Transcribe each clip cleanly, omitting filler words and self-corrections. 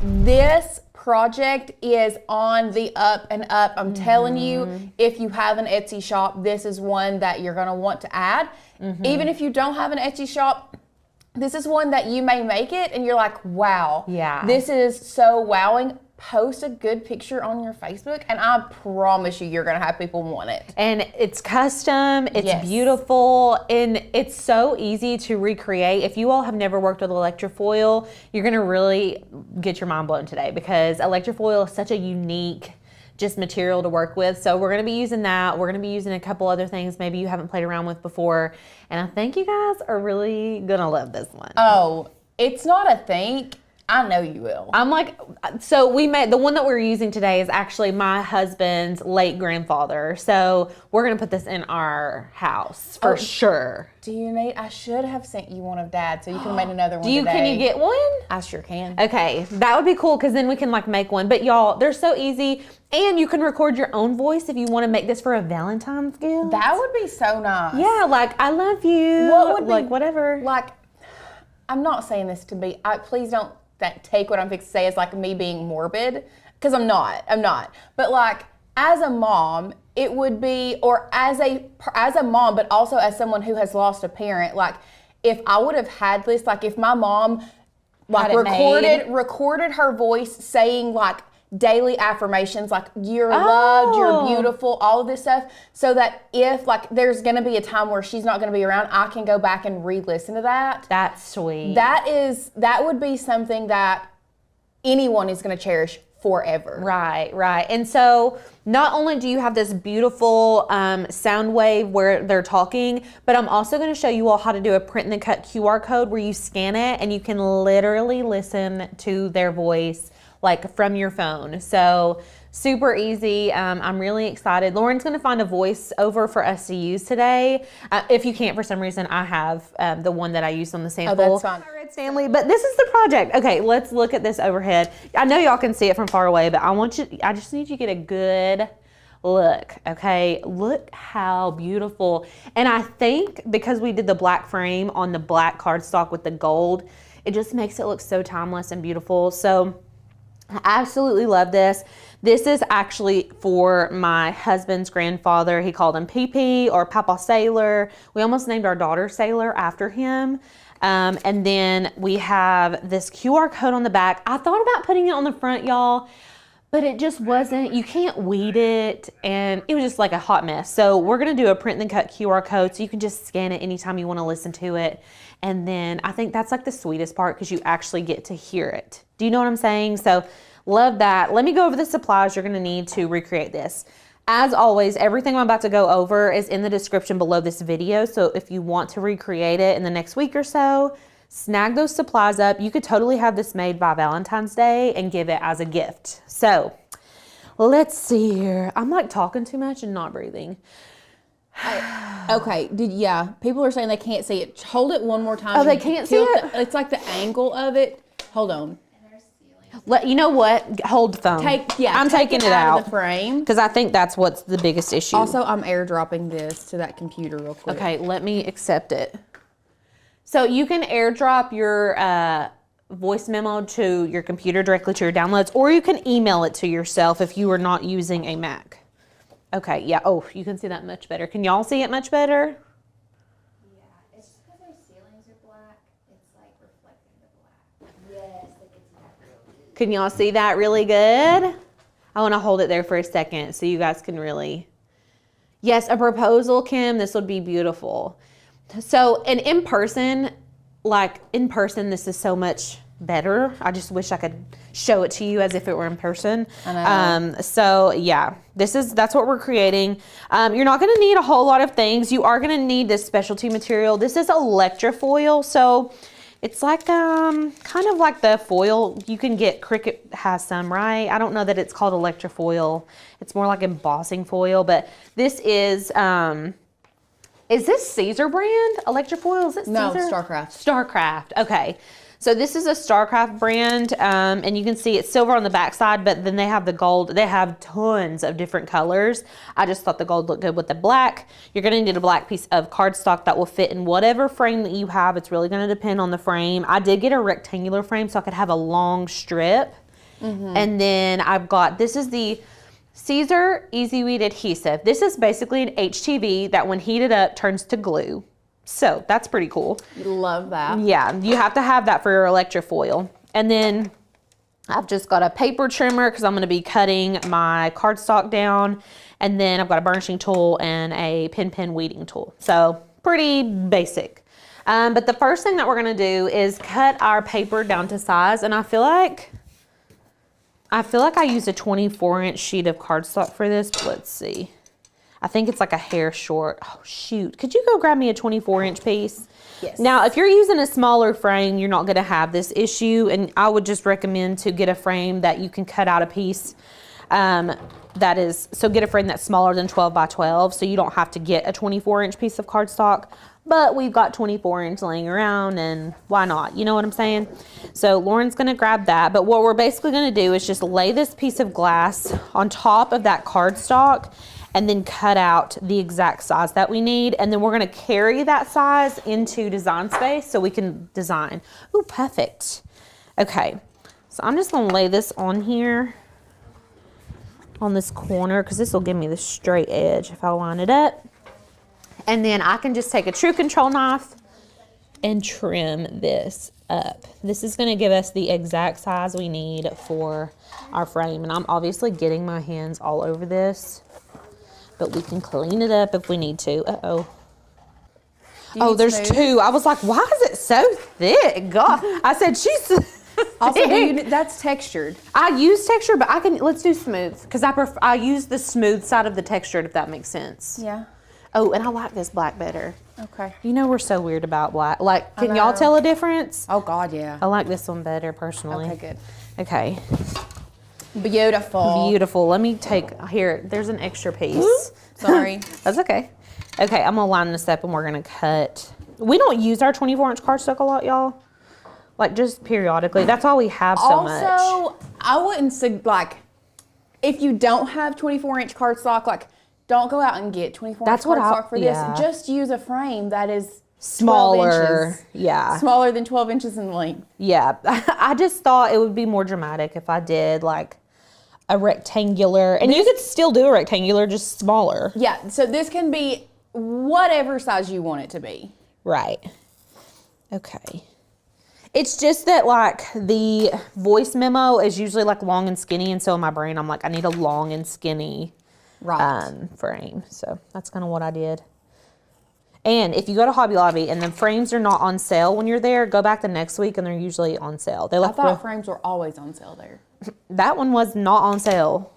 This project is on the up and up. I'm telling you, if you have an Etsy shop, this is one that you're gonna want to add. Even if you don't have an Etsy shop, this is one that you may make it and you're like, wow, this is so wowing. Post a good picture on your Facebook and I promise you're gonna have people want it. And it's custom, it's beautiful, and it's so easy to recreate. If you all have never worked with electrofoil, you're gonna really get your mind blown today, because electrofoil is such a unique just material to work with. So we're gonna be using that. We're gonna be using a couple other things maybe you haven't played around with before. And I think you guys are really gonna love this one. Oh, it's not a think. I know you will. I'm like, so we made, the one that we're using today is actually my husband's late grandfather. So we're gonna put this in our house for sure. Do you need, I should have sent you one of Dad so you can make another one today. Can you get one? I sure can. Okay, that would be cool, because then we can like make one. But y'all, they're so easy, and you can record your own voice if you want to make this for a Valentine's gift. That would be so nice. Yeah, like, I love you. What would like be, whatever. Like, I'm not saying this to be, please don't take what I'm fixing to say as like me being morbid, because I'm not. But like, as a mom, it would be, or as a mom, but also as someone who has lost a parent, like if I would have had this, like if my mom like recorded her voice saying like daily affirmations, like you're loved, you're beautiful, all of this stuff, so that if like there's gonna be a time where she's not gonna be around, I can go back and re-listen to that. That's sweet. That would be something that anyone is gonna cherish forever. Right. And so not only do you have this beautiful sound wave where they're talking, but I'm also going to show you all how to do a print and then cut QR code where you scan it and you can literally listen to their voice like from your phone. So super easy. I'm really excited. Lauren's going to find a voiceover for us to use today. If you can't for some reason, I have the one that I used on the sample. Oh, that's fine. Family, but this is the project. Okay, let's look at this overhead. I know y'all can see it from far away, but I just need you to get a good look. Okay, look how beautiful. And I think because we did the black frame on the black cardstock with the gold, it just makes it look so timeless and beautiful. So I absolutely love this. This is actually for my husband's grandfather. He called him PP or Papa Sailor. We almost named our daughter Sailor after him. And then we have this QR code on the back. I thought about putting it on the front, y'all, but it just wasn't, you can't weed it, and it was just like a hot mess. So we're gonna do a print and then cut QR code so you can just scan it anytime you wanna listen to it. And then I think that's like the sweetest part, because you actually get to hear it. Do you know what I'm saying? So love that. Let me go over the supplies you're gonna need to recreate this. As always, everything I'm about to go over is in the description below this video. So if you want to recreate it in the next week or so, snag those supplies up. You could totally have this made by Valentine's Day and give it as a gift. So let's see here. I'm like talking too much and not breathing. Okay, people are saying they can't see it. Hold it one more time. Oh, they can't see it? It's like the angle of it. Hold on. You know what? Hold the phone. I'm taking it out of the frame, because I think that's what's the biggest issue. Also, I'm airdropping this to that computer real quick. Okay, let me accept it. So you can airdrop your voice memo to your computer directly to your downloads, or you can email it to yourself if you are not using a Mac. Okay, yeah. Oh, you can see that much better. Can y'all see it much better? Yeah, it's just because our ceilings are black. It's like reflecting the black. Yes, they can see that real good. Can y'all see that really good? I want to hold it there for a second so you guys can really. Yes, a proposal, Kim. This would be beautiful. So, and in person, this is so much better. I just wish I could show it to you as if it were in person. I know. So yeah, that's what we're creating. You're not going to need a whole lot of things. You are going to need this specialty material. This is electrofoil. So it's like kind of like the foil you can get. Cricut has some, right? I don't know that it's called electrofoil. It's more like embossing foil, but this is this Caesar brand electrofoil? Is it Caesar? No, Starcraft. Starcraft. Okay. So this is a Starcraft brand, and you can see it's silver on the backside, but then they have the gold. They have tons of different colors. I just thought the gold looked good with the black. You're going to need a black piece of cardstock that will fit in whatever frame that you have. It's really going to depend on the frame. I did get a rectangular frame so I could have a long strip. And then I've got, this is the Caesar Easy Weed Adhesive. This is basically an HTV that when heated up turns to glue. So that's pretty cool. Love that. Yeah, you have to have that for your electrofoil. And then I've just got a paper trimmer because I'm going to be cutting my cardstock down. And then I've got a burnishing tool and a pin weeding tool. So pretty basic. But the first thing that we're going to do is cut our paper down to size. And I feel like I used a 24-inch sheet of cardstock for this. But let's see. I think it's like a hair short. Oh, shoot. Could you go grab me a 24-inch piece? Yes. Now, if you're using a smaller frame, you're not going to have this issue. And I would just recommend to get a frame that you can cut out a piece. So get a frame that's smaller than 12 by 12. So you don't have to get a 24-inch piece of cardstock. But we've got 24-inch laying around, and why not? You know what I'm saying? So Lauren's going to grab that. But what we're basically going to do is just lay this piece of glass on top of that cardstock and then cut out the exact size that we need. And then we're going to carry that size into Design Space so we can design. Ooh, perfect. Okay, so I'm just going to lay this on here on this corner because this will give me the straight edge if I line it up. And then I can just take a true control knife and trim this up. This is going to give us the exact size we need for our frame. And I'm obviously getting my hands all over this, but we can clean it up if we need to. Uh-oh. Oh, there's smooth? two. I was like, why is it so thick? God. I said, she's Also, thick. that's textured. I use texture, but let's do smooth. Because I use the smooth side of the textured, if that makes sense. Yeah. Oh, and I like this black better. Okay. You know we're so weird about black. Like, can y'all tell a difference? Oh, God, yeah. I like this one better, personally. Okay, good. Okay. Beautiful. Beautiful. Let me take, here, there's an extra piece. Sorry. That's okay. Okay, I'm going to line this up and we're going to cut. We don't use our 24-inch cardstock a lot, y'all. Like, just periodically. That's all we have so much. Also, I wouldn't say, like, if you don't have 24-inch cardstock, like, don't go out and get 24-inch cardstock for this. Just use a frame that is smaller. 12 inches. Yeah. Smaller than 12 inches in length. Yeah. I just thought it would be more dramatic if I did, like, a rectangular. And you could still do a rectangular, just smaller. Yeah, so this can be whatever size you want it to be. Right. Okay. It's just that, like, the voice memo is usually, like, long and skinny. And so in my brain, I'm like, I need a long and skinny frame. So that's kind of what I did. And if you go to Hobby Lobby and the frames are not on sale when you're there, go back the next week and they're usually on sale. I thought frames were always on sale there. That one was not on sale.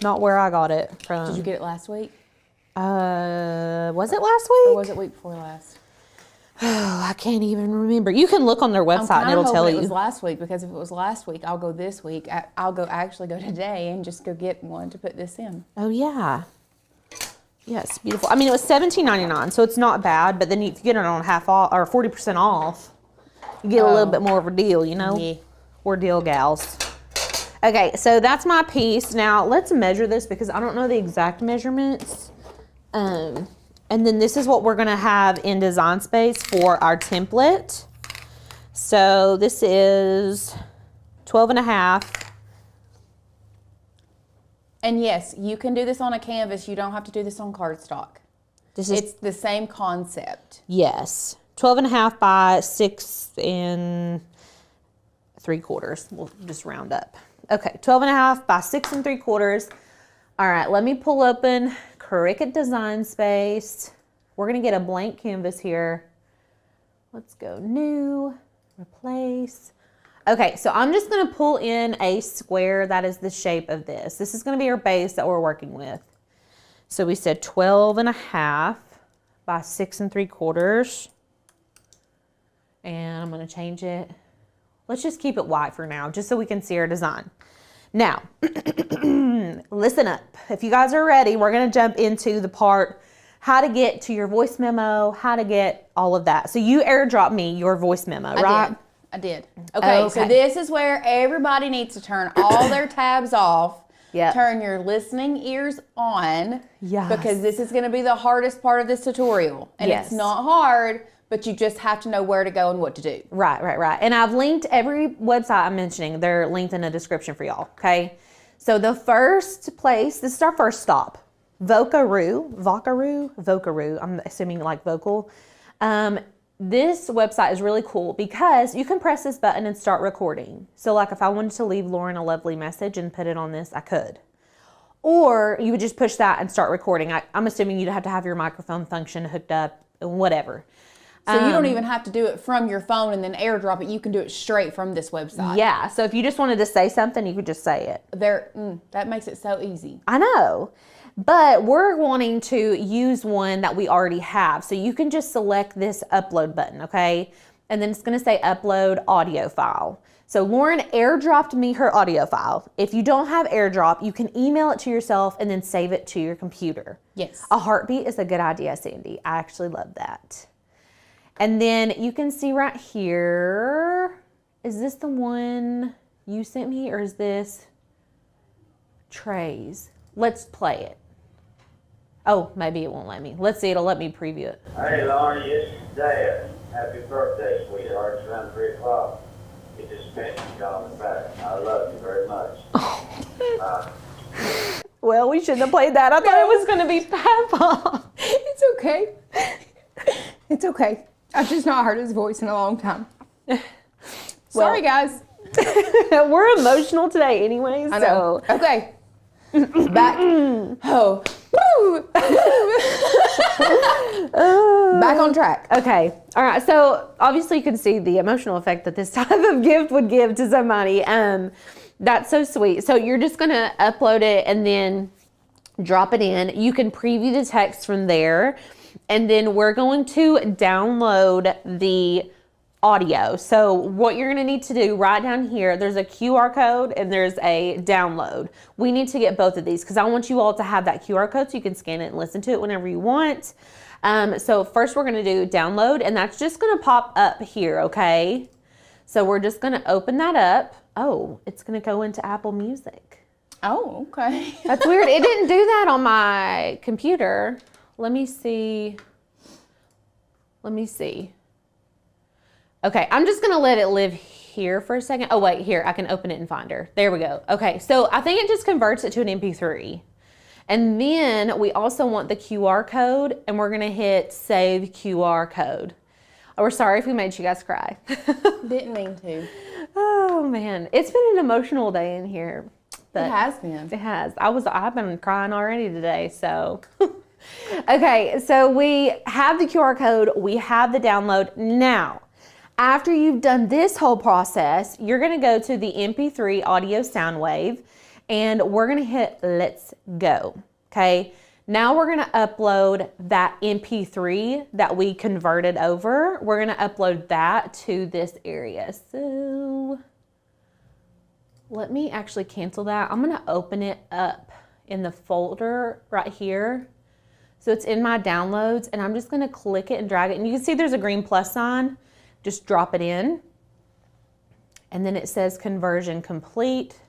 Not where I got it from. Did you get it last week? Was it last week? Or was it week before last? Oh, I can't even remember. You can look on their website and it'll tell you. It was last week, because if it was last week, I'll go this week. I'll actually go today and just go get one to put this in. Oh yeah. Yes, beautiful. I mean, it was $17.99, so it's not bad. But then if you get it on half off or 40% off, you get a little bit more of a deal. You know, Yeah. We're deal gals. Okay, so that's my piece. Now let's measure this because I don't know the exact measurements. And then this is what we're gonna have in Design Space for our template. So this is 12.5. And yes, you can do this on a canvas. You don't have to do this on cardstock. It's the same concept. Yes. 12.5 by 6 3/4. We'll just round up. Okay, 12.5 by 6 3/4. All right, let me pull open Cricut Design Space. We're gonna get a blank canvas here. Let's go new, replace. Okay, so I'm just gonna pull in a square that is the shape of this. This is gonna be our base that we're working with. So we said 12.5 by 6 3/4. And I'm gonna change it. Let's just keep it white for now, just so we can see our design. Now, listen up. If you guys are ready, we're gonna jump into the part, how to get to your voice memo, how to get all of that. So you airdrop me your voice memo, right? I did. Okay, so this is where everybody needs to turn all their tabs off. Yep. Turn your listening ears on. Yes. Because this is gonna be the hardest part of this tutorial. And Yes. it's not hard, but but you just have to know where to go and what to do. Right. And I've linked every website I'm mentioning. They're linked in the description for y'all, okay? So the first place, this is our first stop. Vocaroo. I'm assuming like vocal. This website is really cool because you can press this button and start recording. So like if I wanted to leave Lauren a lovely message and put it on this, I could. Or you would just push that and start recording. I'm assuming you'd have to have your microphone function hooked up, whatever. So you don't even have to do it from your phone and then airdrop it. You can do it straight from this website. Yeah, so if you just wanted to say something, you could just say it. That makes it so easy. I know. But we're wanting to use one that we already have. So you can just select this upload button, okay? And then it's going to say upload audio file. So Lauren airdropped me her audio file. If you don't have airdrop, you can email it to yourself and then save it to your computer. Yes. A heartbeat is a good idea, Sandy. I actually love that. And then you can see right here, is this the one you sent me or is this Trey's? Let's play it. Oh, maybe it won't let me. Let's see, it'll let me preview it. Hey, Lauren, it's Dad. Happy birthday, sweetheart. It's around 3 o'clock. It just meant you calling back. I love you very much. Well, we shouldn't have played that. I thought it was going to be Papa. It's okay. It's okay. I've just not heard his voice in a long time. Sorry, guys. We're emotional today anyway, I know. so. Okay. Back. Oh. Back on track. Okay. All right. So obviously you can see the emotional effect that this type of gift would give to somebody. That's so sweet. So you're just going to upload it and then drop it in. You can preview the text from there. And then we're going to download the audio. So what you're going to need to do right down here, there's a QR code and there's a download. We need to get both of these because I want you all to have that QR code so you can scan it and listen to it whenever you want. So first we're going to do download and that's just going to pop up here, okay? So we're just going to open that up. Oh, it's going to go into Apple Music. Oh, okay. That's weird. It didn't do that on my computer. Let me see. Okay, I'm just gonna let it live here for a second. Oh wait, here, I can open it in Finder. There we go. Okay, so I think it just converts it to an MP3. And then we also want the QR code and we're gonna hit save QR code. Oh, we're sorry if we made you guys cry. Didn't mean to. Oh man, it's been an emotional day in here. It has been. It has. I've been crying already today, so. Okay, so we have the QR code, we have the download. Now, after you've done this whole process, you're gonna go to the MP3 audio sound wave and we're gonna hit let's go, okay? Now we're gonna upload that MP3 that we converted over. We're gonna upload that to this area. So let me actually cancel that. I'm gonna open it up in the folder right here. So it's in my downloads and I'm just gonna click it and drag it. And you can see there's a green plus sign. Just drop it in. And then it says conversion complete.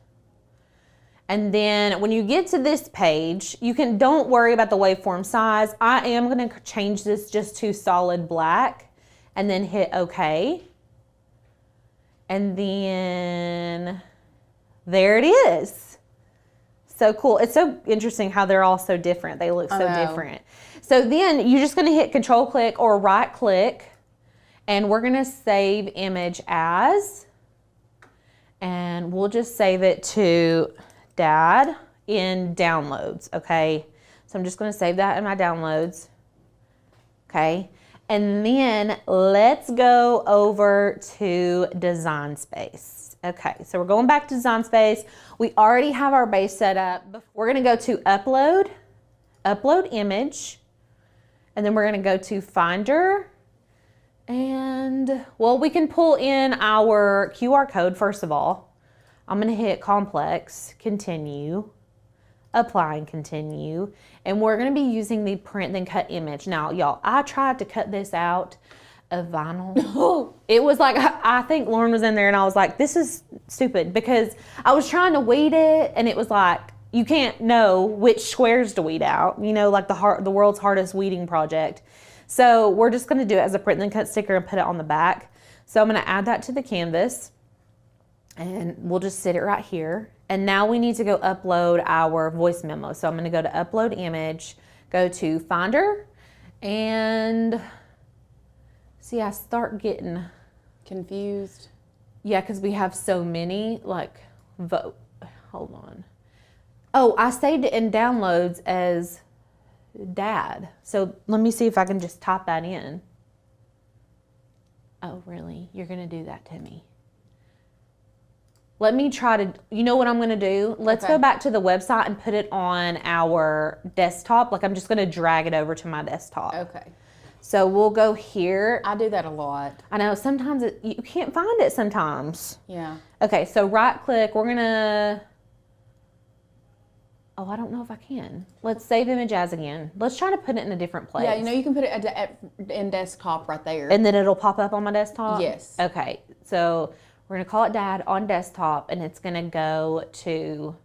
And then when you get to this page, don't worry about the waveform size. I am gonna change this just to solid black and then hit okay. And then there it is. So cool. It's so interesting how they're all so different. They look so different. So then you're just gonna hit control click or right click and we're gonna save image as, and we'll just save it to Dad in downloads, okay? So I'm just gonna save that in my downloads, okay? And then let's go over to Design Space. Okay, so we're going back to Design Space. We already have our base set up. We're gonna go to Upload, Upload Image, and then we're gonna go to Finder, and well, we can pull in our QR code first of all. I'm gonna hit Complex, Continue, Apply and Continue, and we're gonna be using the Print Then Cut image. Now, y'all, I tried to cut this out of vinyl. It was like, I think Lauren was in there and I was like, this is stupid because I was trying to weed it and it was like, you can't know which squares to weed out, you know, like the world's hardest weeding project. So we're just going to do it as a print and cut sticker and put it on the back. So I'm going to add that to the canvas and we'll just sit it right here. And now we need to go upload our voice memo. So I'm going to go to upload image, go to Finder, and see, I start getting Confused. yeah, because we have so many, like, vote. Hold on. Oh, I saved it in downloads as dad. So let me see if I can just type that in. Oh, really? You're going to do that to me? Let me try to, you know what I'm going to do? Let's go back to the website and put it on our desktop. Like, I'm just going to drag it over to my desktop. Okay. So we'll go here. I do that a lot. I know sometimes you can't find it sometimes. Yeah. Okay, so right click, we're gonna, oh, I don't know if I can. Let's save image as again. Let's try to put it in a different place. Yeah, you know, you can put it in desktop right there. And then it'll pop up on my desktop? Yes. Okay, so we're gonna call it dad on desktop and it's gonna go to,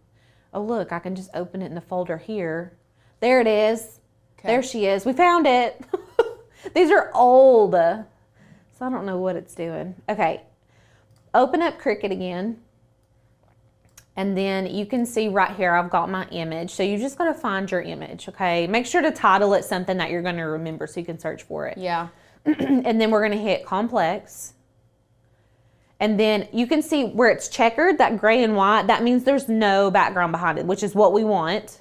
oh look, I can just open it in the folder here. There it is. Okay. There she is. We found it. These are old, so I don't know what it's doing. Okay, open up Cricut again. And then you can see right here, I've got my image. So you just gotta find your image, okay? Make sure to title it something that you're gonna remember so you can search for it. Yeah. And then we're gonna hit complex. And then you can see where it's checkered, that gray and white, that means there's no background behind it, which is what we want.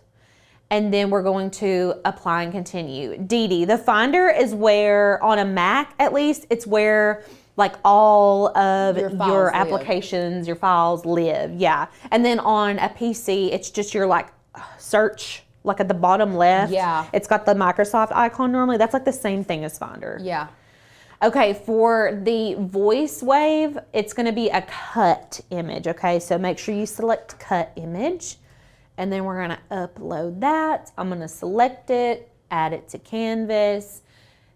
And then we're going to apply and continue. DD, the Finder is where, on a Mac at least, it's where like all of your applications, your files live, yeah. And then on a PC, it's just your like search, like at the bottom left. Yeah. It's got the Microsoft icon normally. That's like the same thing as Finder. Yeah. Okay, for the voice wave, it's gonna be a cut image, okay? So make sure you select cut image, and then we're gonna upload that. I'm gonna select it, add it to Canvas,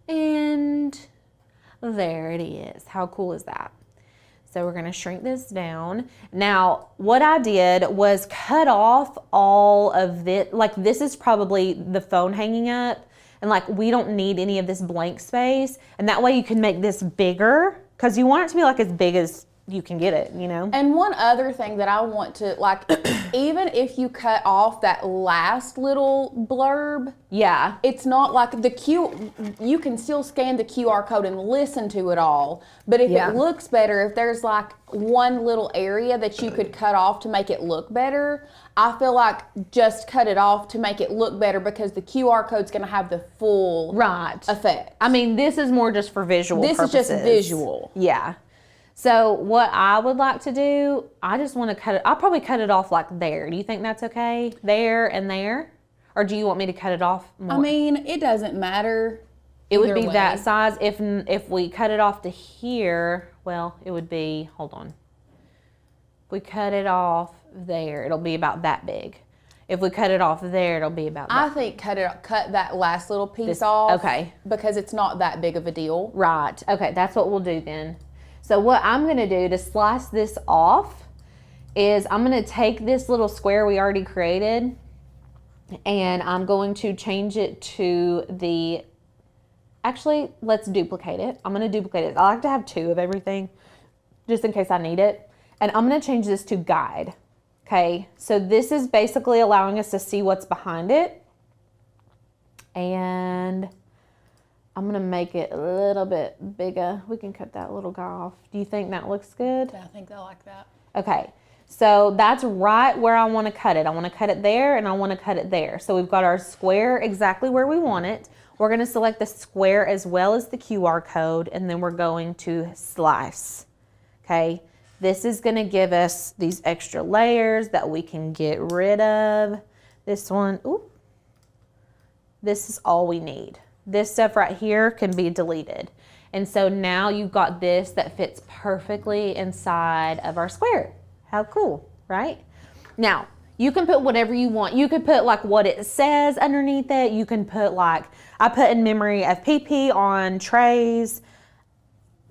and there it is. How cool is that? So we're gonna shrink this down. Now, what I did was cut off all of this, like this is probably the phone hanging up, and like we don't need any of this blank space, and that way you can make this bigger, because you want it to be like as big as you can get it, you know? And one other thing that I want to, like, even if you cut off that last little blurb, yeah, it's not like you can still scan the QR code and listen to it all. But if it looks better, if there's like one little area that you could cut off to make it look better, I feel like just cut it off to make it look better, because the QR code's gonna have the full effect. I mean, this is more just for visual purposes. This is just visual. Yeah. So what I would like to do, I just want to cut it, I'll probably cut it off like there. Do you think that's okay? There and there? Or do you want me to cut it off more? I mean, it doesn't matter. It would be that size. If we cut it off to here, well, it would be, hold on. If we cut it off there, it'll be about that big. If we cut it off there, it'll be about that. I think cut that last little piece off. Okay. Because it's not that big of a deal. Right. Okay, that's what we'll do then. So what I'm gonna do to slice this off is I'm gonna take this little square we already created, and I'm going to change it to the, actually, let's duplicate it. I'm gonna duplicate it. I like to have 2 of everything, just in case I need it. And I'm gonna change this to guide. Okay, so this is basically allowing us to see what's behind it. And I'm gonna make it a little bit bigger. We can cut that little guy off. Do you think that looks good? I think I like that. Okay, so that's right where I wanna cut it. I wanna cut it there and I wanna cut it there. So we've got our square exactly where we want it. We're gonna select the square as well as the QR code, and then we're going to slice, okay? This is gonna give us these extra layers that we can get rid of. This one, ooh, this is all we need. This stuff right here can be deleted. And so now you've got this that fits perfectly inside of our square. How cool, right? Now, you can put whatever you want. You could put like what it says underneath it. You can put like, I put in memory of PP on trays.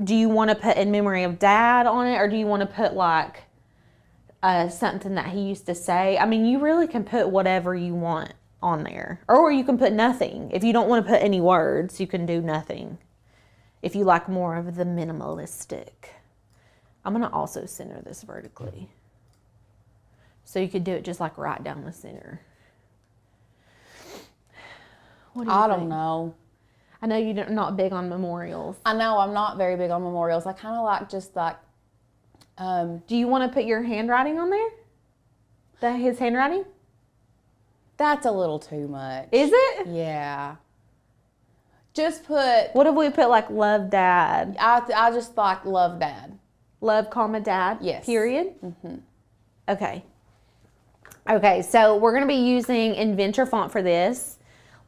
Do you want to put in memory of dad on it, or do you want to put like something that he used to say? I mean, you really can put whatever you want on there. Or you can put nothing. If you don't want to put any words, you can do nothing. If you like more of the minimalistic. I'm going to also center this vertically. So you could do it just like right down the center. What do you I think? don't know. I know you're not big on memorials. I know I'm not very big on memorials. I kind of like just like, Do you want to put your handwriting on there? His handwriting? that's a little too much. Is it? Yeah. Just put, What if we put like love dad? I just like love dad. Love, comma, dad? Yes. Period? Mm-hmm. Okay. Okay, so we're going to be using Inventor font for this.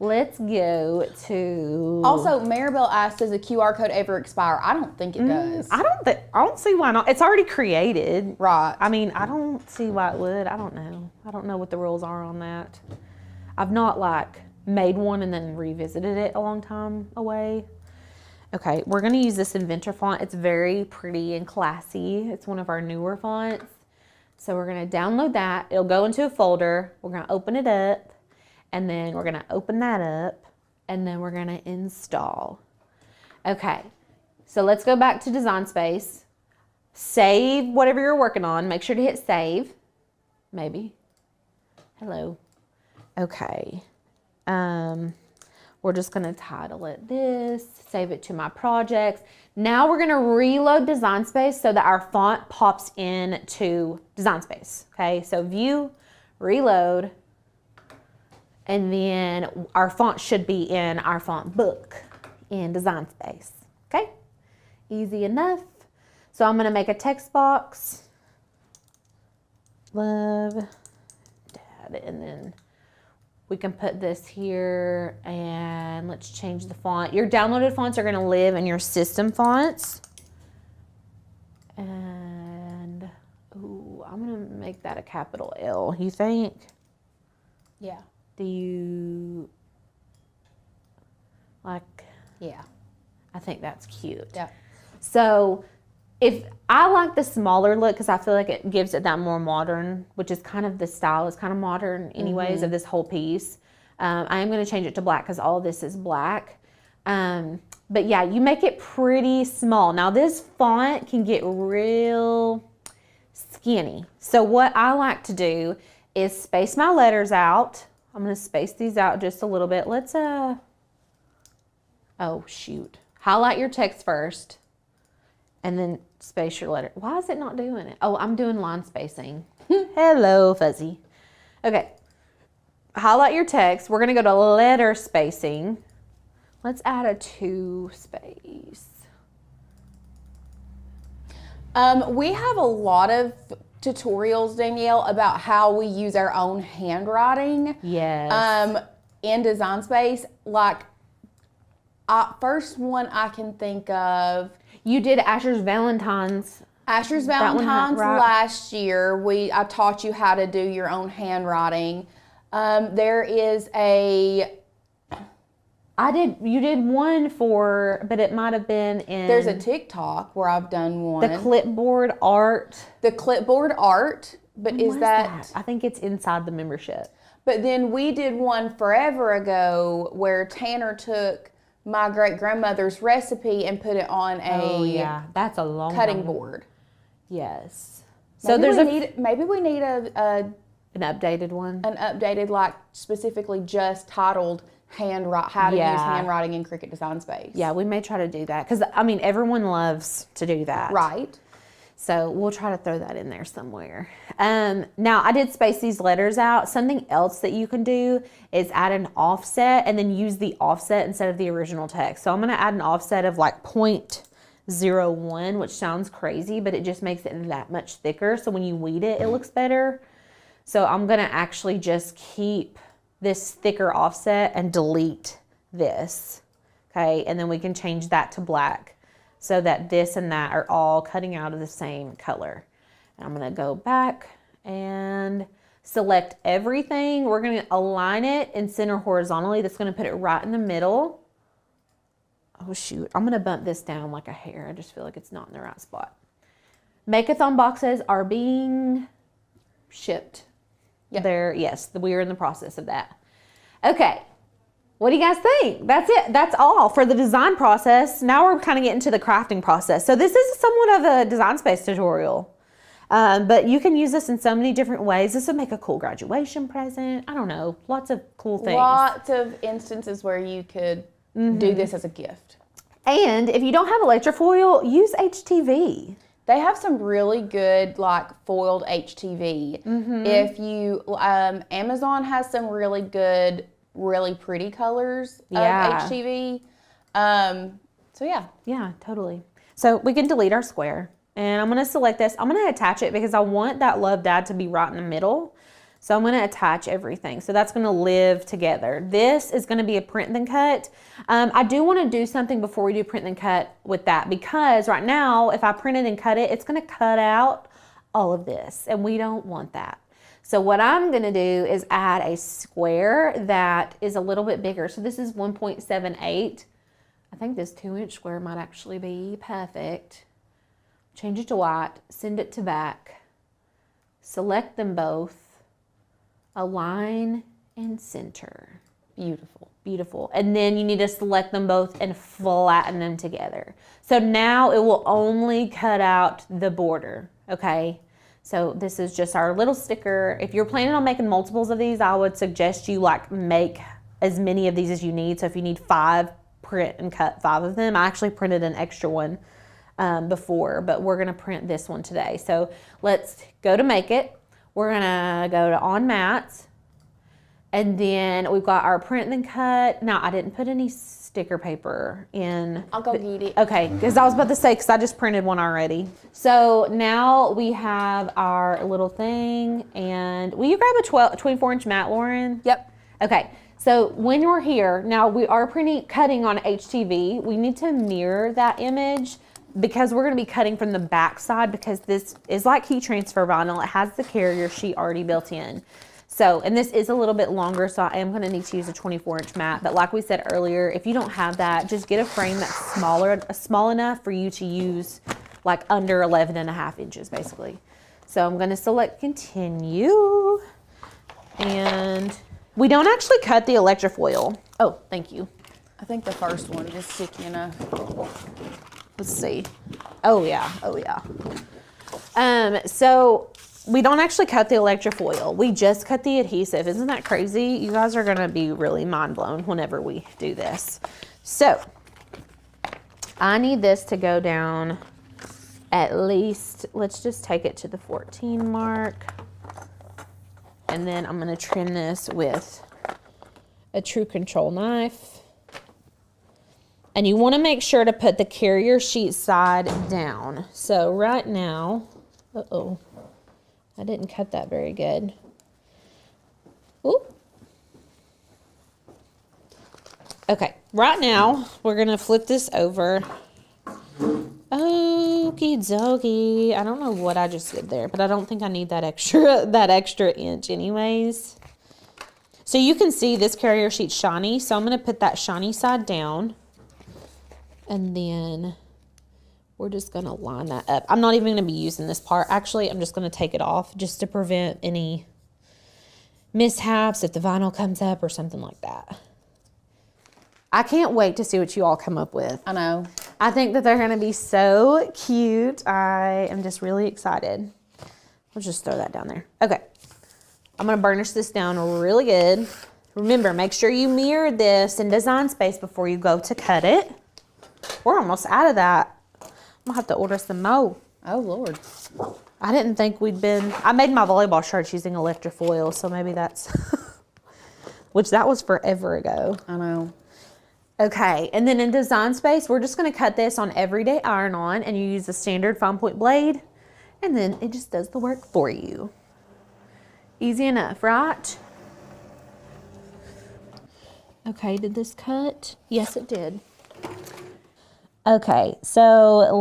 Let's go to... Also, Maribel asked, does a QR code ever expire? I don't think it does. I don't see why not. It's already created. Right. I mean, I don't see why it would. I don't know. I don't know what the rules are on that. I've not like made one and then revisited it a long time away. Okay, we're going to use this Inventor font. It's very pretty and classy. It's one of our newer fonts. So we're going to download that. It'll go into a folder. We're going to open it up. And then we're going to open that up. And then we're going to install. Okay, so let's go back to Design Space. Save whatever you're working on. Make sure to hit save. Maybe. Hello. Okay. We're just going to title it this. Save it to my projects. Now we're going to reload Design Space so that our font pops into Design Space. Okay, so view, reload, and then our font should be in our font book in Design Space. Okay, easy enough. So I'm going to make a text box. Love, Dad, and then we can put this here, and let's change the font. Your downloaded fonts are going to live in your system fonts. And, ooh, I'm going to make that a capital L. You think? Yeah. Do you like? Yeah. I think that's cute. Yeah. So if I like the smaller look because I feel like it gives it that more modern, which is kind of the style is kind of modern anyways of this whole piece. I am going to change it to black because all of this is black. But yeah, you make it pretty small. Now this font can get real skinny. So what I like to do is space my letters out. I'm going to space these out just a little bit. Let's, oh shoot. Highlight your text first and then space your letter. Why is it not doing it? Oh, I'm doing line spacing. Hello, fuzzy. Okay. Highlight your text. We're going to go to letter spacing. Let's add a 2 space. We have a lot of tutorials, Danielle, about how we use our own handwriting. Yes. In Design Space. Like, first one I can think of. You did Asher's Valentine's. Asher's That one had- Valentine's right. last year. I taught you how to do your own handwriting. There is You did one but it might have been in. there's a TikTok where I've done one. the clipboard art. The clipboard art, but What is was that? I think it's inside the membership. But then we did one forever ago where Tanner took my great grandmother's recipe and put it on a That's a long cutting time. board. Yes. So So maybe we need an updated one. updated, like specifically just titled how to use handwriting in Cricut Design Space. Yeah, we may try to do that because I mean everyone loves to do that. Right. So we'll try to throw that in there somewhere. Now I did space these letters out. Something else that you can do is add an offset and then use the offset instead of the original text. So I'm going to add an offset of like 0.01, which sounds crazy, but it just makes it that much thicker. So when you weed it, it looks better. So I'm going to actually just keep this thicker offset and delete this. Okay, and then we can change that to black so that this and that are all cutting out of the same color. And I'm going to go back and select everything. We're going to align it and center horizontally. That's going to put it right in the middle. Oh shoot, I'm going to bump this down like a hair. I just feel like it's not in the right spot. Make-a-thon boxes are being shipped. Yep. Yes, we are in the process of that. Okay. What do you guys think? That's it. That's all for the design process. Now we're kind of getting to the crafting process. So this is somewhat of a Design Space tutorial. But you can use this in so many different ways. This would make a cool graduation present. I don't know. Lots of cool things. Lots of instances where you could do this as a gift. And if you don't have electrofoil, use HTV. They have some really good like foiled HTV. If you, Amazon has some really good, really pretty colors of HTV. So yeah. Yeah, totally. So we can delete our square. And I'm going to select this. I'm going to attach it because I want that Love Dad to be right in the middle. So I'm going to attach everything. So that's going to live together. This is going to be a print then cut. I do want to do something before we do print then cut with that, because right now, if I print it and cut it, it's going to cut out all of this, and we don't want that. So what I'm going to do is add a square that is a little bit bigger. So this is 1.78. I think this 2-inch square might actually be perfect. Change it to white, send it to back, select them both, align and center. Beautiful. Beautiful. And then you need to select them both and flatten them together. So now it will only cut out the border, okay? So this is just our little sticker. If you're planning on making multiples of these, I would suggest you like make as many of these as you need. So if you need 5, print and cut 5 of them. I actually printed an extra one before, but we're gonna print this one today. So let's go to make it. We're gonna go to on mats, and then we've got our print and cut. Now I didn't put any sticker paper in. I'll go get it. Okay, because I was about to say, because I just printed one already. So now we have our little thing, and will you grab a 24-inch mat, Lauren? Yep. Okay, so when you're here, now we are cutting on HTV. We need to mirror that image, because we're going to be cutting from the back side, because this is like heat transfer vinyl. It has the carrier sheet already built in. So, and this is a little bit longer, so I am going to need to use a 24-inch mat. But like we said earlier, if you don't have that, just get a frame that's small enough for you to use like under 11.5 inches basically. So I'm going to select continue, and we don't actually cut the electrofoil. Oh, thank you. I think the first one is sticky enough. Let's see. Oh yeah, oh yeah. So we don't actually cut the electrofoil. We just cut the adhesive. Isn't that crazy? You guys are gonna be really mind blown whenever we do this. So I need this to go down at least, let's just take it to the 14 mark. And then I'm gonna trim this with a True Control knife. And you want to make sure to put the carrier sheet side down. So right now, uh-oh, I didn't cut that very good. Ooh. Okay, right now, we're going to flip this over. Okie dokie. I don't know what I just did there, but I don't think I need that extra inch anyways. So you can see this carrier sheet's shiny, so I'm going to put that shiny side down. And then we're just going to line that up. I'm not even going to be using this part. Actually, I'm just going to take it off just to prevent any mishaps if the vinyl comes up or something like that. I can't wait to see what you all come up with. I know. I think that they're going to be so cute. I am just really excited. I'll just throw that down there. Okay. I'm going to burnish this down really good. Remember, make sure you mirror this in Design Space before you go to cut it. We're almost out of that. I'm gonna have to order some more. Oh, Lord. I didn't think I made my volleyball shirts using electrofoil, so maybe that's, which that was forever ago. I know. Okay, and then in Design Space, we're just gonna cut this on everyday iron-on, and you use a standard fine point blade, and then it just does the work for you. Easy enough, right? Okay, did this cut? Yes, it did. Okay, so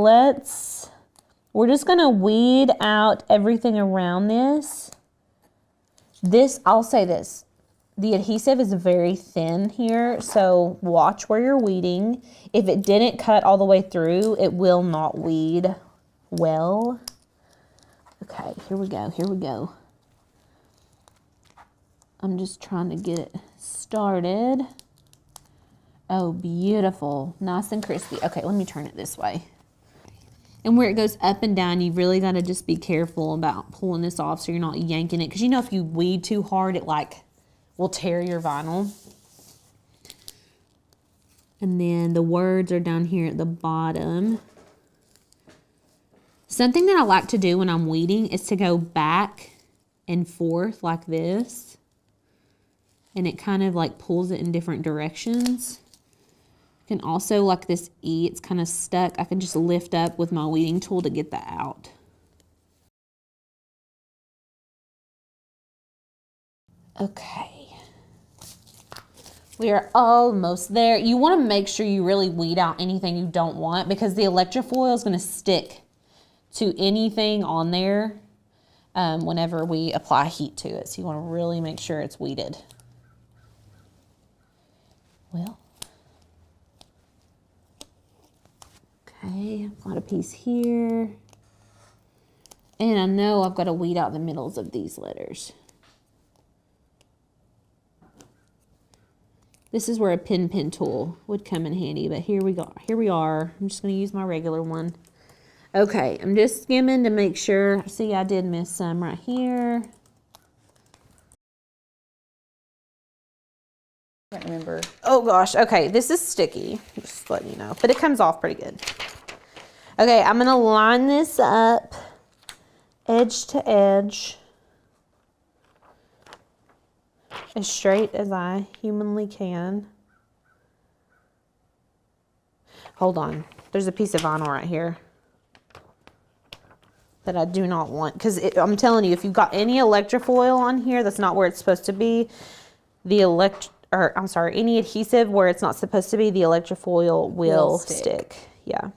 we're just gonna weed out everything around this. I'll say this, the adhesive is very thin here, so watch where you're weeding. If it didn't cut all the way through, it will not weed well. Okay, here we go. I'm just trying to get it started. Oh, beautiful. Nice and crispy. Okay, let me turn it this way. And where it goes up and down, you've really got to just be careful about pulling this off so you're not yanking it. Because you know if you weed too hard, it like will tear your vinyl. And then the words are down here at the bottom. Something that I like to do when I'm weeding is to go back and forth like this. And it kind of like pulls it in different directions. You can also, like this E, it's kind of stuck. I can just lift up with my weeding tool to get that out. Okay. We are almost there. You want to make sure you really weed out anything you don't want because the electrofoil is going to stick to anything on there whenever we apply heat to it. So you want to really make sure it's weeded. Well. Okay, I've got a piece here. And I know I've got to weed out the middles of these letters. This is where a pen tool would come in handy, but here we go. Here we are. I'm just going to use my regular one. Okay, I'm just skimming to make sure. See, I did miss some right here. I can't remember. Oh gosh, okay, this is sticky, just letting you know, but it comes off pretty good. Okay, I'm gonna line this up edge to edge as straight as I humanly can. Hold on, there's a piece of vinyl right here that I do not want, because I'm telling you, if you've got any electrofoil on here that's not where it's supposed to be, any adhesive where it's not supposed to be, the electrofoil will stick. Yeah.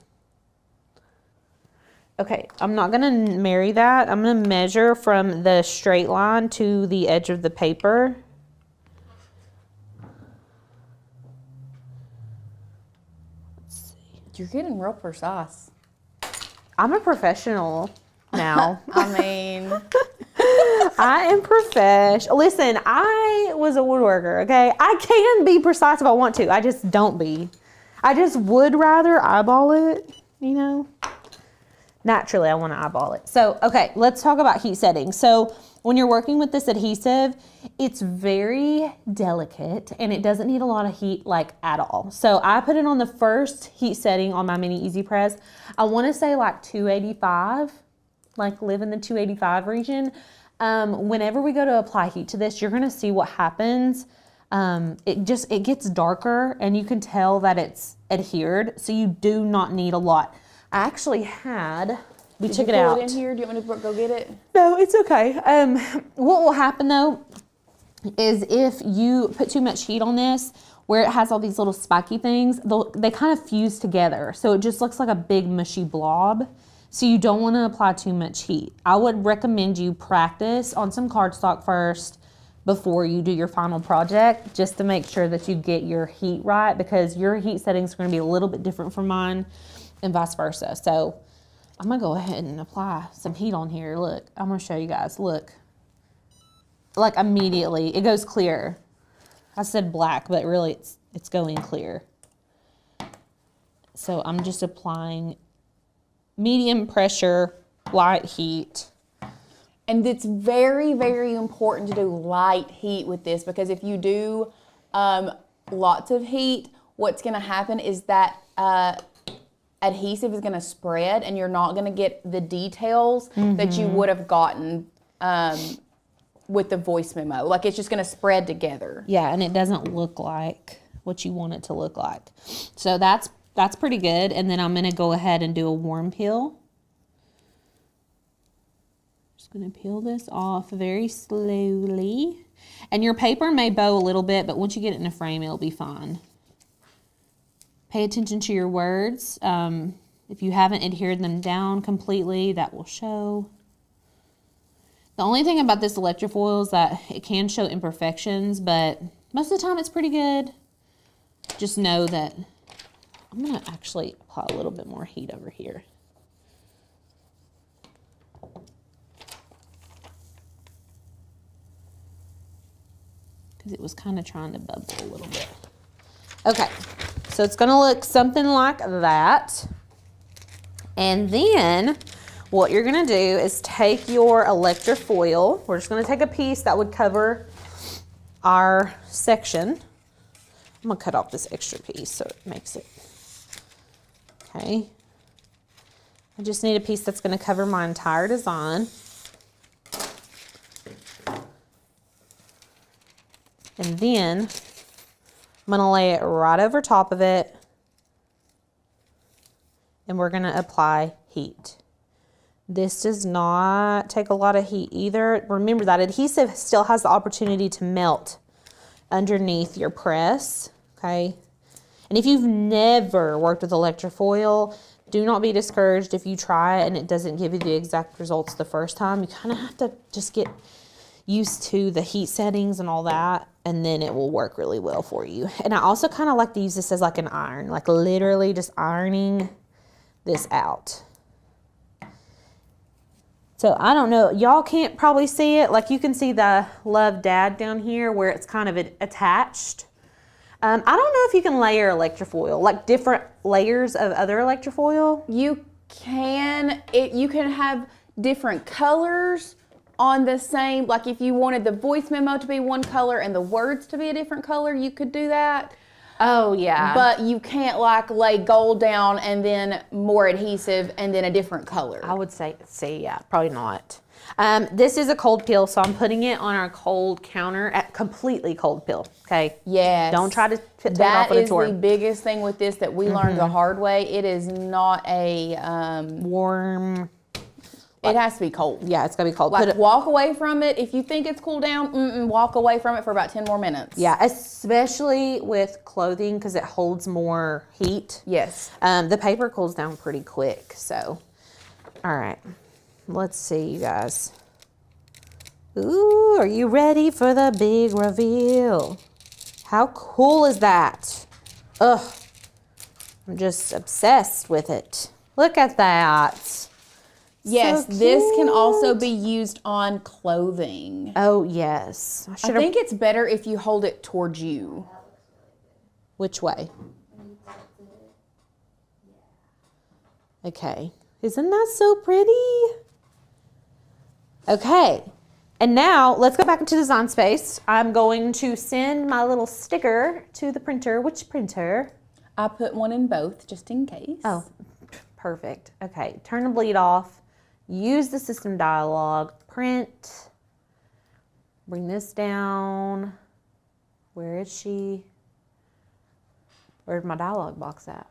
Okay, I'm not gonna marry that. I'm gonna measure from the straight line to the edge of the paper. Let's see. You're getting real precise. I'm a professional now. I mean, I am professional. Listen, I was a woodworker, okay? I can be precise if I want to. I just don't be. I just would rather eyeball it, you know? Naturally, I want to eyeball it. So, okay, let's talk about heat setting. So, when you're working with this adhesive, it's very delicate and it doesn't need a lot of heat like at all. So, I put it on the first heat setting on my mini easy press. I want to say like 285, like live in the 285 region. Whenever we go to apply heat to this, you're going to see what happens. It gets darker and you can tell that it's adhered. So, you do not need a lot. I actually had, we took it out. Did you pull it in here? Do you want me to go get it? No, it's okay. What will happen though, is if you put too much heat on this, where it has all these little spiky things, they kind of fuse together. So it just looks like a big mushy blob. So you don't want to apply too much heat. I would recommend you practice on some cardstock first before you do your final project, just to make sure that you get your heat right, because your heat settings are going to be a little bit different from mine and vice versa. So I'm gonna go ahead and apply some heat on here. Look, I'm gonna show you guys, look. Like immediately, it goes clear. I said black, but really it's going clear. So I'm just applying medium pressure, light heat. And it's very, very important to do light heat with this, because if you do lots of heat, what's gonna happen is that adhesive is going to spread and you're not going to get the details that you would have gotten with the voice memo. Like, it's just going to spread together. Yeah, and it doesn't look like what you want it to look like. So that's pretty good. And then I'm going to go ahead and do a warm peel. Just going to peel this off very slowly. And your paper may bow a little bit, but once you get it in a frame, it'll be fine. Pay attention to your words. If you haven't adhered them down completely, that will show. The only thing about this electrofoil is that it can show imperfections, but most of the time it's pretty good. Just know that I'm gonna actually apply a little bit more heat over here. because it was kind of trying to bubble a little bit. Okay, so it's gonna look something like that. And then what you're gonna do is take your electrofoil. We're just gonna take a piece that would cover our section. I'm gonna cut off this extra piece so it makes it, okay. I just need a piece that's gonna cover my entire design. And then I'm gonna lay it right over top of it, and we're gonna apply heat. This does not take a lot of heat either. Remember that adhesive still has the opportunity to melt underneath your press, okay? And if you've never worked with electrofoil, do not be discouraged if you try it and it doesn't give you the exact results the first time. You kind of have to just get used to the heat settings and all that, and then it will work really well for you. And I also kind of like to use this as like an iron, like literally just ironing this out. So I don't know, y'all can't probably see it. Like you can see the Love Dad down here where it's kind of attached. I don't know if you can layer electrofoil, like different layers of other electrofoil. You can have different colors on the same, like if you wanted the voice memo to be one color and the words to be a different color, you could do that. Oh yeah. But you can't like lay gold down and then more adhesive and then a different color. I would say, yeah, probably not. This is a cold peel, so I'm putting it on our cold counter at completely cold peel, okay? Yes. Don't try to take it that off with a is tour. the biggest thing with this that we learned the hard way. It is not a Warm. it has to be cold. Yeah, it's gonna be cold. Like walk away from it. If you think it's cooled down, walk away from it for about 10 more minutes. Yeah, especially with clothing because it holds more heat. Yes. The paper cools down pretty quick, so. All right, let's see, you guys. Ooh, are you ready for the big reveal? How cool is that? Ugh, I'm just obsessed with it. Look at that. Yes, So this can also cute. be used on clothing. Oh, yes. I think it's better if you hold it towards you. Which way? Okay. Isn't that so pretty? Okay. And now let's go back into Design Space. I'm going to send my little sticker to the printer. Which printer? I put one in both just in case. Oh, perfect. Okay. Turn the bleed off. Use the system dialog. Print. Bring this down. Where is she? Where's my dialog box at?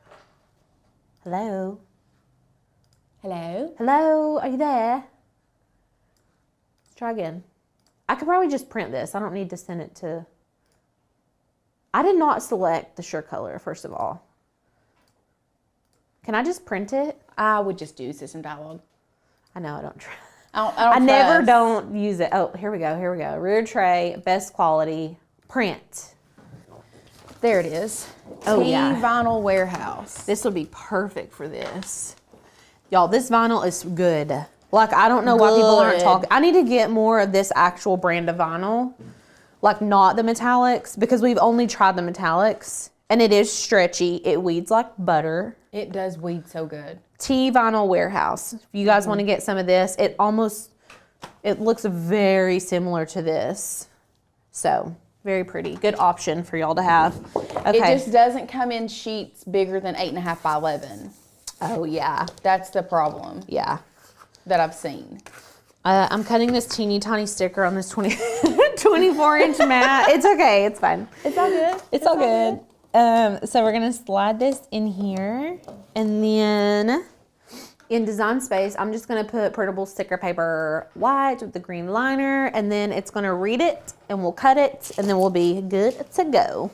Hello? Hello? Hello? Are you there? Let's try again. I could probably just print this. I don't need to send it to... I did not select the sure color, first of all. Can I just print it? I would just do system dialog. I know, I don't try. I never trust. don't use it. Oh, here we go, here we go. Rear tray, best quality, print. There it is. Oh, yeah. Vinyl Warehouse. This would be perfect for this. Y'all, this vinyl is good. Like, I don't know why people aren't Good. talking. I need to get more of this actual brand of vinyl. Like, not the metallics, because we've only tried the metallics. And it is stretchy. It weeds like butter. It does weed so good. Vinyl Warehouse. If you guys want to get some of this, it looks very similar to this. So, very pretty. Good option for y'all to have. Okay. It just doesn't come in sheets bigger than 8.5 by 11. Oh, yeah. That's the problem Yeah. that I've seen. I'm cutting this teeny tiny sticker on this 24-inch mat. It's okay. It's fine. It's all good. It's all good. So we're going to slide this in here. And then in Design Space, I'm just going to put printable sticker paper white with the green liner. And then it's going to read it. And we'll cut it. And then we'll be good to go.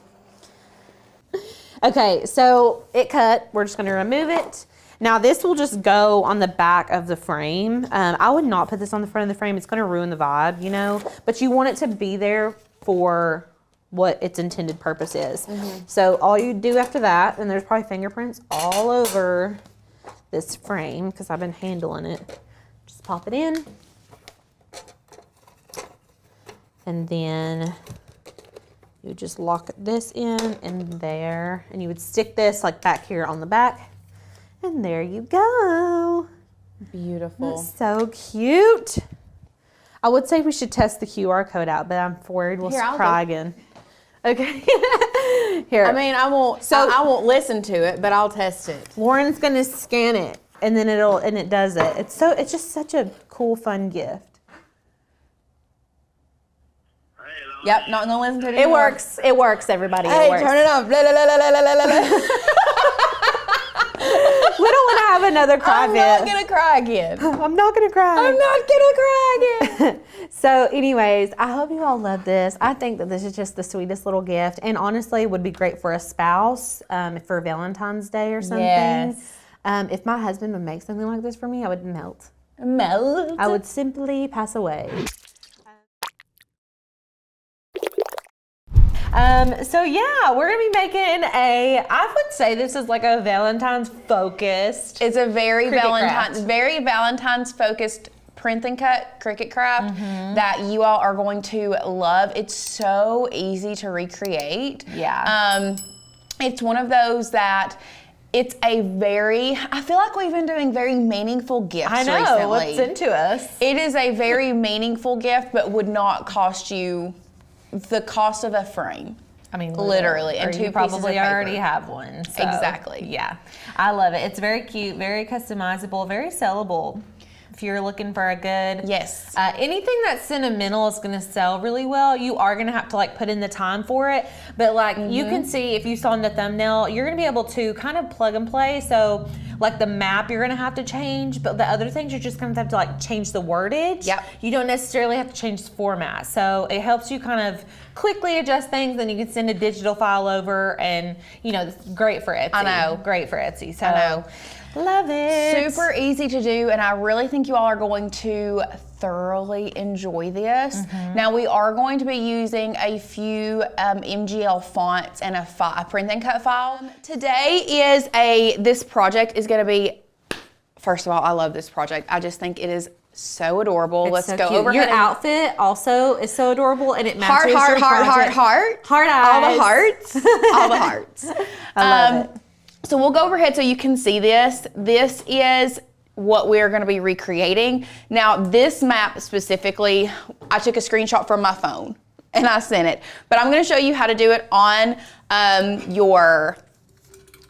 Okay, so it cut. We're just going to remove it. Now this will just go on the back of the frame. I would not put this on the front of the frame. It's going to ruin the vibe, you know. But you want it to be there for what its intended purpose is. So all you do after that, and there's probably fingerprints all over this frame because I've been handling it. Just pop it in. And then You would just lock this in and there, and you would stick this like back here on the back, and there you go. Beautiful. That's so cute. I would say we should test the QR code out, but I'm worried we'll cry again. Okay. Here. I mean, I won't listen to it, but I'll test it. Lauren's gonna scan it, and then it does it. It's just such a cool, fun gift. Yep, not gonna listen to it It anymore. works. It works, everybody. Hey, it works. turn it off. La, la, la, la, la, la, la. We don't want to have another cry I'm fit. not gonna cry again. I'm not gonna cry. I'm not gonna cry again. So anyways, I hope you all love this. I think that this is just the sweetest little gift, and honestly would be great for a spouse, for Valentine's Day or something. Yes. If my husband would make something like this for me, I would melt. Melt. I would simply pass away. So yeah, we're gonna be making I would say this is like a Valentine's focused. It's a very Cricut Valentine's focused print and cut Cricut craft that you all are going to love. It's so easy to recreate. Yeah. It's one of those that it's I feel like we've been doing very meaningful gifts I know, recently. what's into us? It is a very meaningful gift, but would not cost you the cost of a frame. I mean, literally, and or 2 you pieces probably of paper. already have one. So, Exactly. Yeah, I love it. It's very cute, very customizable, very sellable. If you're looking for a good, Yes. anything that's sentimental is going to sell really well. You are going to have to like put in the time for it, but like you can see if you saw in the thumbnail, you're going to be able to kind of plug and play. So like the map, you're going to have to change, but the other things you're just going to have to like change the wordage. Yep. You don't necessarily have to change the format. So it helps you kind of quickly adjust things, and you can send a digital file over, and it's great for Etsy. I know. Great for Etsy. So I know. Love it. Super easy to do, and I really think you all are going to thoroughly enjoy this. Now we are going to be using a few MGL fonts and a print and cut file. Today this project is going to be, first of all, I love this project. I just think it is so adorable. It's Let's so go cute. over Your outfit also is so adorable, and it heart, matches heart, your heart, heart, project. heart. Heart All the eyes. hearts. All the hearts. I love it. So we'll go overhead so you can see this. This is what we're going to be recreating. Now this map specifically, I took a screenshot from my phone and I sent it. But I'm going to show you how to do it on your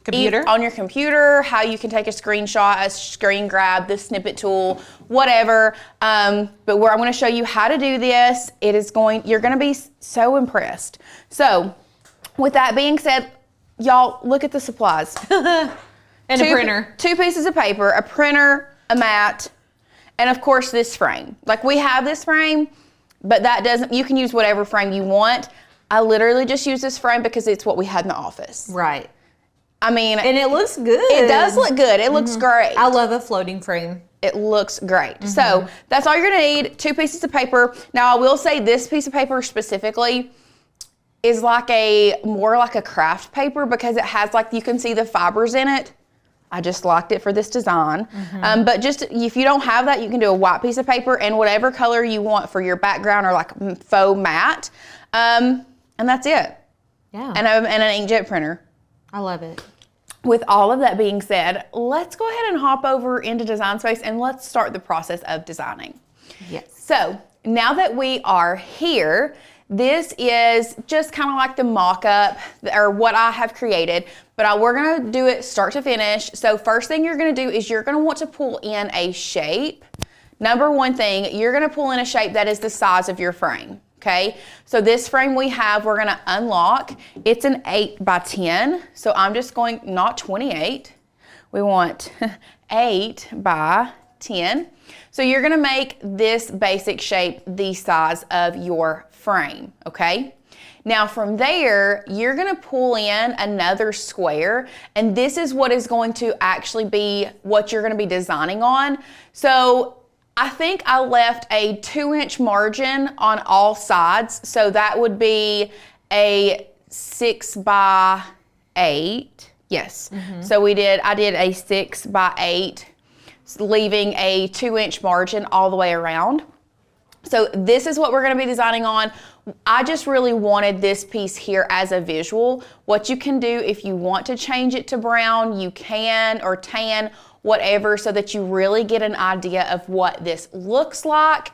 Computer? On your computer, how you can take a screenshot, a screen grab, the snippet tool, whatever. But where I'm going to show you how to do this, you're going to be so impressed. So with that being said, y'all, look at the supplies. And a printer. 2 pieces of paper, a printer, a mat, and of course this frame. Like we have this frame, but you can use whatever frame you want. I literally just use this frame because it's what we had in the office. Right. I mean, And it looks good. it does look good. It looks great. I love a floating frame. It looks great. So that's all you're gonna need, 2 pieces of paper. Now I will say this piece of paper specifically is more like a craft paper because it has you can see the fibers in it. I just liked it for this design. But just if you don't have that, you can do a white piece of paper and whatever color you want for your background or like faux matte. And that's it. Yeah. And an inkjet printer. I love it. With all of that being said, let's go ahead and hop over into Design Space and let's start the process of designing. Yes. So now that we are here, this is just kind of like the mock-up or what I have created, but we're gonna do it start to finish. So first thing you're gonna do is you're gonna want to pull in a shape. Number one thing, you're gonna pull in a shape that is the size of your frame. Okay, so this frame we're gonna unlock. It's an 8 by 10. So I'm just going, not 28. We want 8 by 10. So you're gonna make this basic shape the size of your frame, okay? Now from there, you're gonna pull in another square, and this is what is going to actually be what you're gonna be designing on. So I think I left a 2-inch margin on all sides. So that would be a 6 by 8. Yes. So I did a 6 by 8, leaving a 2-inch margin all the way around. So this is what we're going to be designing on. I just really wanted this piece here as a visual. What you can do if you want to change it to brown, you can, or tan, whatever, so that you really get an idea of what this looks like.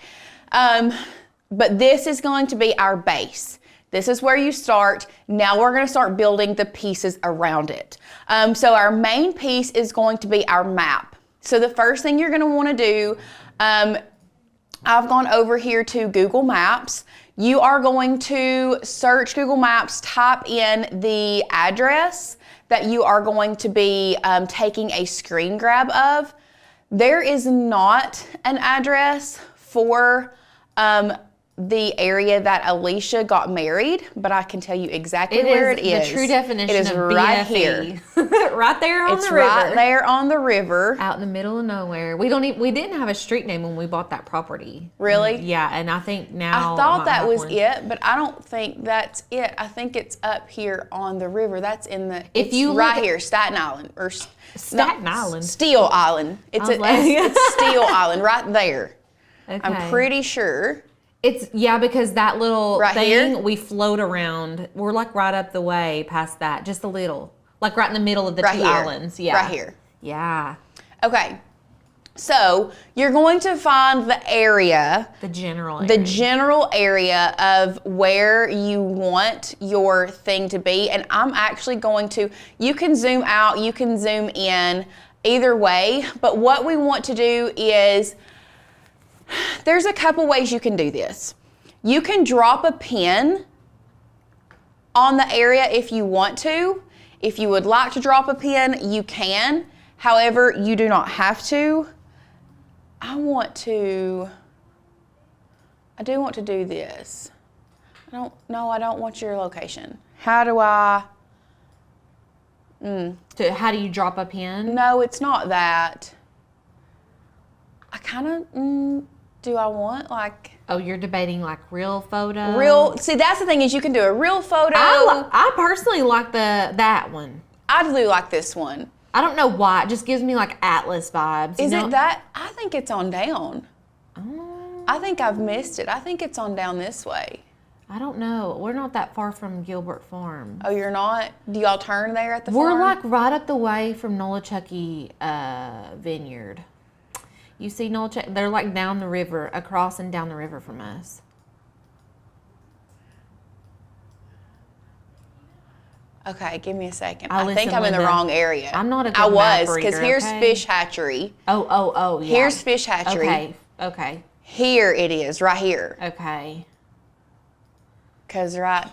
But this is going to be our base. This is where you start. Now we're going to start building the pieces around it. So our main piece is going to be our map. So the first thing you're going to want to do, I've gone over here to Google Maps. You are going to search Google Maps, type in the address that you are going to be taking a screen grab of. There is not an address for the area that Alicia got married, but I can tell you exactly where it is. The true definition it is of right BFE. here. Right there on It's the river. right there on the river. Out in the middle of nowhere. We didn't have a street name when we bought that property. Really? Yeah, and I think now I thought might that have was one. it, but I don't think that's it. I think it's up here on the river. That's in the. If It's you look right at- here, Staten Island or Staten Island? Steel Island. It's I was like- it's Steel Island right there. Okay. I'm pretty sure. It's because that little Right thing here? we float around. We're like right up the way past that, just a little, like right in the middle of the Right two here. islands. Yeah, Right here. Yeah, Okay. So you're going to find the area. the general. The area. general area of where you want your thing to be. And I'm actually going to, you can zoom out, you can zoom in, either way. But what we want to do is, there's a couple ways you can do this. You can drop a pin on the area if you want to. If you would like to drop a pin, you can. However, you do not have to. I do want to do this. I don't want your location. How do I? How do you drop a pin? No, it's not that. I kind of, do I want like Oh, you're debating like real photo. real, see that's the thing is you can do a real photo. I personally like that one. I do like this one. I don't know why. It just gives me like Atlas vibes. Is it that? I think it's on down. Oh, I think I've missed it. I think it's on down this way. I don't know. We're not that far from Gilbert Farm. Oh, you're not? Do y'all turn there at the We're farm? like right up the way from Nolichucky Vineyard. You see Nolichucky? They're like down the river, across and down the river from us. Okay, give me a second. I I think listen, I'm in the Linda. wrong area. I'm not a good I map was, because reader, here's okay? Fish Hatchery. Oh, yeah. Here's Fish Hatchery. Okay. Here it is, right here. Okay. Because right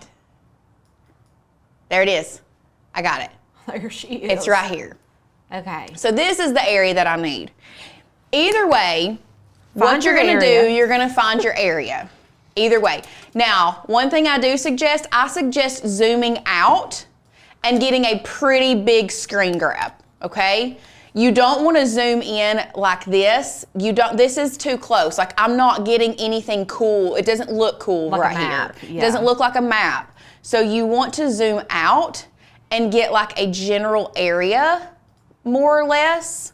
there it is. I got it. There she is. It's right here. Okay. So this is the area that I need. Either way, what Find you're your going to area. do, you're going to find your area. Either way. Now, one thing I do suggest, I suggest zooming out and getting a pretty big screen grab, okay? You don't want to zoom in like this. This is too close. Like I'm not getting anything cool. It doesn't look cool Like a right map, here. yeah. It doesn't look like a map. So you want to zoom out and get like a general area, more or less.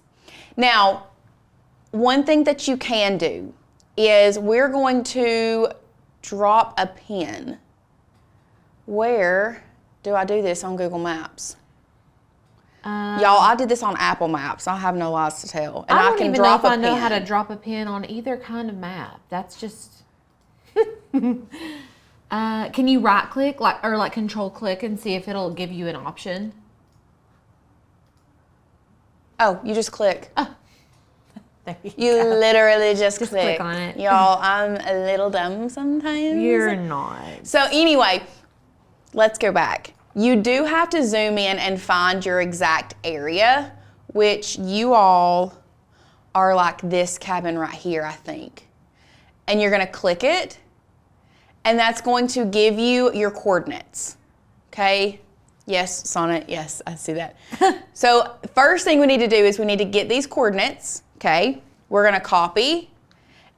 Now, one thing that you can do is we're going to drop a pin. Where do I do this on Google Maps? Y'all, I did this on Apple Maps. I have no lies to tell. And I don't can even know drop if a I know pin. how to drop a pin on either kind of map. That's just. Can you right click or control click and see if it'll give you an option? Oh, you just click. There You go. literally just click on it. Y'all, I'm a little dumb sometimes. You're not. So anyway, let's go back. You do have to zoom in and find your exact area, which you all are like this cabin right here, I think. And you're gonna click it, and that's going to give you your coordinates, okay? Yes, Sonnet, yes, I see that. So first thing we need to do is we need to get these coordinates, okay? We're gonna copy,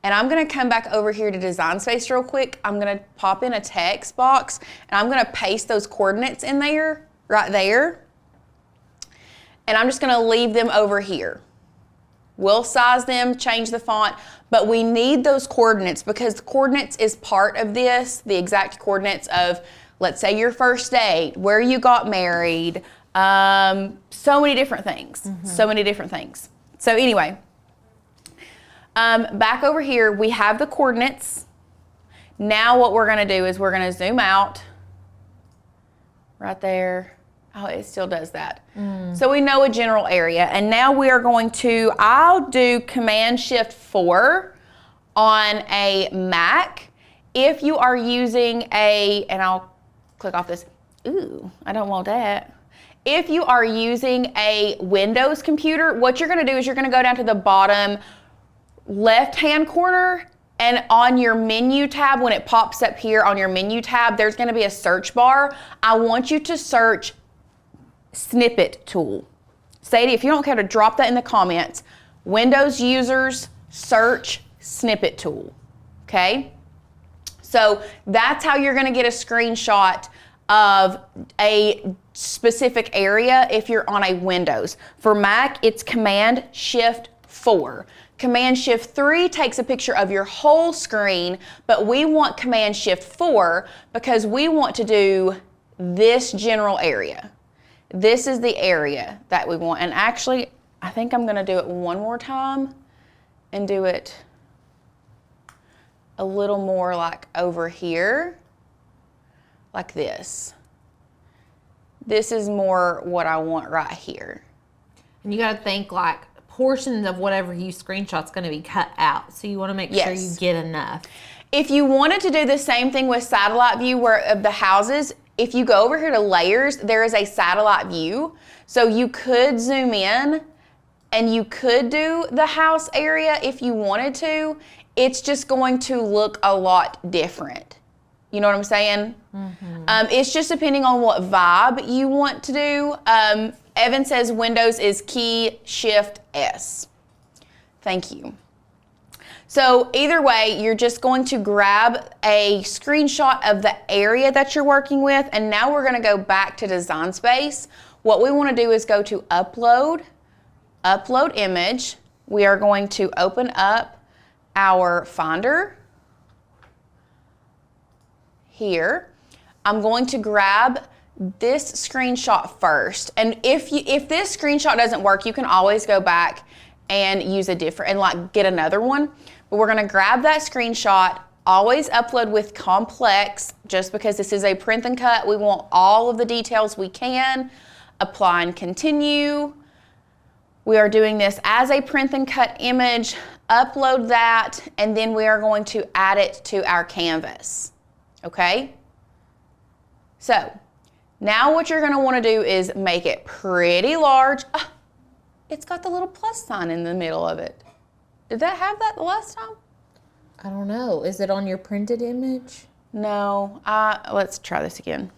and I'm gonna come back over here to Design Space real quick. I'm gonna pop in a text box, and I'm gonna paste those coordinates in there, right there. And I'm just gonna leave them over here. We'll size them, change the font, but we need those coordinates because the coordinates is part of this, the exact coordinates of, let's say, your first date, where you got married, so many different things, so many different things. So anyway, back over here, we have the coordinates. Now what we're gonna do is we're gonna zoom out right there. Oh, it still does that. So we know a general area. And now we are going to, I'll do Command-Shift-4 on a Mac. If you are using and I'll click off this. Ooh, I don't want that. If you are using a Windows computer, what you're gonna do is you're gonna go down to the bottom left-hand corner, and on your menu tab, when it pops up here on your menu tab, there's gonna be a search bar. I want you to search snippet tool. Sadie, if you don't care to drop that in the comments, Windows users search snippet tool, okay? So that's how you're gonna get a screenshot of a specific area if you're on a Windows. For Mac, it's Command-Shift-4. Command-Shift-3 takes a picture of your whole screen, but we want Command-Shift-4 because we want to do this general area. This is the area that we want. And actually, I think I'm gonna do it one more time and do it a little more like over here, like this. This is more what I want right here. And you gotta think like portions of whatever you screenshot's gonna be cut out. So you wanna make sure you get enough. If you wanted to do the same thing with satellite view of the houses, if you go over here to layers, there is a satellite view. So you could zoom in and you could do the house area if you wanted to. It's just going to look a lot different. You know what I'm saying? It's just depending on what vibe you want to do. Evan says Windows is key shift S. Thank you. So either way, you're just going to grab a screenshot of the area that you're working with, and now we're gonna go back to Design Space. What we wanna do is go to Upload, Upload Image. We are going to open up our Finder here. I'm going to grab this screenshot first, and if this screenshot doesn't work, you can always go back and use a different, and like get another one. But we're gonna grab that screenshot, always upload with complex, just because this is a print and cut, we want all of the details we can. Apply and continue. We are doing this as a print and cut image, upload that, and then we are going to add it to our canvas, okay? So, now what you're gonna wanna do is make it pretty large. It's got the little plus sign in the middle of it. Did that have that the last time? I don't know. Is it on your printed image? No. Let's try this again.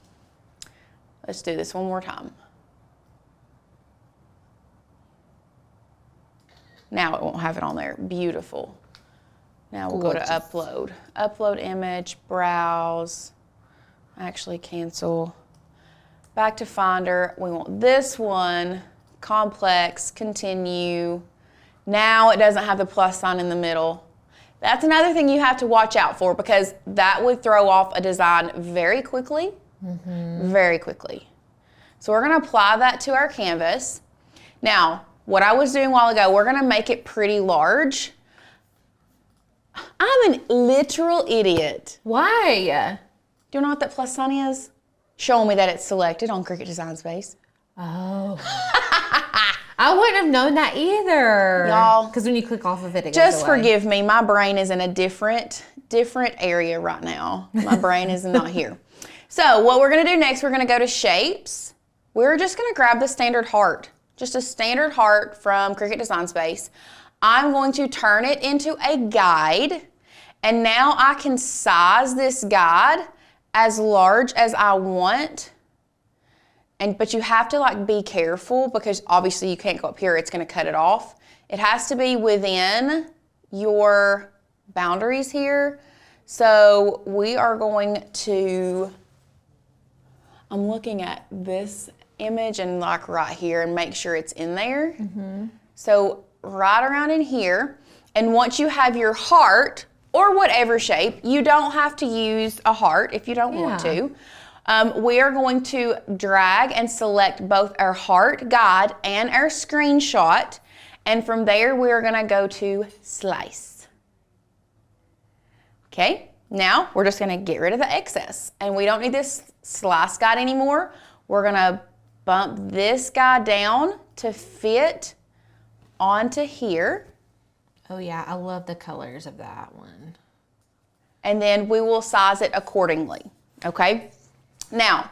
Let's do this one more time. Now it won't have it on there. Beautiful. Now we'll go to upload. Upload image, browse, actually cancel. Back to Finder. We want this one. Complex, continue. Now it doesn't have the plus sign in the middle. That's another thing you have to watch out for because that would throw off a design very quickly, very quickly. So we're gonna apply that to our canvas. Now, what I was doing a while ago, we're gonna make it pretty large. I'm an literal idiot. Why? Do you know what that plus sign is? Showing me that it's selected on Cricut Design Space. Oh. I wouldn't have known that either. Y'all. Because when you click off of it, it goes Just away. forgive me. My brain is in a different area right now. My brain is not here. So what we're going to do next, we're going to go to Shapes. We're just going to grab the standard heart. Just a standard heart from Cricut Design Space. I'm going to turn it into a guide. And now I can size this guide as large as I want. But you have to like be careful because obviously you can't go up here, it's gonna cut it off. It has to be within your boundaries here. So we are going to, I'm looking at this image and like right here and make sure it's in there. So right around in here. And once you have your heart, or whatever shape, you don't have to use a heart if you don't want to. We are going to drag and select both our heart guide and our screenshot. And from there, we're gonna go to slice. Okay, now we're just gonna get rid of the excess. And we don't need this slice guide anymore. We're gonna bump this guy down to fit onto here. Oh yeah, I love the colors of that one. And then we will size it accordingly, okay? Now,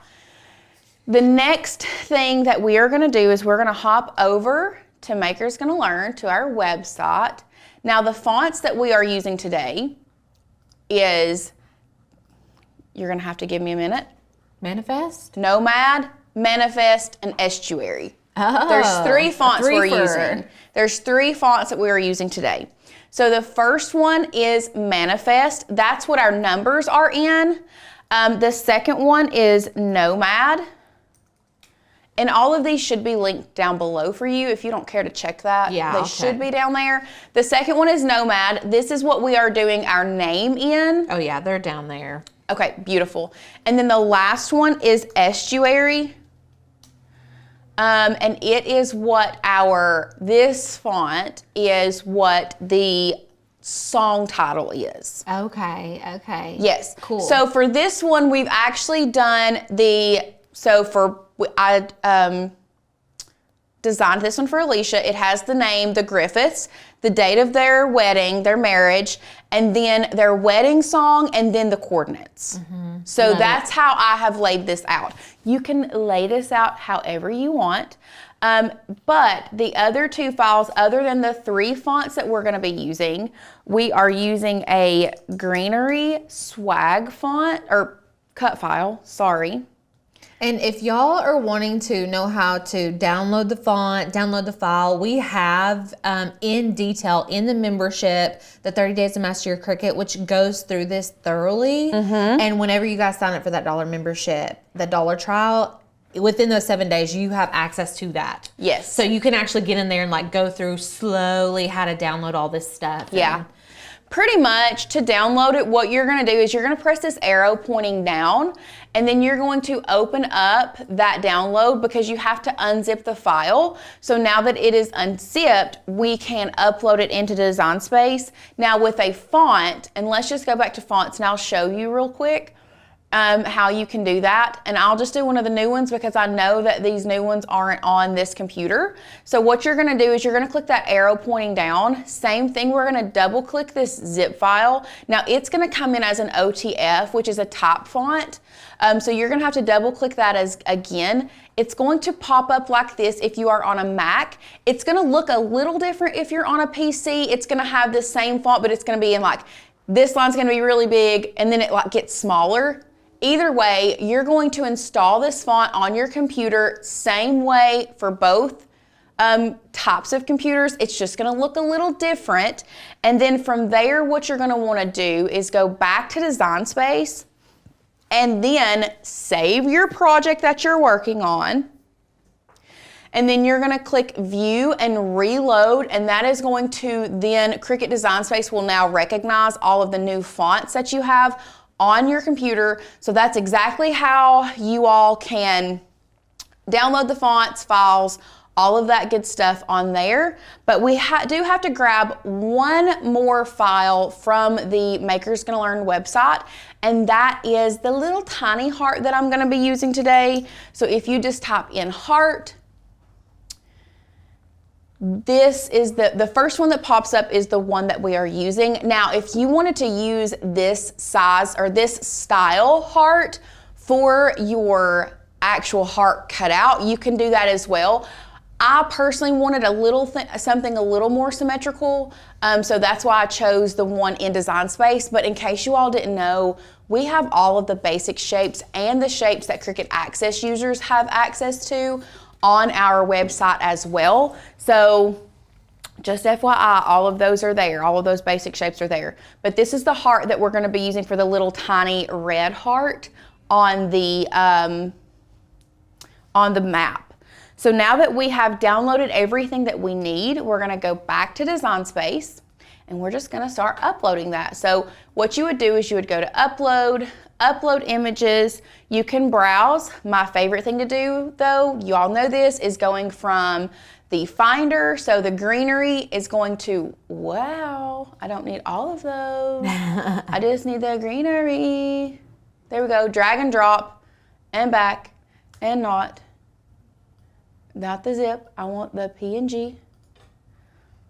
the next thing that we are gonna do is we're gonna hop over to Maker's Gonna Learn, to our website. Now, the fonts that we are using today is, you're gonna have to give me a minute. Manifest? Nomad, Manifest, and Estuary. Oh, There's 3 fonts we're threefer. using. There's 3 fonts that we are using today. So the first one is Manifest. That's what our numbers are in. The second one is Nomad. And all of these should be linked down below for you if you don't care to check that. Yeah, they should be down there. The second one is Nomad. This is what we are doing our name in. Oh yeah, they're down there. Okay, beautiful. And then the last one is Estuary. And it is what this font is what the song title is. Okay. Yes. Cool. So for this one, we've actually done I designed this one for Alicia. It has the name, the Griffiths, the date of their wedding, their marriage, and then their wedding song, and then the coordinates. So that's how I have laid this out. You can lay this out however you want. But the other 2 files, other than the 3 fonts that we're going to be using, we are using a Greenery swag font, or cut file, sorry. And if y'all are wanting to know how to download the font, download the file, we have in detail in the membership, the 30 Days to Master Your Cricut, which goes through this thoroughly. And whenever you guys sign up for that $1 membership, the $1 trial, within those 7 days, you have access to that. Yes. So you can actually get in there and like go through slowly how to download all this stuff. Yeah. Pretty much to download it, what you're going to do is you're going to press this arrow pointing down, and then you're going to open up that download because you have to unzip the file. So now that it is unzipped, we can upload it into Design Space. Now with a font, and let's just go back to fonts and I'll show you real quick how you can do that. And I'll just do one of the new ones because I know that these new ones aren't on this computer. So what you're gonna do is you're gonna click that arrow pointing down. Same thing, we're gonna double click this zip file. Now it's gonna come in as an OTF, which is a type font. So you're gonna have to double click that as again. It's going to pop up like this if you are on a Mac. It's gonna look a little different if you're on a PC. It's gonna have the same font, but it's gonna be in like, this line's gonna be really big and then it like gets smaller. Either way, you're going to install this font on your computer, same way for both types of computers. It's just gonna look a little different. And then from there, what you're gonna wanna do is go back to Design Space and then save your project that you're working on. And then you're gonna click View and Reload, and that is going to then, Cricut Design Space will now recognize all of the new fonts that you have on your computer. So that's exactly how you all can download the fonts, files, all of that good stuff on there. But we do have to grab one more file from the Maker's Gonna Learn website, and that is the little tiny heart that I'm gonna be using today. So if you just type in heart, this is the first one that pops up is the one that we are using. Now, if you wanted to use this size or this style heart for your actual heart cutout, you can do that as well. I personally wanted something a little more symmetrical, so that's why I chose the one in Design Space. But in case you all didn't know, we have all of the basic shapes and the shapes that Cricut Access users have access to on our website as well. So just FYI, all of those are there. All of those basic shapes are there. But this is the heart that we're gonna be using for the little tiny red heart on the map. So now that we have downloaded everything that we need, we're gonna go back to Design Space and we're just gonna start uploading that. So what you would do is you would go to upload images. You can browse. My favorite thing to do though, you all know this, is going from the Finder. So the greenery is going to, wow, I don't need all of those. I just need the greenery. There we go, drag and drop and back and not the zip. I want the PNG.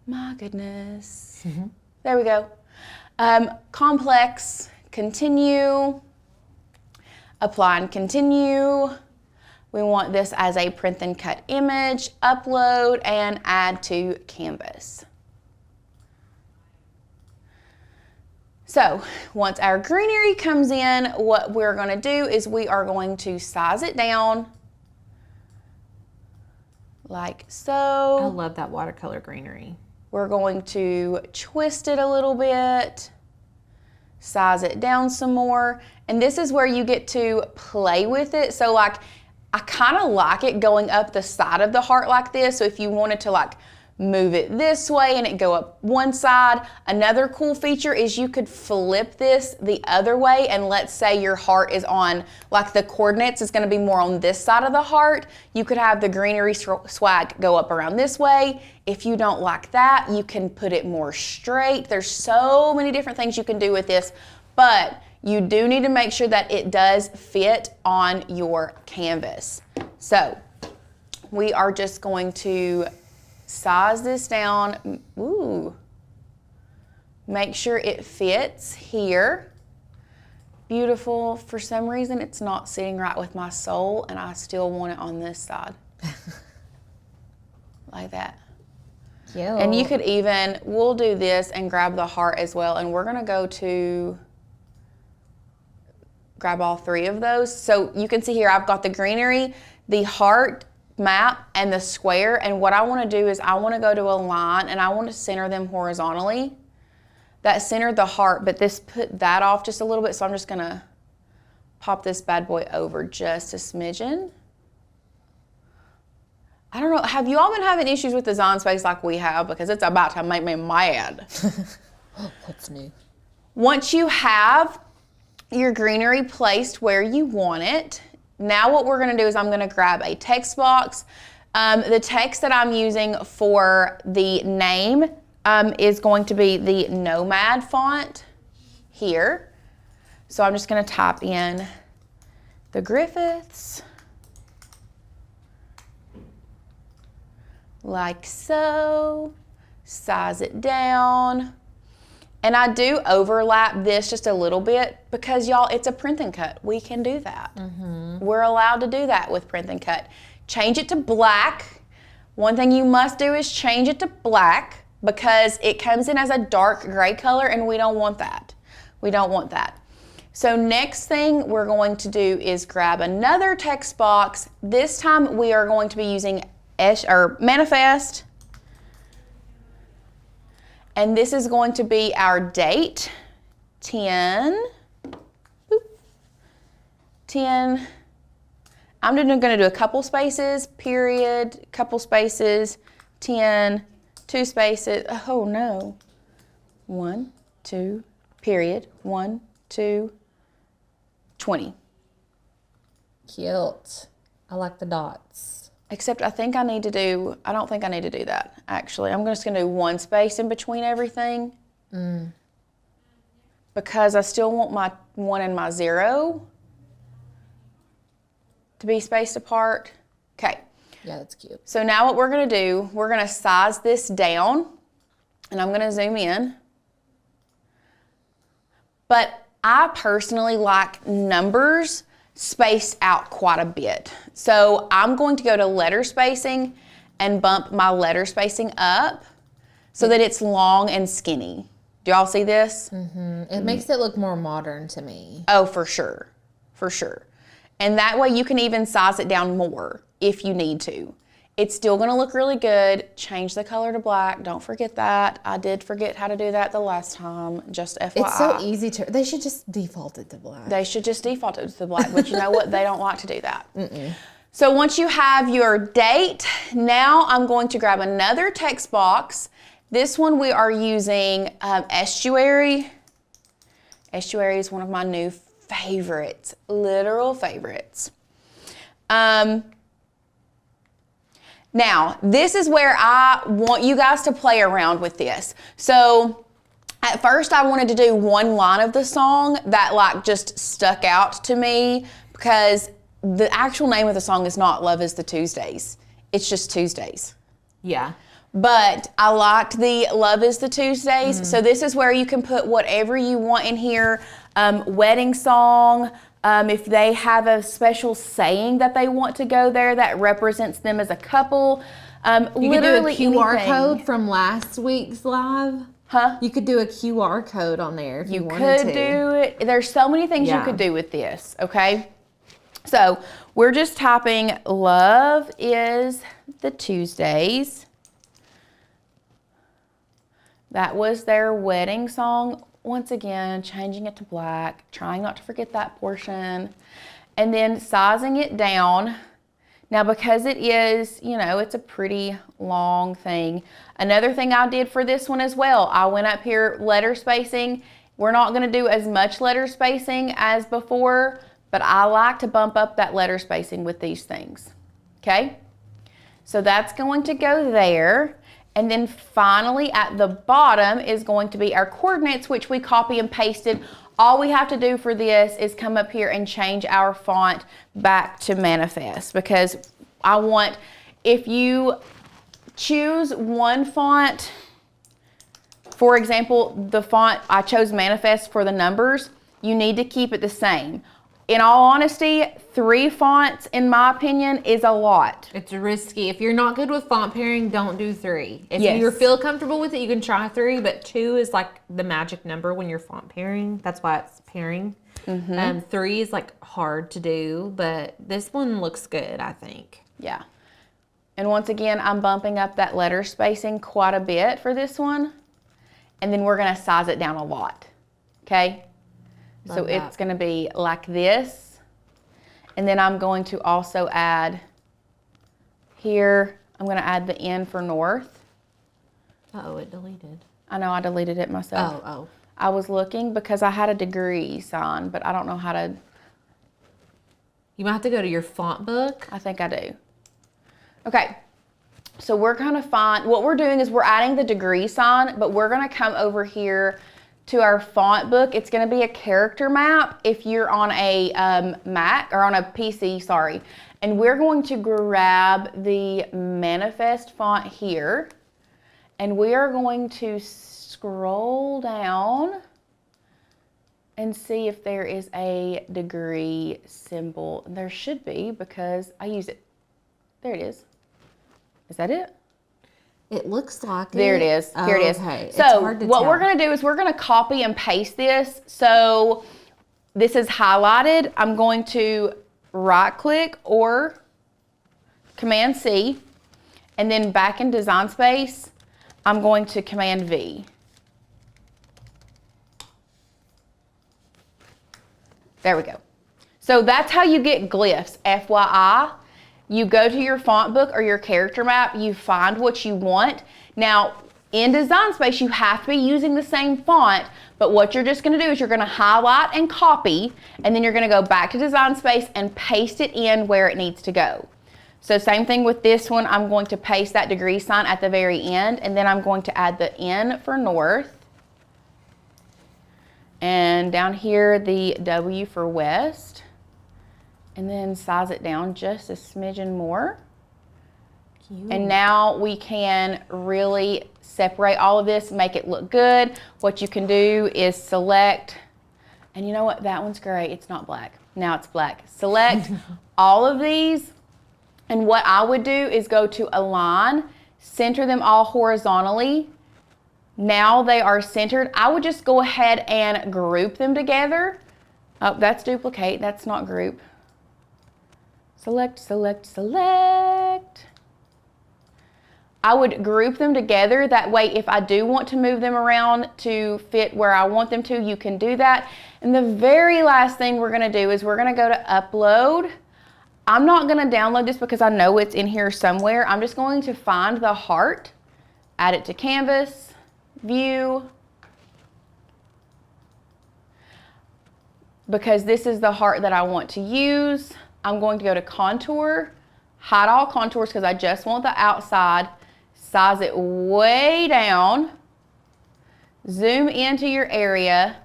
My goodness. There we go. Complex, continue, apply and continue. We want this as a print and cut image, upload and add to canvas. So once our greenery comes in, what we're gonna do is we are going to size it down like so. I love that watercolor greenery. We're going to twist it a little bit, size it down some more, and this is where you get to play with it. So like, I kind of like it going up the side of the heart like this. So if you wanted to like move it this way and it go up one side. Another cool feature is you could flip this the other way, and let's say your heart is on, like the coordinates is gonna be more on this side of the heart. You could have the greenery swag go up around this way. If you don't like that, you can put it more straight. There's so many different things you can do with this, but you do need to make sure that it does fit on your canvas. So we are just going to size this down. Ooh. Make sure it fits here. Beautiful. For some reason, it's not sitting right with my soul, and I still want it on this side. Like that. Cute. And you could even, we'll do this and grab the heart as well, and we're gonna go to grab all three of those. So you can see here, I've got the greenery, the heart map, and the square. And what I want to do is I want to go to a line and I want to center them horizontally. That centered the heart, but this put that off just a little bit. So I'm just going to pop this bad boy over just a smidgen. I don't know, have you all been having issues with Design Space like we have? Because it's about to make me mad. What's new? Once you have your greenery placed where you want it, now what we're gonna do is I'm gonna grab a text box. The text that I'm using for the name is going to be the Nomad font here. So I'm just gonna type in the Griffiths, like so, size it down. And I do overlap this just a little bit because y'all, it's a print and cut. We can do that. We're allowed to do that with print and cut. Change it to black. One thing you must do is change it to black because it comes in as a dark gray color and we don't want that. We don't want that. So next thing we're going to do is grab another text box. This time we are going to be using Manifest. And this is going to be our date, 10. I'm gonna do a couple spaces, period, couple spaces, 10, 2 spaces, oh no. 1, 2, period, 1, 2, 20. Cute. I like the dots. Except I don't think I need to do that, actually. I'm just gonna do 1 space in between everything. Because I still want my 1 and my 0 to be spaced apart. Okay. Yeah, that's cute. So now what we're gonna do, we're gonna size this down, and I'm gonna zoom in. But I personally like numbers spaced out quite a bit. So I'm going to go to letter spacing and bump my letter spacing up so that it's long and skinny. Do y'all see this? It makes it look more modern to me. Oh, for sure, for sure. And that way you can even size it down more if you need to. It's still gonna look really good. Change the color to black, don't forget that. I did forget how to do that the last time, just FYI. It's so easy to, they should just default it to black. They should just default it to black, but you know what? They don't like to do that. So once you have your date, now I'm going to grab another text box. This one we are using Estuary. Estuary is one of my new favorites, literal favorites. Now, this is where I want you guys to play around with this. So at first I wanted to do one line of the song that like just stuck out to me because the actual name of the song is not Love is the Tuesdays. It's just Tuesdays. Yeah. But I liked the Love is the Tuesdays. So this is where you can put whatever you want in here. Wedding song. If they have a special saying that they want to go there that represents them as a couple. You could do a literally QR anything. code from last week's live. Huh? You could do a QR code on there if you You wanted could to. do it. There's so many things you Yeah. could do with this, okay? So we're just typing Love is the Tuesdays. That was their wedding song. Once again, changing it to black, trying not to forget that portion, and then sizing it down. Now, because it is, you know, it's a pretty long thing. Another thing I did for this one as well, I went up here, letter spacing. We're not gonna do as much letter spacing as before, but I like to bump up that letter spacing with these things, okay? So that's going to go there. And then finally at the bottom is going to be our coordinates, which we copy and pasted. All we have to do for this is come up here and change our font back to Manifest, because I want, if you choose one font, for example, the font I chose Manifest for the numbers, you need to keep it the same. In all honesty, 3 fonts, in my opinion, is a lot. It's risky. If you're not good with font pairing, don't do 3. If Yes. you feel comfortable with it, you can try 3, but 2 is like the magic number when you're font pairing. That's why it's pairing. 3 is like hard to do, but this one looks good, I think. Yeah. And once again, I'm bumping up that letter spacing quite a bit for this one. And then we're gonna size it down a lot, okay? So Love that. it's gonna be like this. And then I'm going to also add here, I'm gonna add the N for north. Uh-oh, it deleted. I know I deleted it myself. Oh. I was looking because I had a degree sign, but I don't know how to, You might have to go to your font book. I think I do. Okay, so we're gonna find, what we're doing is we're adding the degree sign, but we're gonna come over here to our font book. It's gonna be a character map if you're on a Mac, or on a PC, sorry. And we're going to grab the Manifest font here, and we are going to scroll down and see if there is a degree symbol. There should be, because I use it. There it is. Is that it? It looks like There it is. Here it is. Okay. It's So hard to what tell. we're going to do is we're going to copy and paste this. So this is highlighted. I'm going to right click or Command C, and then back in Design Space, I'm going to Command V. There we go. So that's how you get glyphs, FYI. You go to your font book or your character map, you find what you want. Now, in Design Space, you have to be using the same font, but what you're just gonna do is you're gonna highlight and copy, and then you're gonna go back to Design Space and paste it in where it needs to go. So same thing with this one, I'm going to paste that degree sign at the very end, and then I'm going to add the N for north. And down here, the W for west. And then size it down just a smidgen more. Cute. And now we can really separate all of this, make it look good. What you can do is select, and you know what, that one's great, it's not black. Now it's black. Select all of these, and what I would do is go to Align, center them all horizontally. Now they are centered. I would just go ahead and group them together. Oh, that's duplicate, that's not group. Select, select, select. I would group them together. That way, if I do want to move them around to fit where I want them to, you can do that. And the very last thing we're gonna do is we're gonna go to upload. I'm not gonna download this because I know it's in here somewhere. I'm just going to find the heart, add it to canvas, view, because this is the heart that I want to use. I'm going to go to contour, hide all contours because I just want the outside, size it way down, zoom into your area,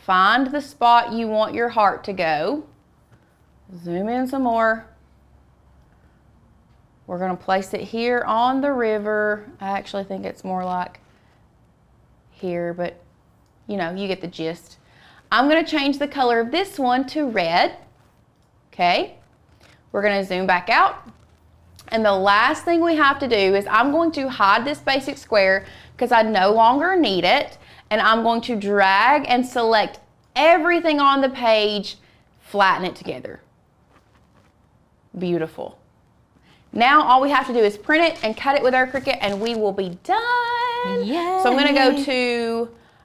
find the spot you want your heart to go, zoom in some more. We're gonna place it here on the river. I actually think it's more like here, but you know, you get the gist. I'm gonna change the color of this one to red, okay? We're gonna zoom back out. And the last thing we have to do is I'm going to hide this basic square because I no longer need it. And I'm going to drag and select everything on the page, flatten it together. Beautiful. Now all we have to do is print it and cut it with our Cricut and we will be done. Yay. So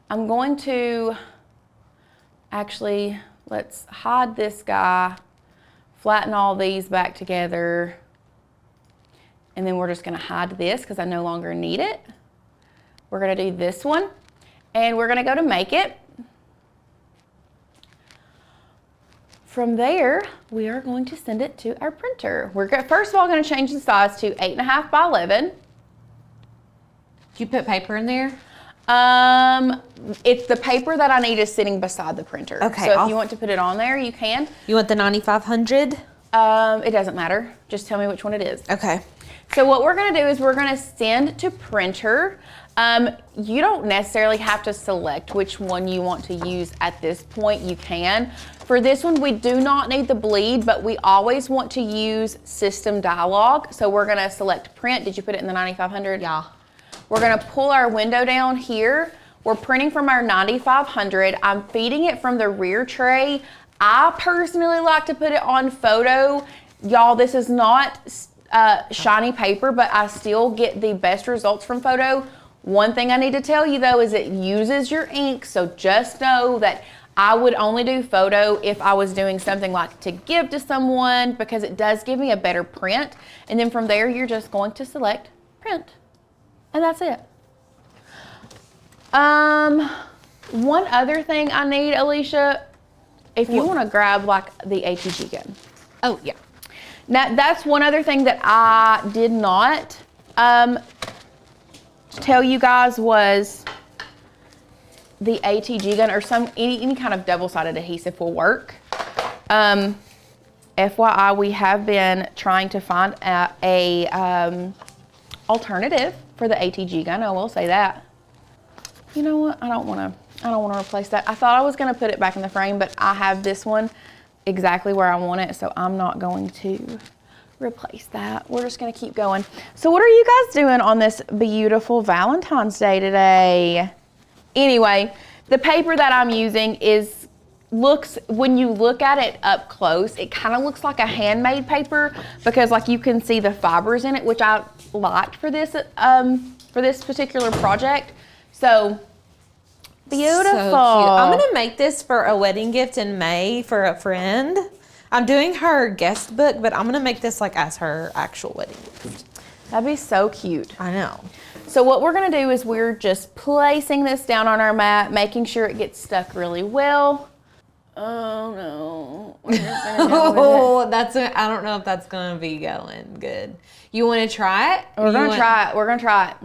I'm going to, actually, let's hide this guy, flatten all these back together, and then we're just gonna hide this because I no longer need it. We're gonna do this one, and we're gonna go to make it. From there, we are going to send it to our printer. We're first of all gonna change the size to 8.5 by 11. Did you put paper in there? It's the paper that I need is sitting beside the printer. Okay, So if you want to put it on there, you can. You want the 9500? It doesn't matter. Just tell me which one it is. Okay. So what we're gonna do is we're gonna send to printer. You don't necessarily have to select which one you want to use at this point. You can. For this one, we do not need the bleed, but we always want to use system dialog. So we're gonna select print. Did you put it in the 9500? Yeah. We're gonna pull our window down here. We're printing from our 9500. I'm feeding it from the rear tray. I personally like to put it on photo. Y'all, this is not shiny paper, but I still get the best results from photo. One thing I need to tell you though is it uses your ink, so just know that I would only do photo if I was doing something like to give to someone because it does give me a better print. And then from there, you're just going to select print. And that's it. One other thing I need, Alicia, if you want to grab like the ATG gun. Oh, yeah. Now, that's one other thing that I did not tell you guys was the ATG gun or any kind of double-sided adhesive will work. FYI, we have been trying to find a alternative for the ATG gun. I will say that. You know what? I don't want to replace that. I thought I was going to put it back in the frame, but I have this one exactly where I want it, so I'm not going to replace that. We're just going to keep going. So what are you guys doing on this beautiful Valentine's Day today? Anyway, the paper that I'm using when you look at it up close, it kind of looks like a handmade paper because like you can see the fibers in it, which I liked for this particular project. So beautiful. So cute. I'm gonna make this for a wedding gift in May for a friend. I'm doing her guest book, but I'm gonna make this like as her actual wedding gift. That'd be so cute. I know. So what we're gonna do is we're just placing this down on our mat, making sure it gets stuck really well. Oh no. Oh, I don't know if that's gonna be going good. You wanna try it? We're gonna try it.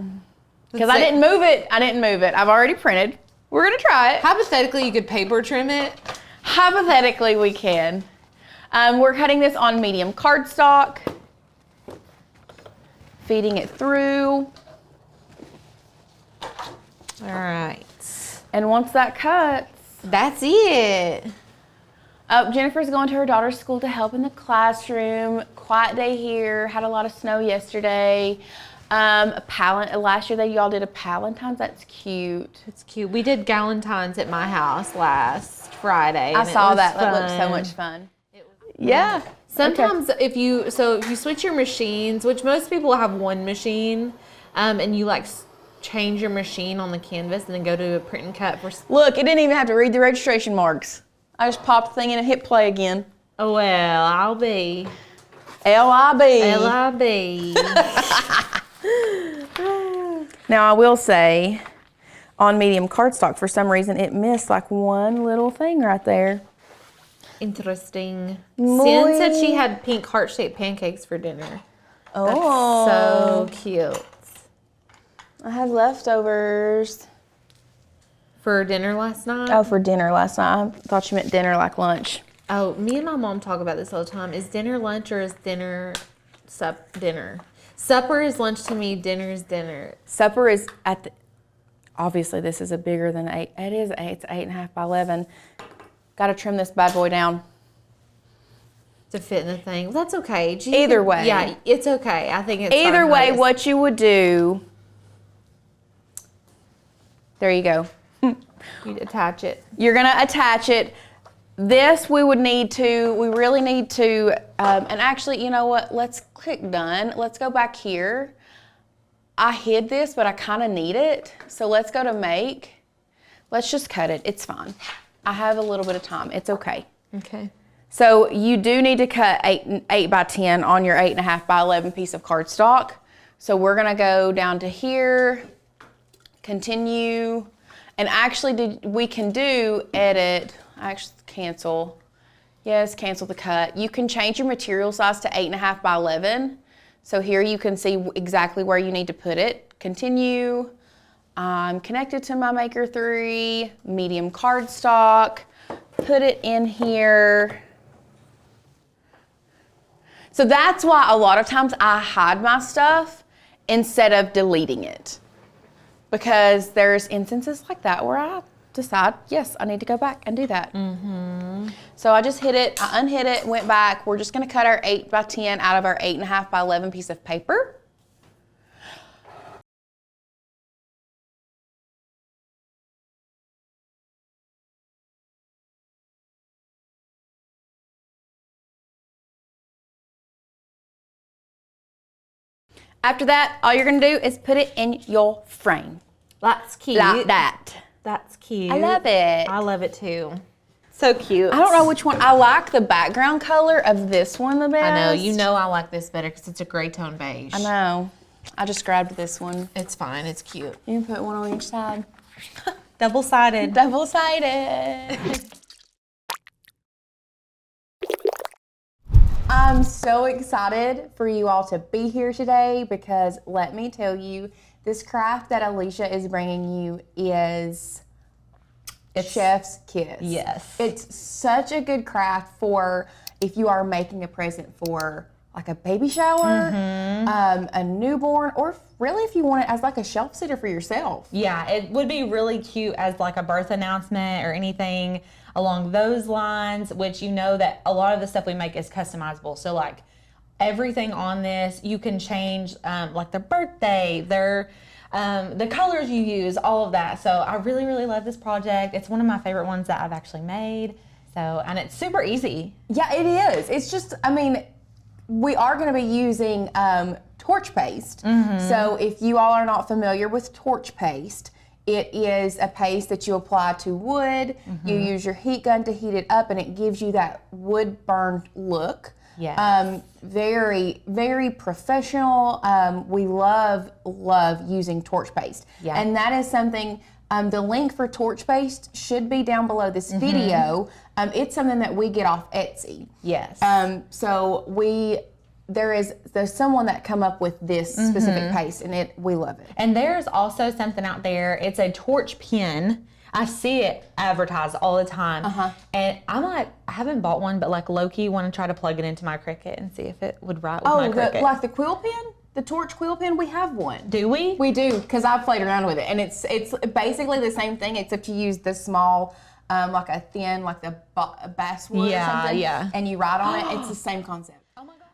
Because I didn't move it. I've already printed. We're gonna try it. Hypothetically, you could paper trim it. Hypothetically, we can. We're cutting this on medium cardstock. Feeding it through. All right. And once that cuts, that's it. Jennifer's going to her daughter's school to help in the classroom. Quiet day here. Had a lot of snow yesterday. Last year y'all did a Palentine's. That's cute. It's cute. We did Galentine's at my house last Friday. I saw that. That looked so much fun. Yeah. Sometimes if you switch your machines, which most people have one machine, and you like change your machine on the canvas and then go to a print and cut for. Look, it didn't even have to read the registration marks. I just popped the thing in and hit play again. Oh well, I'll be. L-I-B. L-I-B. Now I will say, on medium cardstock, for some reason it missed like one little thing right there. Interesting. Muy- Sin said she had pink heart-shaped pancakes for dinner. Oh, That's so cute. I have leftovers. For dinner last night? Oh, for dinner last night. I thought you meant dinner like lunch. Oh, me and my mom talk about this all the time. Is dinner lunch or is dinner dinner? Supper is lunch to me, dinner is dinner. Supper is at the, obviously this is a bigger than 8. It is 8, it's 8.5 by 11. Got to trim this bad boy down. To fit in the thing. Well, that's okay. Either way. Yeah, it's okay. I think it's Either fine way, how it is. what you would do, there you go. You'd attach it. You're gonna attach it. This we really need to, and actually, you know what? Let's click done. Let's go back here. I hid this, but I kind of need it. So let's go to make. Let's just cut it. It's fine. I have a little bit of time. It's okay. Okay. So you do need to cut 8 by 10 on your 8.5 by 11 piece of cardstock. So we're gonna go down to here, continue, and actually we can do edit, actually cancel. Yes, cancel the cut. You can change your material size to 8.5 by 11. So here you can see exactly where you need to put it. Continue. I'm connected to my Maker 3, medium cardstock. Put it in here. So that's why a lot of times I hide my stuff instead of deleting it. Because there's instances like that where I decide, yes, I need to go back and do that. Mm-hmm. So I just hit it, I unhid it, went back. We're just gonna cut our 8 by 10 out of our 8.5 by 11 piece of paper. After that, all you're gonna do is put it in your frame. That's cute. Like that. That's cute. I love it. I love it too. So cute. I don't know which one. I like the background color of this one the best. I know. You know I like this better because it's a gray tone beige. I know. I just grabbed this one. It's fine. It's cute. You can put one on each side. Double-sided. Double-sided. I'm so excited for you all to be here today because let me tell you, this craft that Alicia is bringing you is chef's kiss. Yes. It's such a good craft for if you are making a present for like a baby shower, a newborn, or really if you want it as like a shelf sitter for yourself. Yeah, it would be really cute as like a birth announcement or anything along those lines, which you know that a lot of the stuff we make is customizable. So like everything on this, you can change like the birthday, the colors you use, all of that. So I really, really love this project. It's one of my favorite ones that I've actually made. So, and it's super easy. Yeah, it is. It's just, I mean, we are going to be using torch paste. So if you all are not familiar with torch paste, it is a paste that you apply to wood. You use your heat gun to heat it up and it gives you that wood burned look. Yes. Very, very professional. We love using torch paste. Yeah. And that is something, the link for torch paste should be down below this video. It's something that we get off Etsy. Yes. So there's someone that come up with this specific paste and we love it. And there's also something out there. It's a torch pen. I see it advertised all the time. And I'm like, I haven't bought one, but like low-key want to try to plug it into my Cricut and see if it would write with my Cricut. Like the quill pen? The torch quill pen? We have one. Do we? We do, because I've played around with it. And it's basically the same thing, except you use the small, like a thin, like the basswood or something. Yeah. And you write on it. It's the same concept.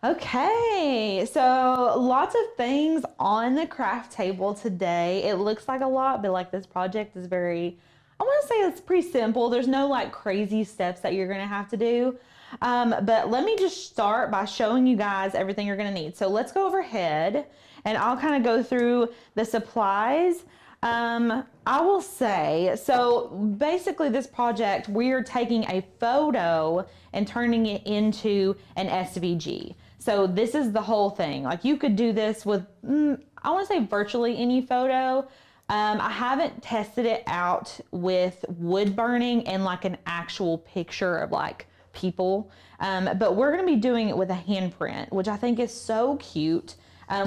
Okay, so lots of things on the craft table today. It looks like a lot, but like this project is very, I want to say it's pretty simple. There's no like crazy steps that you're going to have to do. But let me just start by showing you guys everything you're going to need. So let's go overhead and I'll kind of go through the supplies. I will say, so basically this project, we are taking a photo and turning it into an SVG. So this is the whole thing. Like you could do this with, I want to say virtually any photo. I haven't tested it out with wood burning and like an actual picture of like people. But we're going to be doing it with a handprint, which I think is so cute.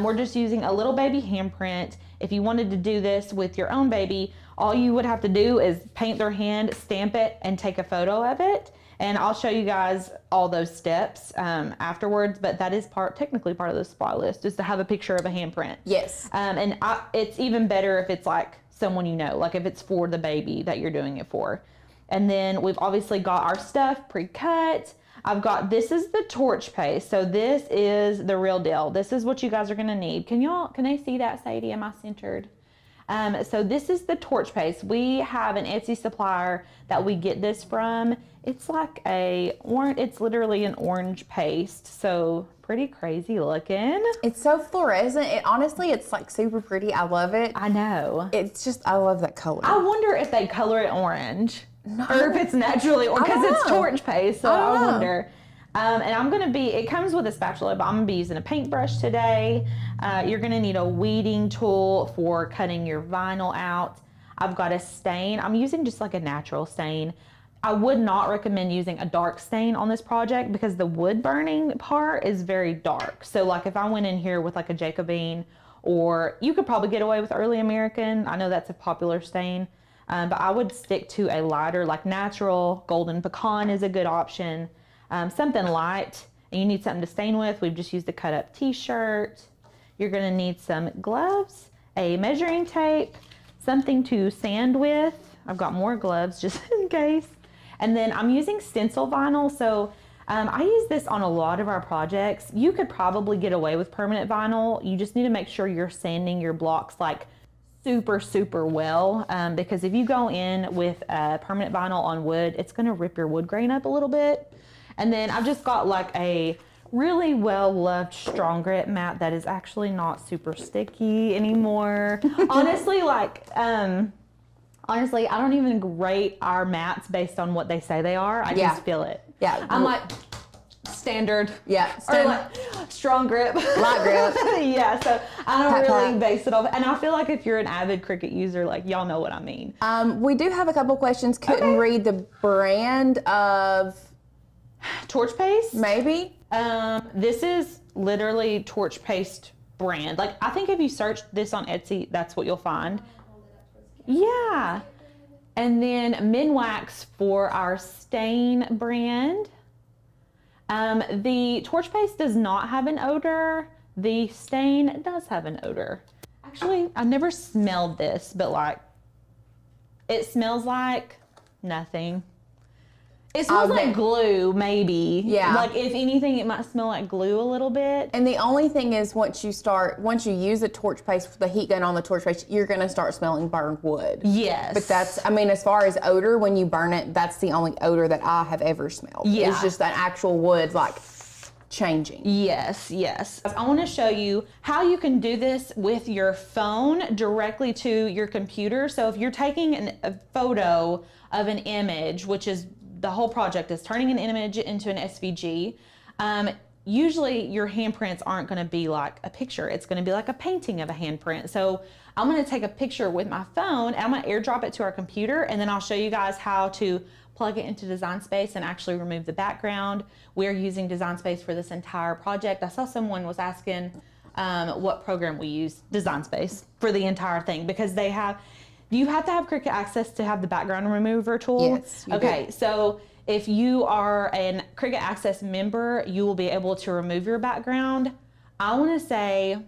We're just using a little baby handprint. If you wanted to do this with your own baby, all you would have to do is paint their hand, stamp it, and take a photo of it. And I'll show you guys all those steps afterwards, but that is technically part of the supply list, is to have a picture of a handprint. Yes. And it's even better if it's like someone you know, like if it's for the baby that you're doing it for. And then we've obviously got our stuff pre-cut. This is the torch paste. So this is the real deal. This is what you guys are gonna need. Can they see that, Sadie? Am I centered? So this is the torch paste. We have an Etsy supplier that we get this from. It's like it's literally an orange paste. So pretty crazy looking. It's so fluorescent. Honestly, it's like super pretty. I love it. I know. I love that color. I wonder if they color it orange. No. Or if it's naturally, or because it's torch paste, so I wonder. And it comes with a spatula, but I'm gonna be using a paintbrush today. You're gonna need a weeding tool for cutting your vinyl out. I've got a stain. I'm using just like a natural stain. I would not recommend using a dark stain on this project because the wood burning part is very dark. So like if I went in here with like a Jacobine, or you could probably get away with Early American. I know that's a popular stain. But I would stick to a lighter, like natural. Golden pecan is a good option. Something light, and you need something to stain with. We've just used a cut up t-shirt. You're gonna need some gloves, a measuring tape, something to sand with. I've got more gloves just in case. And then I'm using stencil vinyl. So I use this on a lot of our projects. You could probably get away with permanent vinyl. You just need to make sure you're sanding your blocks like super well, because if you go in with permanent vinyl on wood, it's gonna rip your wood grain up a little bit. And then I've just got like a really well-loved strong grip mat that is actually not super sticky anymore. Honestly, I don't even rate our mats based on what they say they are. I just feel it. Yeah. I'm like, standard. Yeah. Or like strong grip. Light grip. Yeah, so I don't really base it off. And I feel like if you're an avid Cricut user, like y'all know what I mean. We do have a couple questions. Couldn't read the brand of torch paste? Maybe. This is literally torch paste brand. Like I think if you search this on Etsy, that's what you'll find. Yeah. And then Minwax for our stain brand. The torch paste does not have an odor. The stain does have an odor. Actually, I never smelled this, but like, it smells like nothing. It smells like glue, maybe. Yeah. Like if anything, it might smell like glue a little bit. And the only thing is once you use a torch paste, the heat gun on the torch paste, you're gonna start smelling burned wood. Yes. But as far as odor, when you burn it, that's the only odor that I have ever smelled. Yeah. It's just that actual wood like changing. Yes. I want to show you how you can do this with your phone directly to your computer. So if you're taking a photo of an image, which is the whole project is turning an image into an SVG. Usually your handprints aren't going to be like a picture. It's going to be like a painting of a handprint. So I'm going to take a picture with my phone and I'm going to airdrop it to our computer, and then I'll show you guys how to plug it into Design Space and actually remove the background. We're using Design Space for this entire project. I saw someone was asking what program we use, Design Space, for the entire thing, because you have to have Cricut Access to have the background remover tool. Yes. Okay, so if you are a Cricut Access member, you will be able to remove your background. I want to say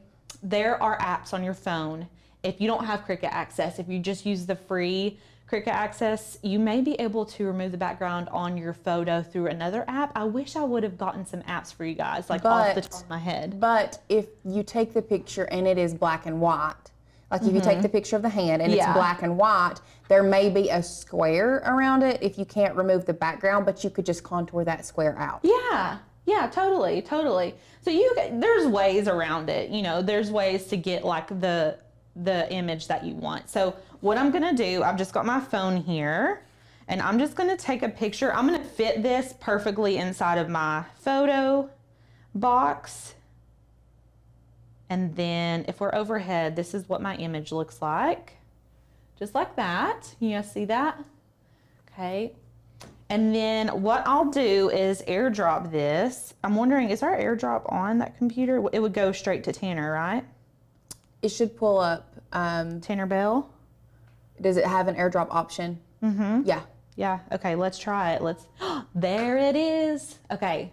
there are apps on your phone. If you don't have Cricut Access, if you just use the free Cricut Access, you may be able to remove the background on your photo through another app. I wish I would have gotten some apps for you guys, like off the top of my head. But if you take the picture and it is black and white, like if you take the picture of the hand and it's black and white, there may be a square around it if you can't remove the background, but you could just contour that square out. Yeah, totally. So there's ways around it. You know, there's ways to get like the image that you want. So what I'm gonna do, I've just got my phone here and I'm just gonna take a picture. I'm gonna fit this perfectly inside of my photo box. And then if we're overhead, this is what my image looks like. Just like that. You guys see that? Okay. And then what I'll do is airdrop this. I'm wondering, is our airdrop on that computer? It would go straight to Tanner, right? It should pull up. Tanner Bell? Does it have an airdrop option? Mm-hmm. Yeah. Yeah. Okay, let's try it. There it is. Okay.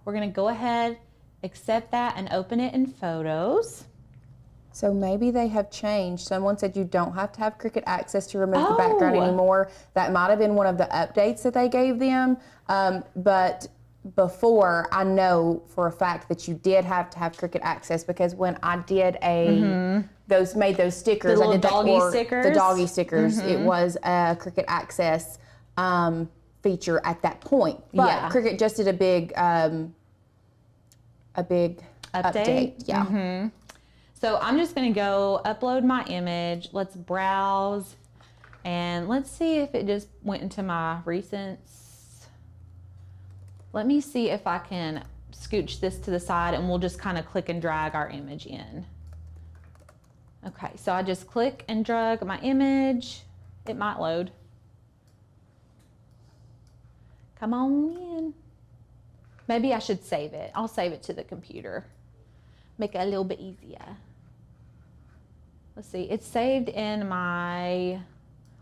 We're going to go ahead, accept that, and open it in Photos. So maybe they have changed. Someone said you don't have to have Cricut access to remove the background anymore. That might have been one of the updates that they gave them. But before, I know for a fact that you did have to have Cricut access, because when I did made those stickers, The I did doggy stickers? The doggy stickers. It was a Cricut access feature at that point. But Yeah. Cricut just did a big update. Yeah. So I'm just going to go upload my image. Let's browse, and let's see if it just went into my recents. Let me see if I can scooch this to the side, and we'll just kind of click and drag our image in. Okay, so I just click and drag my image. It might load. Come on in. Maybe I should save it. I'll save it to the computer. Make it a little bit easier. Let's see, it's saved in my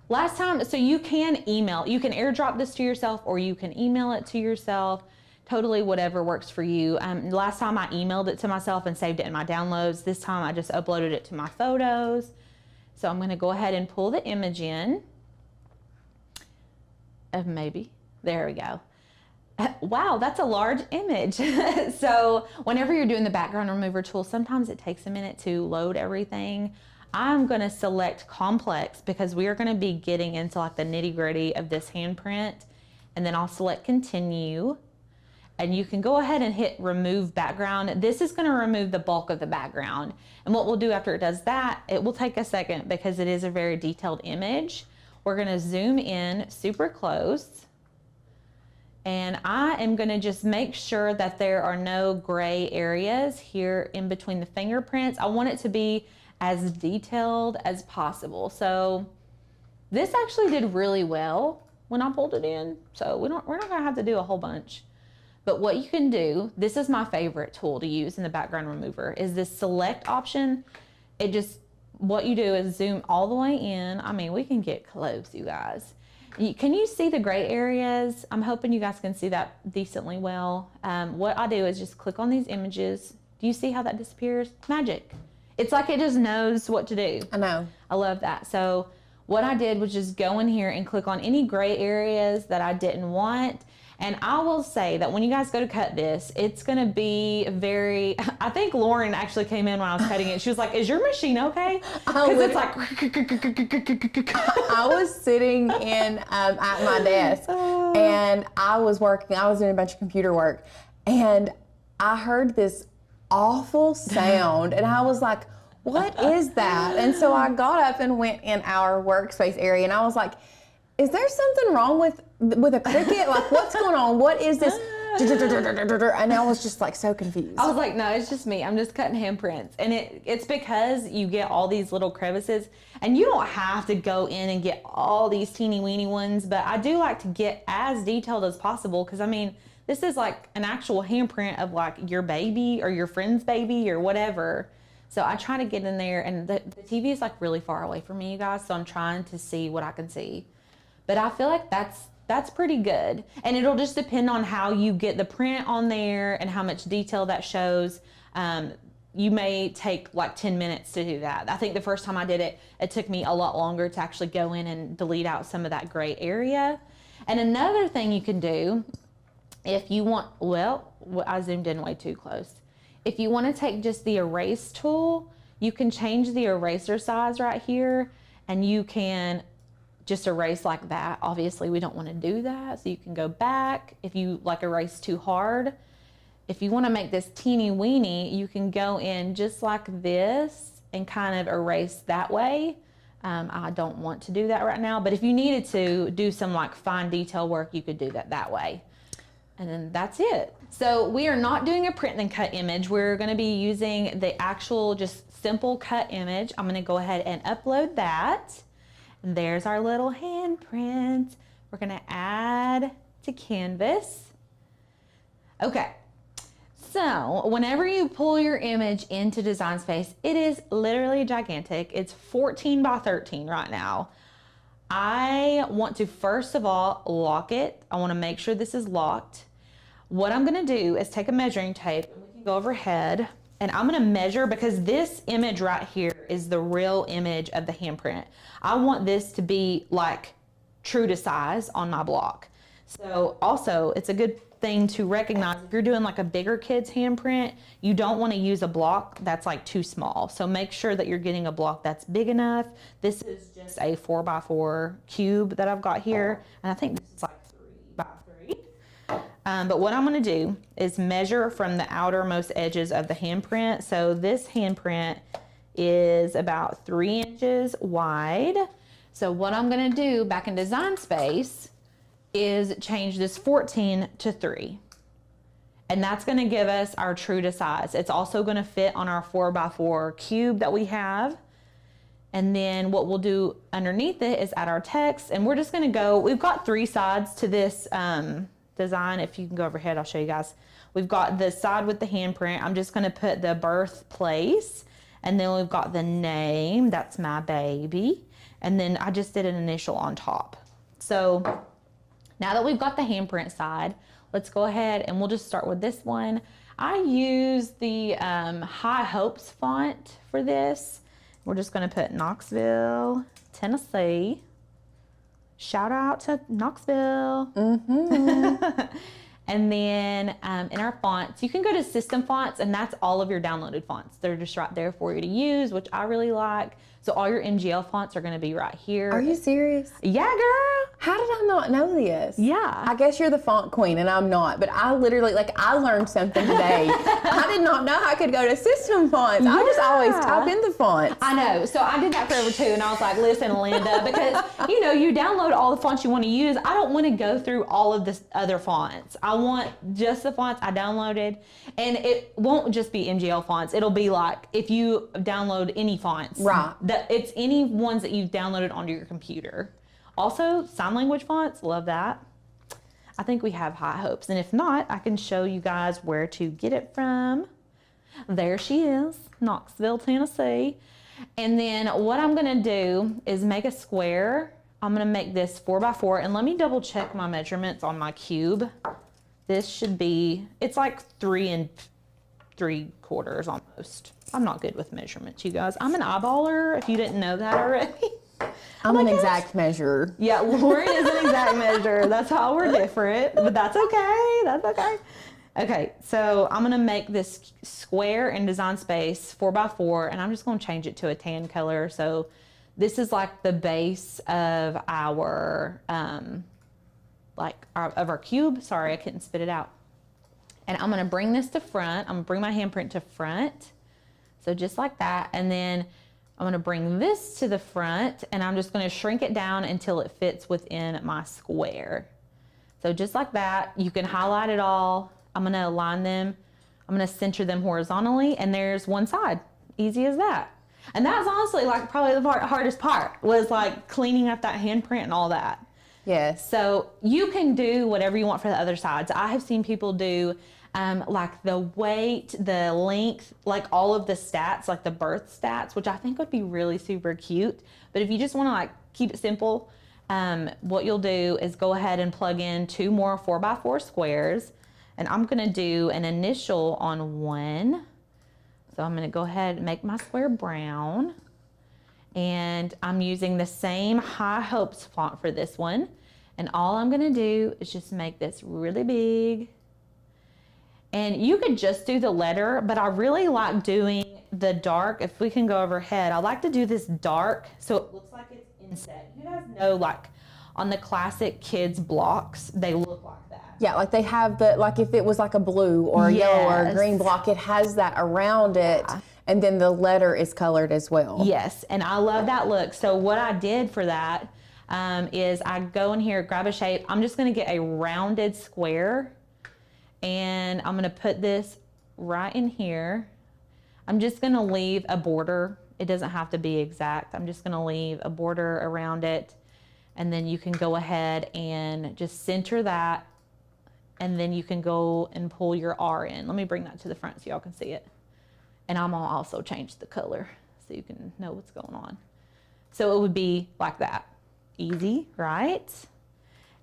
last time. So you can airdrop this to yourself, or you can email it to yourself. Totally whatever works for you. Last time I emailed it to myself and saved it in my downloads. This time I just uploaded it to my Photos. So I'm going to go ahead and pull the image in. Maybe. There we go. Wow, that's a large image. So whenever you're doing the background remover tool, sometimes it takes a minute to load everything. I'm going to select complex because we are going to be getting into like the nitty gritty of this handprint. And then I'll select continue. And you can go ahead and hit remove background. This is going to remove the bulk of the background. And what we'll do after it does that, it will take a second because it is a very detailed image. We're going to zoom in super close. And I am going to just make sure that there are no gray areas here in between the fingerprints. I want it to be as detailed as possible. So this actually did really well when I pulled it in. So we're not going to have to do a whole bunch. But what you can do, this is my favorite tool to use in the background remover, is this select option. What you do is zoom all the way in. I mean, we can get close, you guys. Can you see the gray areas? I'm hoping you guys can see that decently well. What I do is just click on these images. Do you see how that disappears? Magic. It's like it just knows what to do. I know. I love that. So what I did was just go in here and click on any gray areas that I didn't want. And I will say that when you guys go to cut this, it's going to be very, I think Lauren actually came in when I was cutting it. She was like, is your machine okay? Because it's like. I was sitting at my desk and I was doing a bunch of computer work, and I heard this awful sound and I was like, what is that? And so I got up and went in our workspace area and I was like, is there something wrong with a Cricut? Like, what's going on? What is this? And I was just like so confused. I was like, no, it's just me. I'm just cutting handprints. And it's because you get all these little crevices, and you don't have to go in and get all these teeny weeny ones, but I do like to get as detailed as possible because I mean, this is like an actual handprint of like your baby or your friend's baby or whatever. So I try to get in there, and the TV is like really far away from me, you guys, so I'm trying to see what I can see. But I feel like that's pretty good. And it'll just depend on how you get the print on there and how much detail that shows. You may take like 10 minutes to do that. I think the first time I did it, it took me a lot longer to actually go in and delete out some of that gray area. And another thing you can do, if you want, well, I zoomed in way too close. If you want to take just the erase tool, you can change the eraser size right here, and you can just erase like that. Obviously we don't want to do that, so you can go back. If you like erase too hard, if you want to make this teeny weeny, you can go in just like this and kind of erase that way. I don't want to do that right now, but if you needed to do some like fine detail work, you could do that way. And then that's it. So we are not doing a print and cut image. We're gonna be using the actual just simple cut image. I'm gonna go ahead and upload that. And there's our little handprint. We're gonna add to canvas. Okay, so whenever you pull your image into Design Space, it is literally gigantic. It's 14 by 13 right now. I want to first of all lock it. I wanna make sure this is locked. What I'm gonna do is take a measuring tape, and we can go overhead, and I'm gonna measure, because this image right here is the real image of the handprint. I want this to be like true to size on my block. So also, it's a good thing to recognize if you're doing like a bigger kid's handprint, you don't want to use a block that's like too small. So make sure that you're getting a block that's big enough. This is just a 4x4 cube that I've got here, and I think this is like 3x3. But what I'm going to do is measure from the outermost edges of the handprint. So this handprint is about 3 inches wide. So what I'm going to do back in Design Space is change this 14 to 3. And that's going to give us our true to size. It's also going to fit on our 4x4 cube that we have. And then what we'll do underneath it is add our text, and we're just going to go, we've got 3 sides to this design. If you can go overhead, I'll show you guys. We've got the side with the handprint. I'm just going to put the birthplace, and then we've got the name. That's my baby. And then I just did an initial on top. So now that we've got the handprint side, let's go ahead and we'll just start with this one. I use the High Hopes font for this. We're just going to put Knoxville, Tennessee. Shout out to Knoxville. And then in our fonts, you can go to System Fonts, and that's all of your downloaded fonts. They're just right there for you to use, which I really like. So all your MGL fonts are going to be right here. Are you serious? Yeah, girl. How did I not know this? Yeah. I guess you're the font queen and I'm not, but I literally, like, I learned something today. I did not know I could go to System Fonts. I just always type in the fonts. I know. So I did that forever too, and I was like, listen, Linda, because, you know, you download all the fonts you want to use. I don't want to go through all of this other fonts. I want just the fonts I downloaded, and it won't just be MGL fonts. It'll be like, if you download any fonts. Right. It's any ones that you've downloaded onto your computer. Also, sign language fonts, love that. I think we have high hopes, and if not, I can show you guys where to get it from. There she is, Knoxville, Tennessee. And then what I'm gonna do is make a square. I'm gonna make this 4x4, and let me double check my measurements on my cube. This should be, it's like 3 3/4 almost. I'm not good with measurements, you guys. I'm an eyeballer, if you didn't know that already. I'm an exact measure. Yeah, Lauren is an exact measure. That's how we're different, but that's okay. That's okay. Okay, so I'm gonna make this square in Design Space 4x4, and I'm just gonna change it to a tan color. So this is like the base of our of our cube. Sorry, I couldn't spit it out. And I'm gonna bring this to front. I'm gonna bring my handprint to front. So just like that, and then I'm gonna bring this to the front, and I'm just gonna shrink it down until it fits within my square. So just like that, you can highlight it all. I'm gonna align them. I'm gonna center them horizontally, and there's one side. Easy as that. And that's honestly like probably the hardest part, was like cleaning up that handprint and all that. Yes. So you can do whatever you want for the other sides. I have seen people do like the weight, the length, like all of the stats, like the birth stats, which I think would be really super cute. But if you just want to like keep it simple, what you'll do is go ahead and plug in 2 more 4x4 squares, and I'm going to do an initial on one. So I'm going to go ahead and make my square brown, and I'm using the same High Hopes font for this one. And all I'm going to do is just make this really big. And you could just do the letter, but I really like doing the dark. If we can go overhead, I like to do this dark so it looks like it's inset. You guys know, like on the classic kids blocks, they look like that. Yeah, like they have the, like if it was like a blue or a yellow or a green block, it has that around it. Yeah. And then the letter is colored as well. Yes, and I love that look. So what I did for that is I go in here, grab a shape. I'm just gonna get a rounded square. And I'm gonna put this right in here. I'm just gonna leave a border. It doesn't have to be exact. I'm just gonna leave a border around it. And then you can go ahead and just center that. And then you can go and pull your R in. Let me bring that to the front so y'all can see it. And I'm gonna also change the color so you can know what's going on. So it would be like that. Easy, right?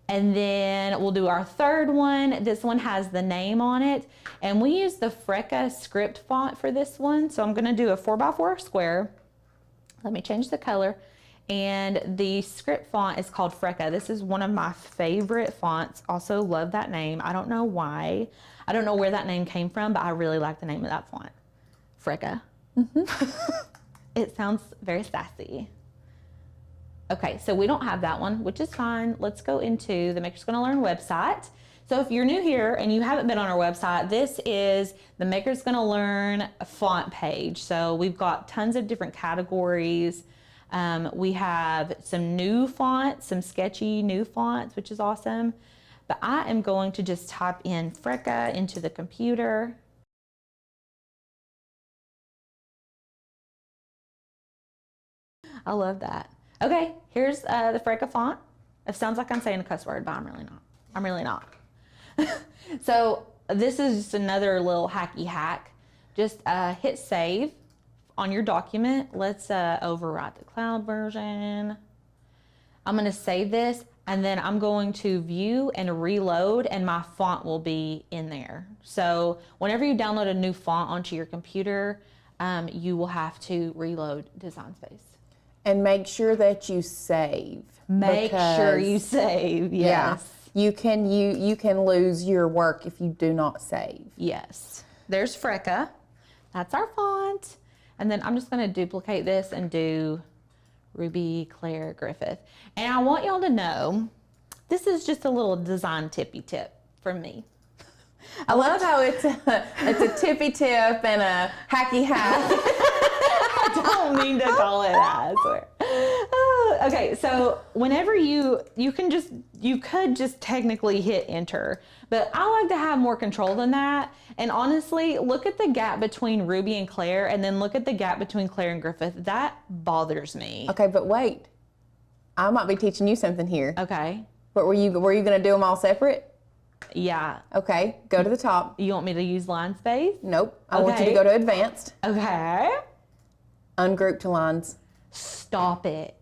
And then we'll do our third one. This one has the name on it. And we use the Cricut script font for this one. So I'm gonna do a 4x4 square. Let me change the color. And the script font is called Cricut. This is one of my favorite fonts. Also love that name. I don't know why. I don't know where that name came from, but I really like the name of that font. Cricut. It sounds very sassy. Okay, so we don't have that one, which is fine. Let's go into the Maker's Gonna Learn website. So if you're new here and you haven't been on our website, this is the Maker's Gonna Learn font page. So we've got tons of different categories. We have some new fonts, some sketchy new fonts, which is awesome. But I am going to just type in Cricut into the computer. I love that. Okay, here's the Cricut font. It sounds like I'm saying a cuss word, but I'm really not. I'm really not. So this is just another little hacky hack. Just hit save on your document. Let's overwrite the cloud version. I'm gonna save this and then I'm going to view and reload and my font will be in there. So whenever you download a new font onto your computer, you will have to reload Design Space. And make sure that you save. Make sure you save, yes. Yeah, you can lose your work if you do not save. Yes. There's Cricut. That's our font. And then I'm just gonna duplicate this and do Ruby Claire Griffith. And I want y'all to know, this is just a little design tippy tip from me. I love how it's a tippy tip and a hacky hack. I don't mean to call it that, I swear. Okay, so whenever you could just technically hit enter, but I like to have more control than that. And honestly, look at the gap between Ruby and Claire, and then look at the gap between Claire and Griffith. That bothers me. Okay, but wait, I might be teaching you something here. Okay. But were you gonna do them all separate? Yeah. Okay, go to the top. You want me to use line space? Nope. I want you to go to advanced. Okay. Ungroup to lines. Stop it.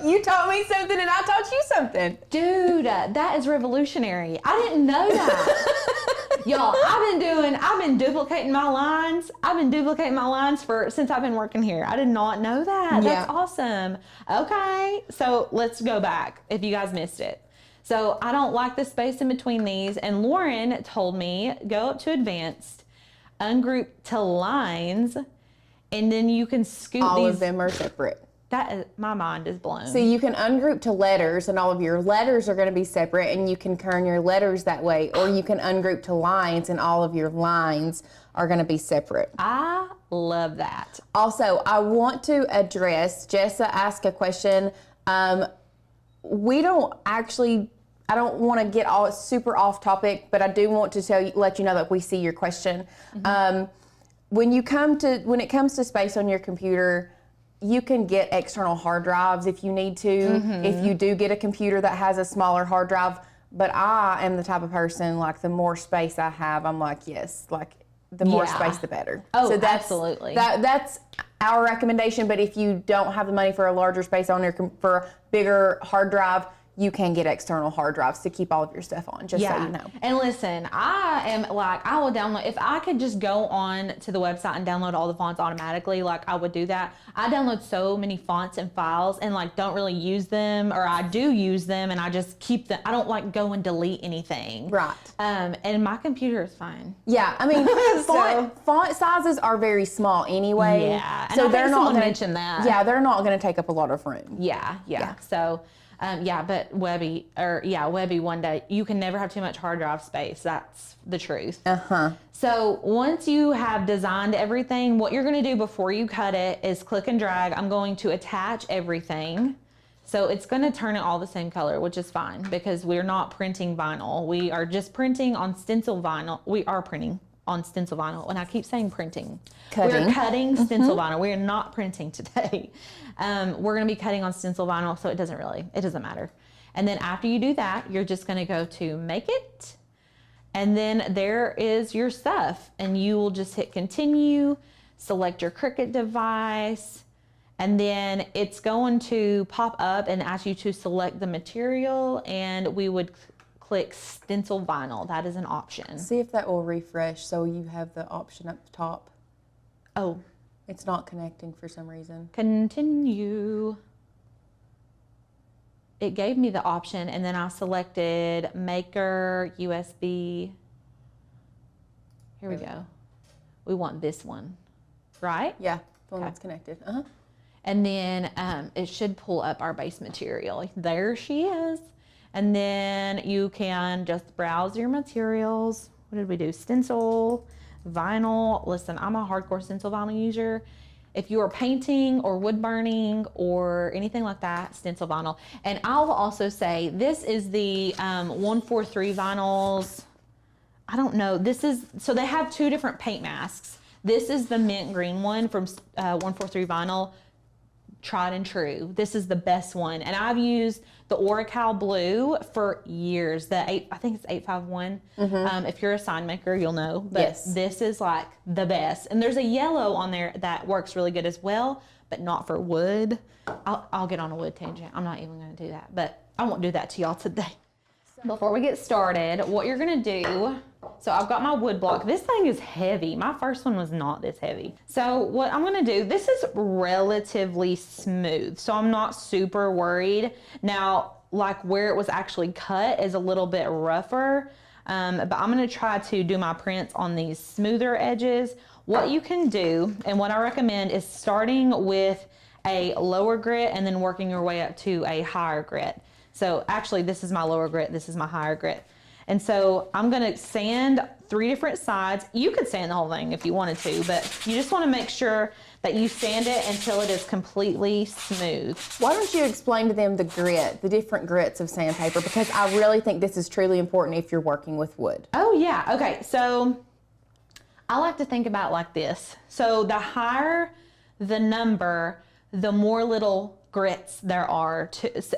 You taught me something and I taught you something. Dude, that is revolutionary. I didn't know that. Y'all, I've been duplicating my lines. I've been duplicating my lines since I've been working here. I did not know that. Yeah. That's awesome. Okay, so let's go back if you guys missed it. So I don't like the space in between these, and Lauren told me go up to advanced, ungroup to lines, and then you can scoot All these. of them are separate. My mind is blown. So you can ungroup to letters, and all of your letters are going to be separate, and you can turn your letters that way, or you can ungroup to lines, and all of your lines are going to be separate. I love that. Also, I want to address, Jessa asked a question. We don't actually, I don't want to get all super off topic, but I do want to let you know that we see your question. Mm-hmm. When it comes to space on your computer, you can get external hard drives if you need to. Mm-hmm. If you do get a computer that has a smaller hard drive, but I am the type of person, like, the more space I have, I'm like, yes, like, the more space, the better. Oh, so that's, absolutely. That's our recommendation, but if you don't have the money for a larger space on for a bigger hard drive, you can get external hard drives to keep all of your stuff on, just so you know. And listen, I will download, if I could just go on to the website and download all the fonts automatically, like, I would do that. I download so many fonts and files and, like, don't really use them, or I do use them and I just keep them. I don't, like, go and delete anything. Right. And my computer is fine. Yeah, I mean, font sizes are very small anyway. Yeah, and so they're not going to mention that. Yeah, they're not going to take up a lot of room. Yeah. So. But Webby one day, you can never have too much hard drive space. That's the truth. Uh-huh. So once you have designed everything, what you're going to do before you cut it is click and drag. I'm going to attach everything. So it's going to turn it all the same color, which is fine because we're not printing vinyl. We are just printing on stencil vinyl. We are printing on stencil vinyl. And I keep saying printing. Cutting. We're cutting stencil vinyl. We are not printing today. We're going to be cutting on stencil vinyl, so it doesn't matter. And then after you do that, you're just going to go to make it. And then there is your stuff. And you will just hit continue, select your Cricut device, and then it's going to pop up and ask you to select the material, and we would click stencil vinyl. That is an option. See if that will refresh so you have the option up the top. Oh, It's not connecting for some reason. continue. It gave me the option, and then I selected maker, USB. Here we go. We want this one, right? Yeah, the one Okay. that's connected. Uh-huh. And then it should pull up our base material. There she is. And then you can just browse your materials. What did we do? Stencil, vinyl. Listen, I'm a hardcore stencil vinyl user. If you are painting or wood burning or anything like that, stencil vinyl. And I'll also say this is the 143 vinyls. I don't know. So they have two different paint masks. This is the mint green one from 143 vinyl. Tried and true. This is the best one. And I've used the Oracal blue for years. I think it's 851. If you're a sign maker, you'll know. But Yes. this is like the best. And there's a yellow on there that works really good as well, but not for wood. I'll get on a wood tangent. I'm not even going to do that, but I won't do that to y'all today. Before we get started, what you're going to do, so I've got my wood block. This thing is heavy. My first one was not this heavy. So what I'm going to do, this is relatively smooth, so I'm not super worried. Now, like where it was actually cut is a little bit rougher, but I'm going to try to do my prints on these smoother edges. What you can do, and what I recommend, is starting with a lower grit and then working your way up to a higher grit. So actually, this is my lower grit, this is my higher grit. And so I'm gonna sand 3 different sides. You could sand the whole thing if you wanted to, but you just wanna make sure that you sand it until it is completely smooth. Why don't you explain to them the different grits of sandpaper? Because I really think this is truly important if you're working with wood. Oh yeah, okay, so I like to think about it like this. So the higher the number, the more little grits there are,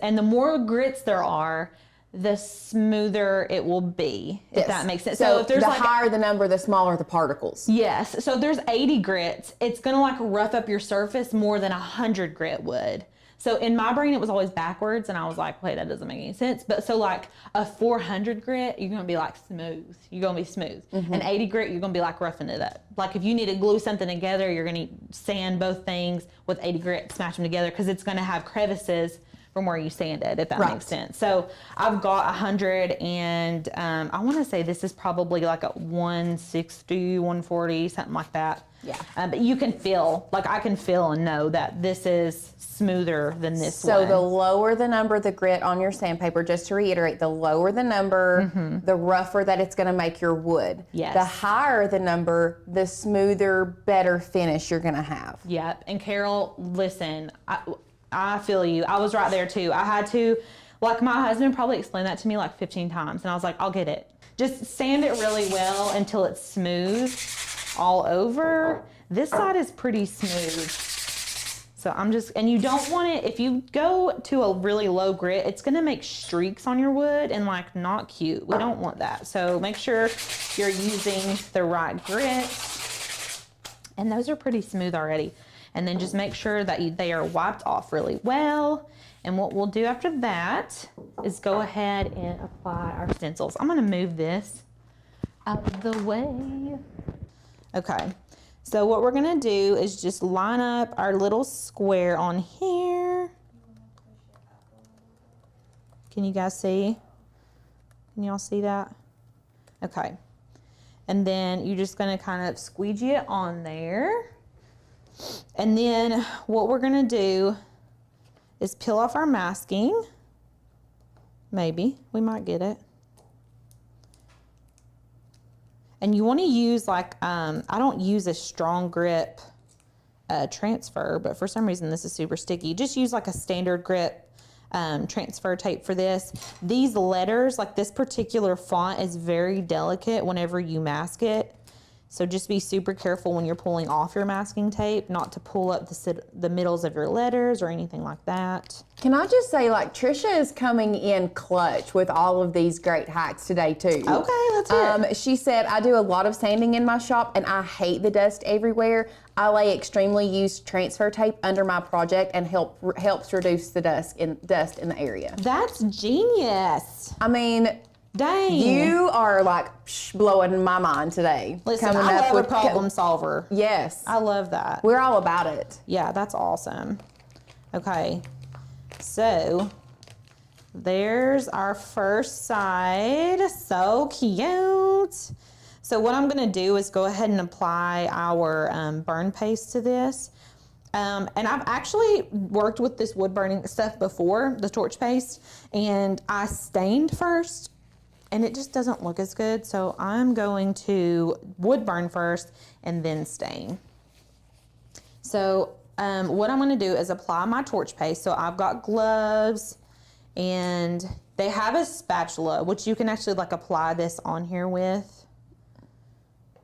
and the more grits there are, the smoother it will be, if that makes sense. So if there's the like higher the number, the smaller the particles. yes, so if there's 80 grits, it's gonna like rough up your surface more than 100 grit would. So in my brain, it was always backwards, and I was like, wait, that doesn't make any sense. But so like a 400 grit, you're gonna be like smooth. You're gonna be smooth. An 80 grit, you're gonna be like roughing it up. Like if you need to glue something together, you're gonna sand both things with 80 grit, smash them together, because it's gonna have crevices from where you sanded, if that makes sense. So I've got 100, and I wanna say this is probably like a 160, 140, something like that. Yeah. But you can feel, like I can feel and know that this is smoother than this one. So the lower the number, the grit on your sandpaper, just to reiterate, the lower the number, the rougher that it's gonna make your wood. Yes. The higher the number, the smoother, better finish you're gonna have. Yep. And Carol, listen, I feel you. I was right there too. I had to, like my husband probably explained that to me like 15 times, and I was like, I'll get it. Just sand it really well until it's smooth all over. This side is pretty smooth. So I'm just, and you don't want it, if you go to a really low grit, it's gonna make streaks on your wood and like not cute. We don't want that. So make sure you're using the right grit. And those are pretty smooth already. And then just make sure that they are wiped off really well. And what we'll do after that is go ahead and apply our stencils. I'm gonna move this out of the way. Okay, so what we're gonna do is just line up our little square on here. Can you guys see? Can y'all see that? Okay, and then you're just gonna kind of squeegee it on there. And then what we're gonna do is peel off our masking. Maybe, we might get it. And you wanna use like, I don't use a strong grip transfer, but for some reason this is super sticky. Just use like a standard grip transfer tape for this. These letters, like this particular font, is very delicate whenever you mask it. So just be super careful when you're pulling off your masking tape, not to pull up the middles of your letters or anything like that. Can I just say, like, Trisha is coming in clutch with all of these great hacks today, too. Okay, let's hear it. She said, I do a lot of sanding in my shop and I hate the dust everywhere. I lay extremely used transfer tape under my project and helps reduce the dust in the area. That's genius. I mean, dang. You are like blowing my mind today. Listen, I love a problem solver. Yes. I love that. We're all about it. Yeah, that's awesome. Okay, so there's our first side. So cute. So what I'm gonna do is go ahead and apply our burn paste to this. And I've actually worked with this wood burning stuff before, the torch paste, and I stained first and it just doesn't look as good. So I'm going to wood burn first and then stain. So what I'm gonna do is apply my torch paste. So I've got gloves and they have a spatula, which you can actually like apply this on here with,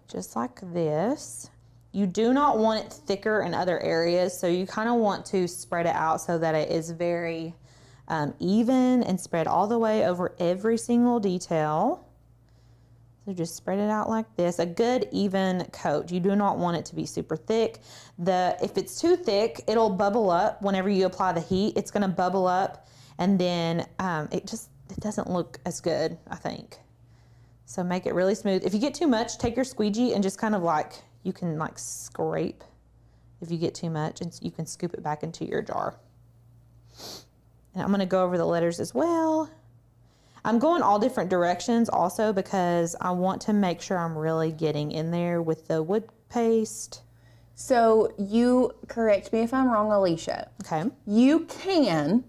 just like this. You do not want it thicker in other areas. So you kind of want to spread it out so that it is very even and spread all the way over every single detail. So just spread it out like this, a good even coat. You do not want it to be super thick. If it's too thick, it'll bubble up whenever you apply the heat. It's gonna bubble up and then it doesn't look as good, I think. So make it really smooth. If you get too much, take your squeegee and just kind of like, you can like scrape if you get too much, and you can scoop it back into your jar. And I'm gonna go over the letters as well. I'm going all different directions also because I want to make sure I'm really getting in there with the wood paste. So you, correct me if I'm wrong, Alicia. Okay. You can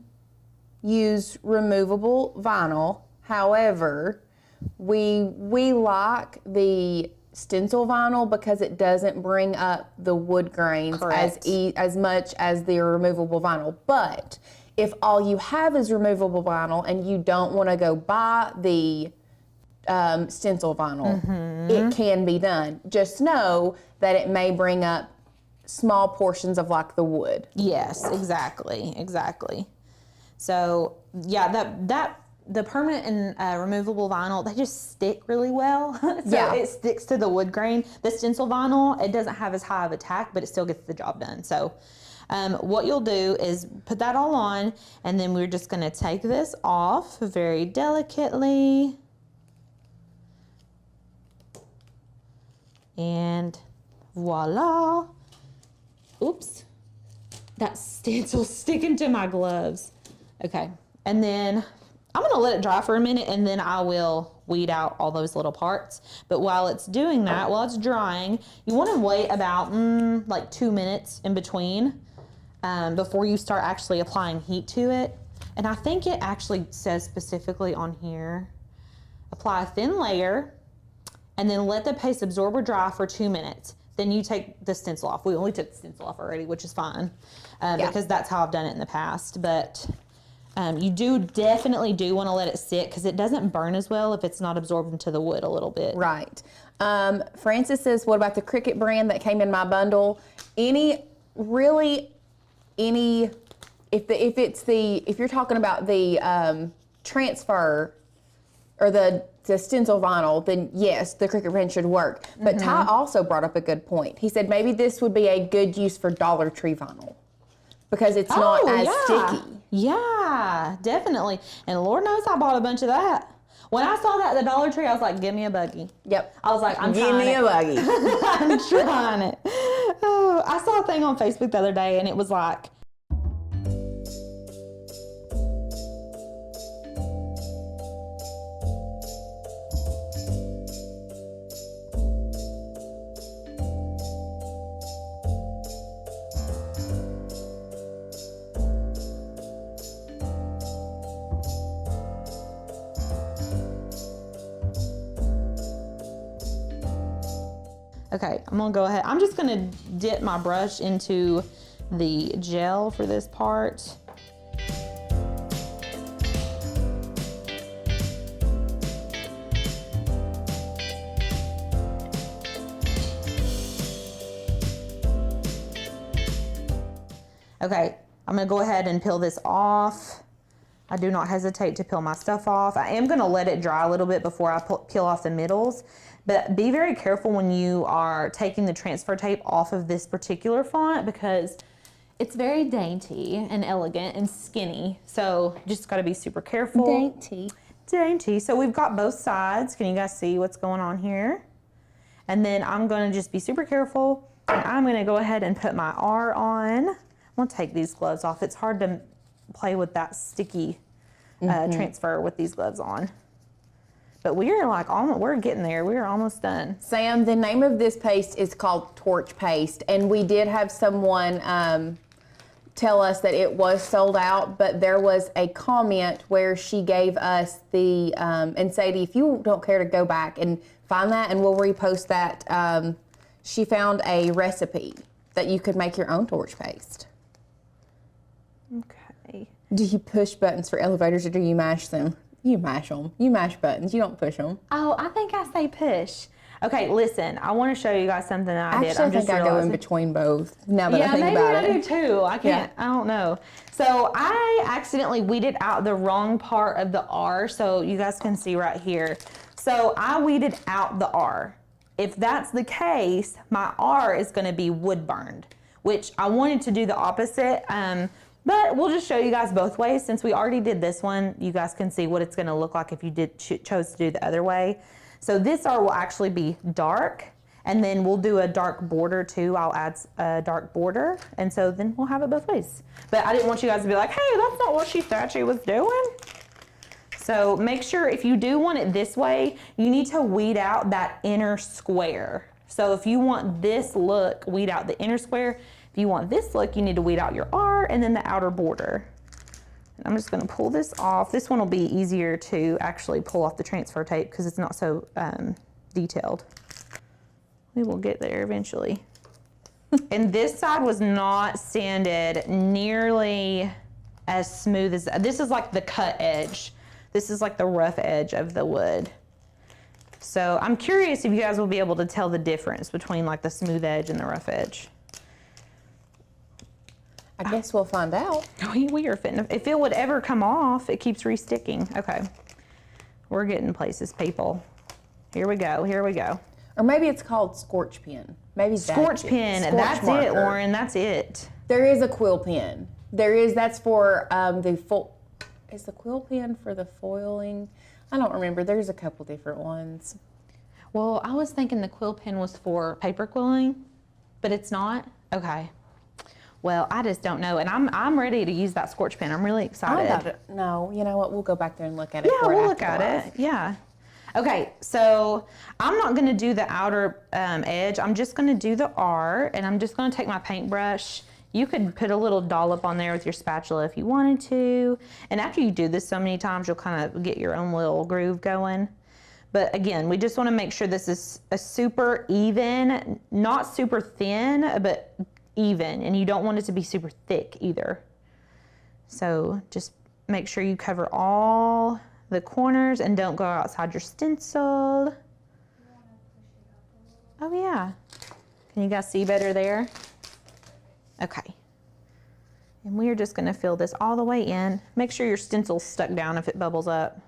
use removable vinyl. However, we like the stencil vinyl because it doesn't bring up the wood grains as much as the removable vinyl. But if all you have is removable vinyl and you don't want to go buy the stencil vinyl, it can be done. Just know that it may bring up small portions of like the wood. Yes, exactly. So yeah, the permanent and removable vinyl, they just stick really well. So it sticks to the wood grain. The stencil vinyl, it doesn't have as high of a tack, but it still gets the job done. So what you'll do is put that all on, and then we're just gonna take this off very delicately. And voila. Oops, that stencil's sticking to my gloves. Okay, and then I'm gonna let it dry for a minute and then I will weed out all those little parts. But while it's doing that, while it's drying, you wanna wait about like 2 minutes in between before you start actually applying heat to it. And I think it actually says specifically on here, apply a thin layer and then let the paste absorb or dry for 2 minutes. Then you take the stencil off. We only took the stencil off already, which is fine because that's how I've done it in the past. But you definitely do want to let it sit because it doesn't burn as well if it's not absorbed into the wood a little bit. Right. Francis says, what about the Cricut brand that came in my bundle? If you're talking about the transfer or the stencil vinyl, then yes, the Cricut brand should work. But Ty also brought up a good point. He said maybe this would be a good use for Dollar Tree vinyl because it's not as sticky. Yeah, definitely. And Lord knows I bought a bunch of that. When I saw that at the Dollar Tree, I was like, give me a buggy. Yep. I was like, give me a buggy. I'm trying it. Oh, I saw a thing on Facebook the other day and it was like, okay, I'm gonna go ahead. I'm just gonna dip my brush into the gel for this part. Okay, I'm gonna go ahead and peel this off. I do not hesitate to peel my stuff off. I am gonna let it dry a little bit before I peel off the middles, but be very careful when you are taking the transfer tape off of this particular font because it's very dainty and elegant and skinny. So just gotta be super careful. Dainty. Dainty. So we've got both sides. Can you guys see what's going on here? And then I'm gonna just be super careful. And I'm gonna go ahead and put my R on. I'm gonna take these gloves off. It's hard to play with that sticky transfer with these gloves on. But we're like, we're getting there. We're almost done. Sam, the name of this paste is called Torch Paste, and we did have someone tell us that it was sold out, but there was a comment where she gave us the, and Sadie, if you don't care to go back and find that, and we'll repost that, she found a recipe that you could make your own torch paste. Okay. Do you push buttons for elevators or do you mash them? You mash them. You mash buttons. You don't push them. Oh, I think I say push. Okay, listen, I want to show you guys something that I did. Actually, I think I go in between both now that I think maybe about I it. do too. I can't, I don't know. So I accidentally weeded out the wrong part of the R, so you guys can see right here. So I weeded out the R. If that's the case, my R is going to be wood burned, which I wanted to do the opposite. But we'll just show you guys both ways. Since we already did this one, you guys can see what it's going to look like if you chose to do the other way. So this R will actually be dark, and then we'll do a dark border too. I'll add a dark border, and so then we'll have it both ways. But I didn't want you guys to be like, hey, that's not what she thought she was doing. So make sure if you do want it this way, you need to weed out that inner square. So if you want this look, weed out the inner square. If you want this look, you need to weed out your R and then the outer border. And I'm just gonna pull this off. This one will be easier to actually pull off the transfer tape because it's not so detailed. We will get there eventually. And this side was not sanded nearly as smooth as, this is like the cut edge. This is like the rough edge of the wood. So I'm curious if you guys will be able to tell the difference between like the smooth edge and the rough edge. I guess we'll find out. We are fitting. If it would ever come off, it keeps resticking. Okay. We're getting places, people. Here we go. Here we go. Or maybe it's called scorch pen. Maybe Scorch pen. That's it, Lauren. That's it. There is a quill pen. There is. That's for the full. Is the quill pen for the foiling? I don't remember. There's a couple different ones. Well, I was thinking the quill pen was for paper quilling, but it's not. Okay. Well, I just don't know, and I'm ready to use that scorch pen. I'm really excited. No, you know what? We'll go back there and look at it. Yeah, we'll look at it. Yeah. Okay, so I'm not going to do the outer edge. I'm just going to do the R, and I'm just going to take my paintbrush. You could put a little dollop on there with your spatula if you wanted to. And after you do this so many times, you'll kind of get your own little groove going. But again, we just want to make sure this is a super even, not super thin, but even. And you don't want it to be super thick either. So just make sure you cover all the corners and don't go outside your stencil. Oh yeah. Can you guys see better there? Okay. And we are just going to fill this all the way in. Make sure your stencil's stuck down if it bubbles up.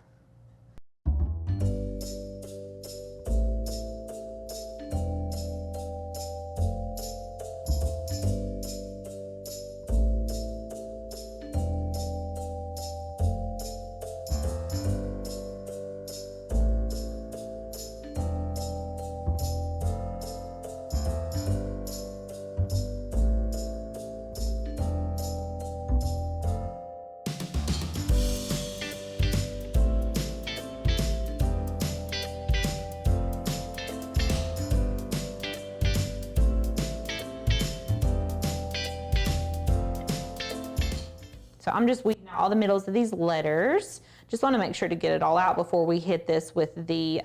So I'm just weeding out all the middles of these letters. Just want to make sure to get it all out before we hit this with the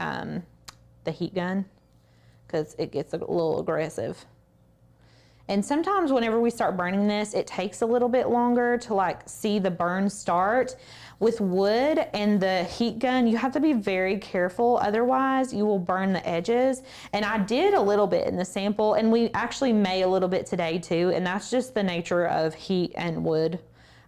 heat gun, because it gets a little aggressive. And sometimes whenever we start burning this, it takes a little bit longer to like see the burn start. With wood and the heat gun, you have to be very careful, otherwise you will burn the edges. And I did a little bit in the sample, and we actually may a little bit today too, and that's just the nature of heat and wood.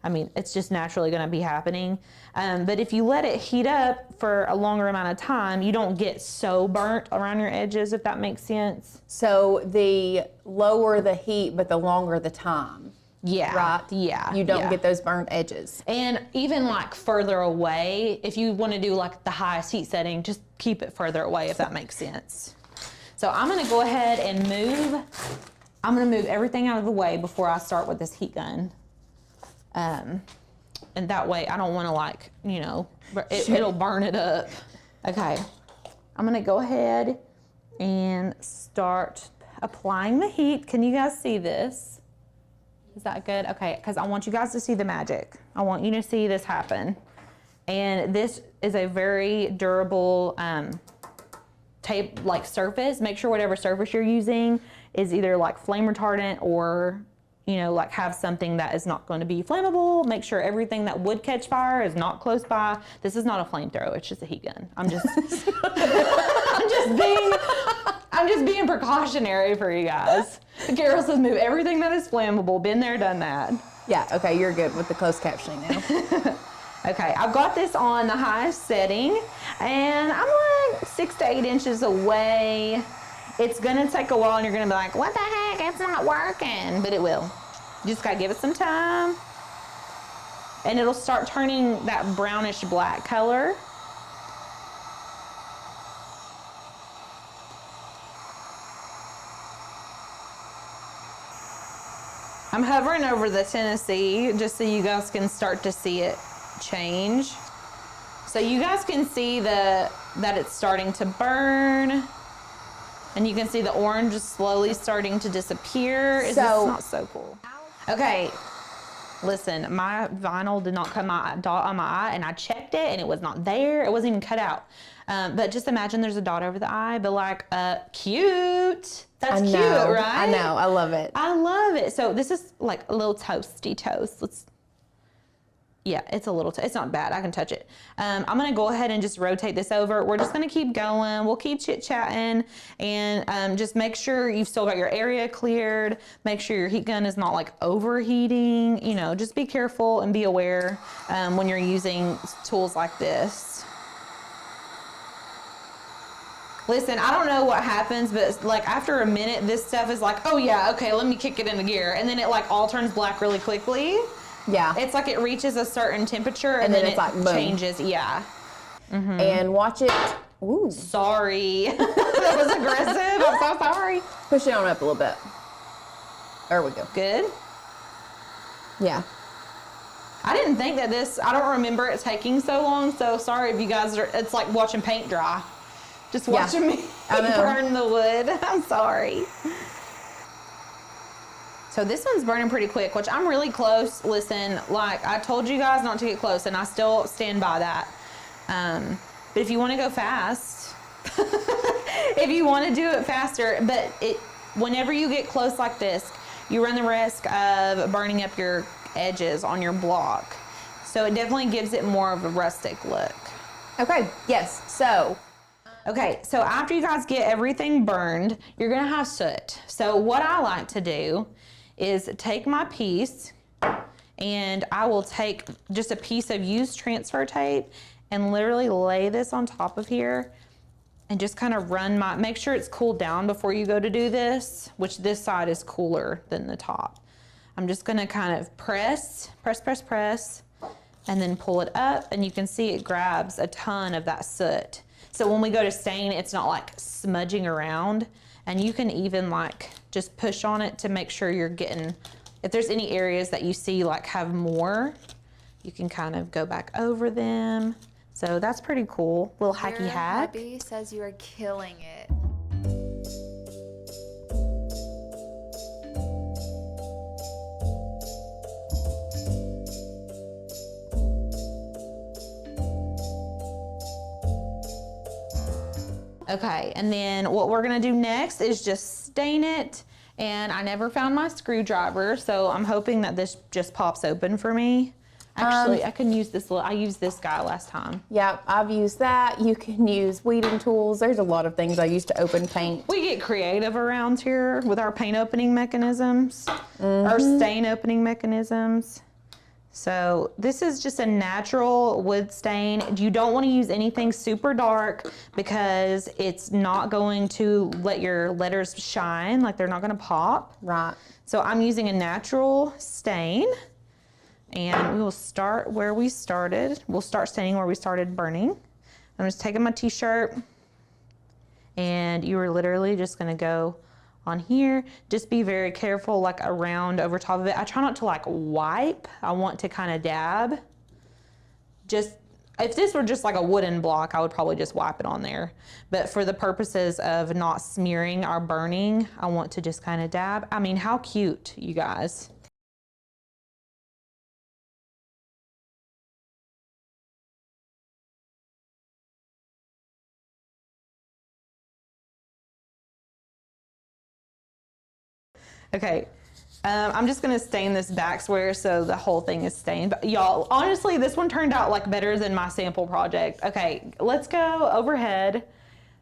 I mean, it's just naturally gonna be happening. But if you let it heat up for a longer amount of time, you don't get so burnt around your edges, if that makes sense. So the lower the heat, but the longer the time. Yeah. Right? Yeah. You don't yeah. get those burnt edges. And even like further away, if you want to do like the highest heat setting, just keep it further away, if that makes sense. So I'm gonna go ahead and move everything out of the way before I start with this heat gun. And that way I don't want to like, you know, it'll burn it up. Okay, I'm gonna go ahead and start applying the heat. Can you guys see this? Is that good? Okay, because I want you guys to see the magic. I want you to see this happen. And this is a very durable tape like surface. Make sure whatever surface you're using is either like flame retardant or, you know, like have something that is not going to be flammable. Make sure everything that would catch fire is not close by. This is not a flamethrower, it's just a heat gun. I'm just I'm just being precautionary for you guys. Carol says move everything that is flammable. Been there, done that. Yeah, okay, you're good with the closed captioning now. Okay, I've got this on the highest setting, and I'm like 6 to 8 inches away. It's gonna take a while, and you're gonna be like, what the heck, it's not working, but it will. You just gotta give it some time, and it'll start turning that brownish black color. I'm hovering over the Tennessee just so you guys can start to see it change. So you guys can see that it's starting to burn, and you can see the orange is slowly starting to disappear. Is this not so cool? Okay, listen, my vinyl did not come out dot on my eye, and I checked it and it was not there. It wasn't even cut out. But just imagine there's a dot over the eye, but like, cute. That's cute, right? I know, I love it. I love it. So this is like a little toasty toast. Yeah, it's a little, it's not bad. I can touch it. I'm gonna go ahead and just rotate this over. We're just gonna keep going. We'll keep chit-chatting, and just make sure you've still got your area cleared. Make sure your heat gun is not like overheating. You know, just be careful and be aware when you're using tools like this. Listen, I don't know what happens, but like after a minute, this stuff is like, oh yeah, okay, let me kick it into gear. And then it like all turns black really quickly. Yeah. It's like it reaches a certain temperature and then it's it like, boom. changes. Yeah. Mm-hmm. And watch it. Ooh. Sorry. That was aggressive. I'm so sorry. Push it on up a little bit. There we go. Good. Yeah. I didn't think that I don't remember it taking so long, so sorry if you guys it's like watching paint dry. Just watching me burn the wood. I'm sorry. So this one's burning pretty quick, which I'm really close. Listen, like I told you guys not to get close, and I still stand by that. But if you want to go fast, if you want to do it faster, but whenever you get close like this, you run the risk of burning up your edges on your block. So it definitely gives it more of a rustic look. Okay, yes, so. Okay, so after you guys get everything burned, you're gonna have soot. So what I like to do is take my piece, and I will take just a piece of used transfer tape and literally lay this on top of here and just kind of make sure it's cooled down before you go to do this, which this side is cooler than the top. I'm just gonna kind of press, and then pull it up, and you can see it grabs a ton of that soot. So when we go to stain, it's not like smudging around, and you can even like just push on it to make sure you're getting, if there's any areas that you see like have more, you can kind of go back over them. So that's pretty cool, little hacky hack. Hubby says you are killing it. Okay, and then what we're gonna do next is just stain it, And I never found my screwdriver, so I'm hoping that this just pops open for me. Actually, I can use this I used this guy last time. Yeah, I've used that. You can use weeding tools. There's a lot of things I use to open paint. We get creative around here with our paint opening mechanisms, our stain opening mechanisms. So this is just a natural wood stain. You don't want to use anything super dark because it's not going to let your letters shine, like they're not going to pop. Right. So I'm using a natural stain, and we will start where we started. We'll start staining where we started burning. I'm just taking my t-shirt, and you are literally just going to go on here. Just be very careful, like around over top of it. I try not to like wipe. I want to kind of dab. Just, if this were just like a wooden block, I would probably just wipe it on there. But for the purposes of not smearing our burning, I want to just kind of dab. I mean, how cute, you guys. Okay, I'm just gonna stain this back square so the whole thing is stained. But y'all, honestly, this one turned out like better than my sample project. Okay, let's go overhead.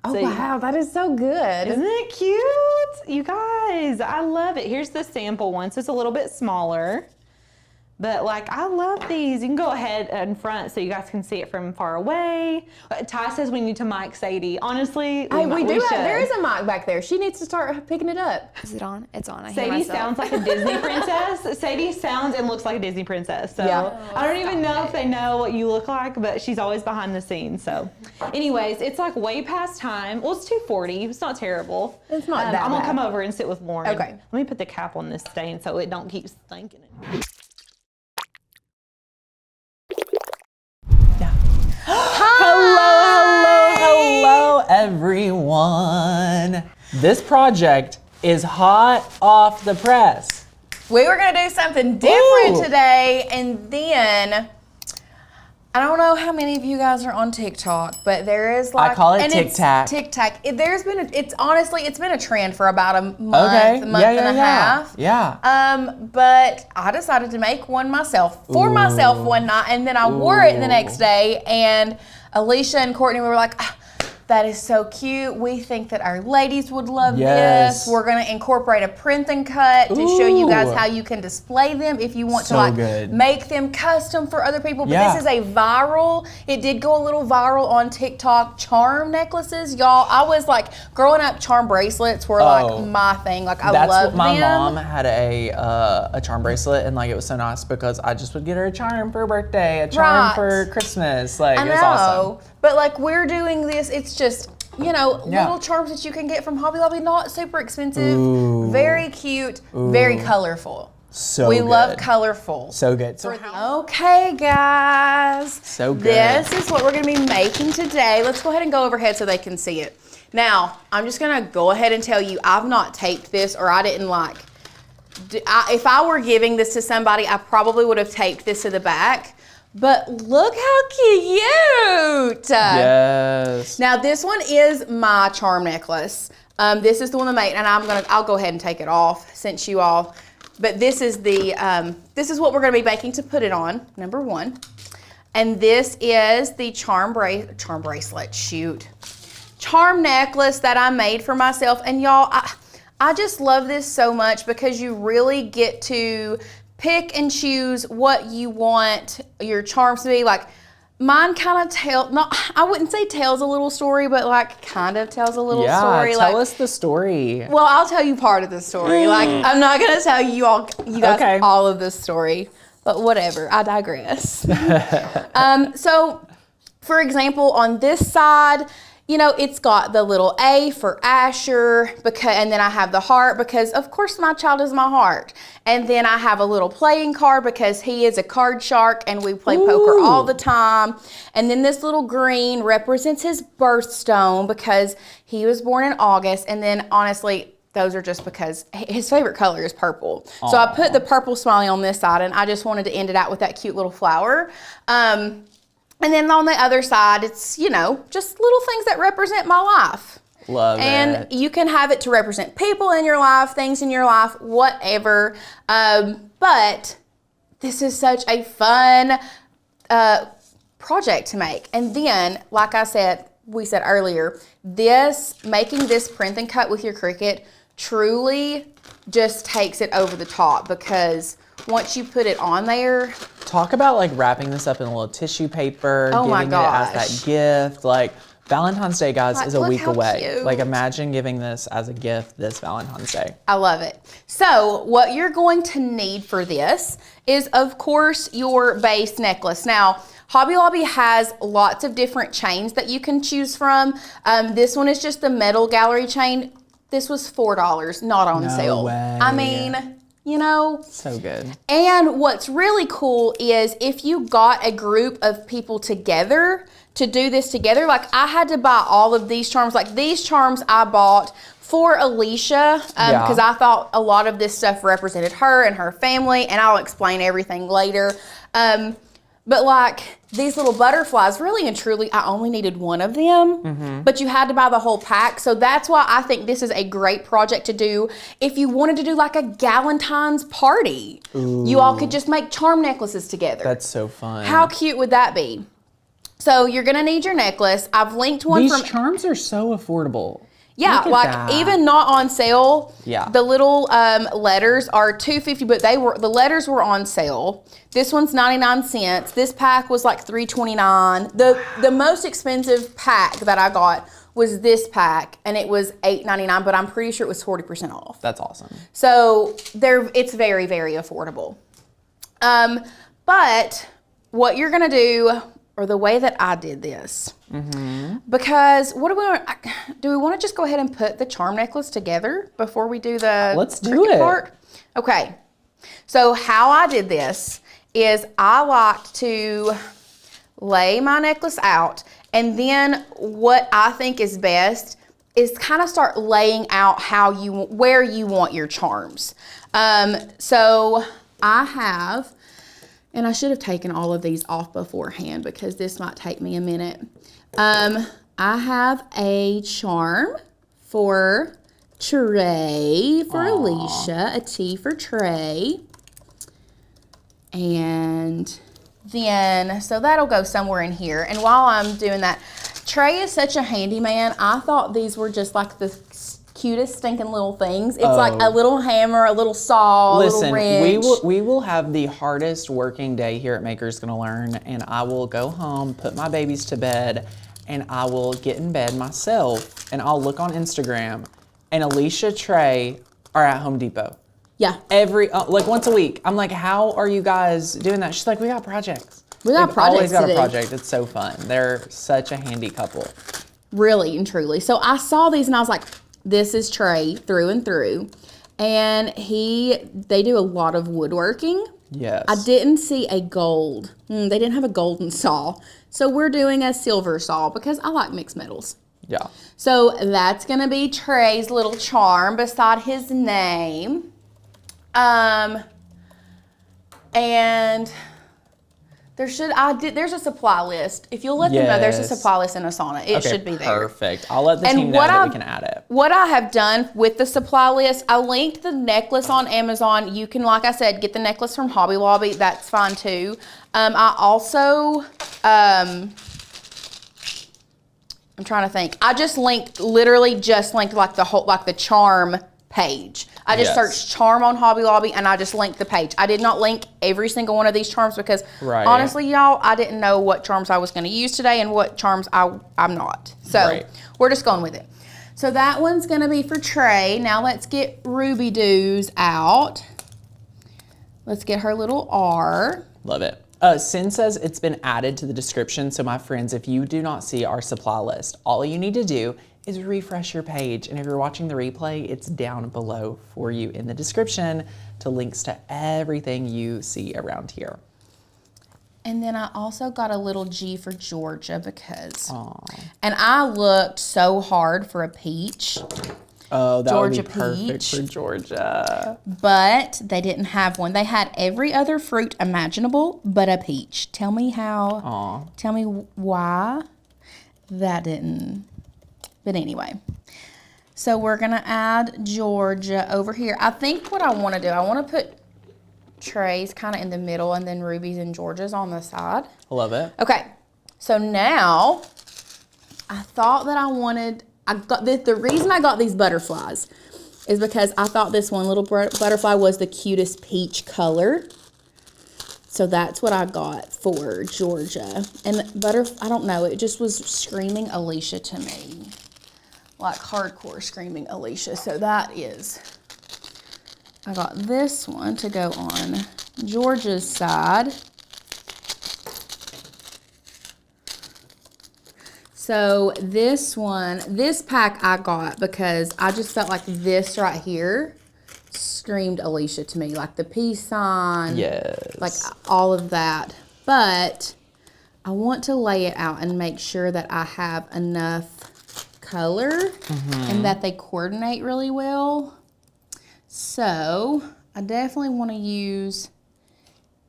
Oh, So wow, that is so good. Isn't it cute? You guys, I love it. Here's the sample one, so it's a little bit smaller. But like, I love these. You can go ahead in front so you guys can see it from far away. Ty says we need to mic Sadie. Honestly, Hey, we do should. have, there is a mic back there. She needs to start picking it up. Is it on? It's on. I hear Sadie myself. sounds like a Disney princess. Sadie sounds and looks like a Disney princess. So Yeah. I don't even know if they know what you look like, but she's always behind the scenes. So anyways, it's like way past time. Well, it's 2:40. It's not terrible. It's not that I'm gonna bad. come over and sit with Lauren. Okay. Let me put the cap on this stain so it don't keep stinking it. Hello, everyone. This project is hot off the press. We were gonna do something different Ooh. today, and then I don't know how many of you guys are on TikTok, but there is like call it and it's Tic-Tac. TikTok. There's been it's honestly it's been a trend for about a month, Okay. and a half. Yeah. But I decided to make one myself for myself one night, and then I wore it the next day. And Alicia and Courtney were like, "Ah, that is so cute. We think that our ladies would love Yes. this. We're gonna incorporate a print and cut to show you guys Ooh. how you can display them if you want So to like good. make them custom for other people." But Yeah. this is a viral. It did go a little viral on TikTok. Charm necklaces, y'all. I was like growing up, charm bracelets were Oh. like my thing. Like I That's love what my them. mom had a charm bracelet, and like it was so nice because I just would get her a charm for her birthday, a charm Right. for Christmas. Like I it was know, awesome. but like we're doing this. It's just Yeah. little charms that you can get from Hobby Lobby, not super expensive, Ooh. very cute, very colorful. So we good. love colorful. So good. So Okay, guys. So good. This is what we're going to be making today. Let's go ahead and go overhead so they can see it. Now, I'm just going to go ahead and tell you, I've not taped this, or I didn't like. If I were giving this to somebody, I probably would have taped this to the back. But look how cute. yes. Now this one is my charm necklace. This is the one I made, and I'll go ahead and take it off since you all. But this is this is what we're gonna be making to put it on. Number one, and this is the charm bracelet. Shoot, charm necklace that I made for myself. And y'all, I just love this so much because you really get to pick and choose what you want your charms to be. Like mine kind of I wouldn't say tells a little story, but like kind of tells a little story. Tell Like, us the story. well, I'll tell you part of the story. Like I'm not gonna tell you guys Okay. all of this story, but whatever. I digress. So, for example, on this side, it's got the little A for Asher, and then I have the heart because, of course, my child is my heart. And then I have a little playing card because he is a card shark and we play poker all the time. And then this little green represents his birthstone because he was born in August. And then, honestly, those are just because his favorite color is purple. So I put the purple smiley on this side, and I just wanted to end it out with that cute little flower. And then on the other side, it's, just little things that represent my life. Love and it. you can have it to represent people in your life, things in your life, whatever. But this is such a fun project to make. And then, like we said earlier, making this print and cut with your Cricut truly just takes it over the top, because once you put it on there. Talk about like wrapping this up in a little tissue paper, Oh my giving it as gosh. that gift. Like Valentine's Day, guys, is a look week how away. cute. Like imagine giving this as a gift this Valentine's Day. I love it. So what you're going to need for this is, of course, your base necklace. Now, Hobby Lobby has lots of different chains that you can choose from. This one is just the metal gallery chain. This was $4, not on sale. way. I mean, you know. So good. And what's really cool is if you got a group of people together to do this together, like I had to buy all of these charms. Like these charms I bought for Alicia because I thought a lot of this stuff represented her and her family, and I'll explain everything later. But like these little butterflies, really and truly, I only needed one of them, but you had to buy the whole pack. So that's why I think this is a great project to do if you wanted to do like a Galentine's party. Ooh. You all could just make charm necklaces together. That's so fun. How cute would that be? So you're gonna need your necklace. I've linked one These charms are so affordable. Yeah, Look at like that. even not on sale. Yeah. The little letters are $2.50, but the letters were on sale. This one's 99 cents. This pack was like $3.29. The most expensive pack that I got was this pack, and it was $8.99, but I'm pretty sure it was 40% off. That's awesome. So it's very, very affordable. But what you're gonna do, or the way that I did this, because what do we want to just go ahead and put the charm necklace together before we do the Let's do Cricut it. part? Okay, so how I did this is I like to lay my necklace out, and then what I think is best is kind of start laying out where you want your charms. So I have, and I should have taken all of these off beforehand because this might take me a minute. I have a charm for Trey, for Alicia, a T for Trey. And then, so that'll go somewhere in here. And while I'm doing that, Trey is such a handyman. I thought these were just like the cutest stinking little things. It's like a little hammer, a little saw, a little wrench. we will have the hardest working day here at Maker's Gonna Learn, and I will go home, put my babies to bed, and I will get in bed myself, and I'll look on Instagram, and Alicia, Trey are at Home Depot. Yeah. Like once a week. I'm like, how are you guys doing that? She's like, we got projects. We got projects always got to a do. project. It's so fun. They're such a handy couple. Really and truly. So I saw these and I was like, this is Trey through and through. And they do a lot of woodworking. Yes. I didn't see a gold. They didn't have a golden saw. So we're doing a silver saw because I like mixed metals. Yeah. So that's going to be Trey's little charm beside his name. And there's a supply list. If you'll let them know, there's a Yes. supply list in Asana. It should be there. Perfect. I'll let the team know that we can add it. What I have done with the supply list, I linked the necklace on Amazon. You can, like I said, get the necklace from Hobby Lobby. That's fine too. I also, I'm trying to think. I just literally linked like the charm page. I just searched charm on Hobby Lobby and I just linked the page. I did not link every single one of these charms because honestly, y'all, I didn't know what charms I was going to use today and what charms I'm not. So we're just going with it. So that one's going to be for Trey. Now let's get Ruby Doo's out. Let's get her little R. Love it. Sin says it's been added to the description. So my friends, if you do not see our supply list, all you need to do is refresh your page. And if you're watching the replay, it's down below for you in the description to links to everything you see around here. And then I also got a little G for Georgia because, and I looked so hard for a peach. Oh, that Georgia would be perfect peach. for Georgia. But they didn't have one. They had every other fruit imaginable but a peach. Tell me how, tell me why that didn't. But anyway, So we're gonna add Georgia over here. I think what I wanna do, I wanna put Trey's kind of in the middle and then Ruby's and Georgia's on the side. I love it. Okay, so now I thought that the reason I got these butterflies is because I thought this one little butterfly was the cutest peach color. So that's what I got for Georgia. And I don't know, it just was screaming Alicia to me. Like hardcore screaming Alicia. So that is, I got this one to go on Georgia's side. So this pack I got because I just felt like this right here screamed Alicia to me, like the peace sign, Yes. like all of that. But I want to lay it out and make sure that I have enough color and that they coordinate really well. So I definitely want to use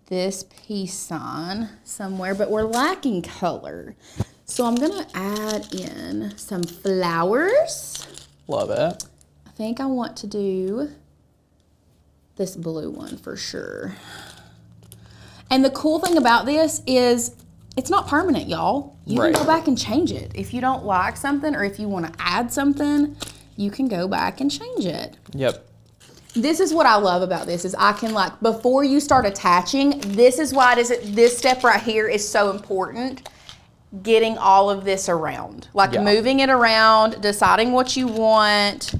this peace sign somewhere, but we're lacking color. So I'm gonna add in some flowers. Love it. I think I want to do this blue one for sure. And the cool thing about this is it's not permanent, y'all. You can go back and change it. If you don't like something or if you want to add something, you can go back and change it. Yep. This is what I love about this is I can like, before you start attaching, this is why this step right here is so important. Getting all of this around, like moving it around, deciding what you want.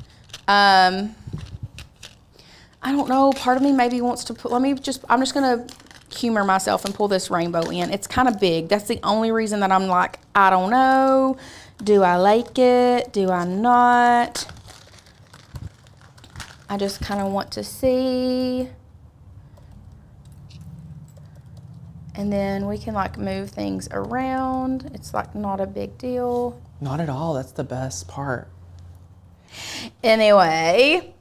I don't know, part of me maybe wants to put, I'm just gonna humor myself and pull this rainbow in. It's kind of big. That's the only reason that I'm like, I don't know. Do I like it? Do I not? I just kind of want to see. And then we can like move things around. It's like not a big deal. Not at all. That's the best part. Anyway,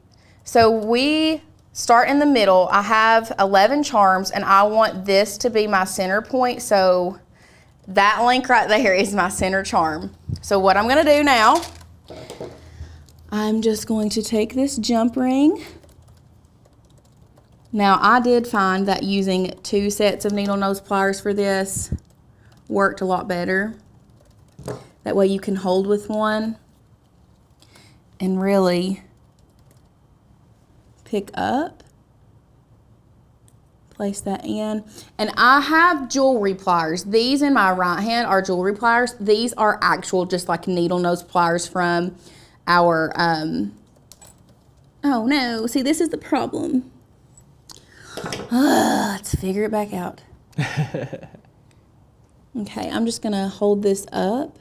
so we start in the middle. I have 11 charms and I want this to be my center point. So that link right there is my center charm. So what I'm gonna do now, I'm just going to take this jump ring. Now I did find that using 2 sets of needle nose pliers for this worked a lot better. That way you can hold with one and really pick up, place that in. And I have jewelry pliers. These in my right hand are jewelry pliers. These are actual just like needle nose pliers from our, oh no, see this is the problem. Let's figure it back out. Okay, I'm just gonna hold this up.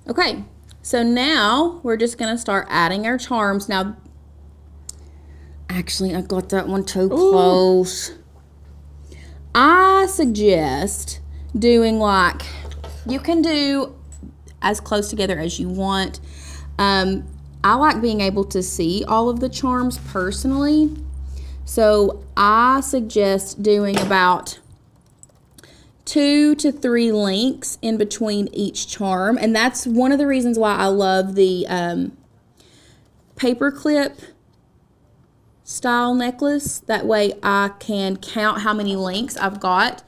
Okay, so now we're just gonna start adding our charms. Now, actually, I got that one too close. I suggest doing like, you can do as close together as you want. I like being able to see all of the charms personally. So I suggest doing about 2 to 3 links in between each charm. And that's one of the reasons why I love the paper clip style necklace. That way I can count how many links I've got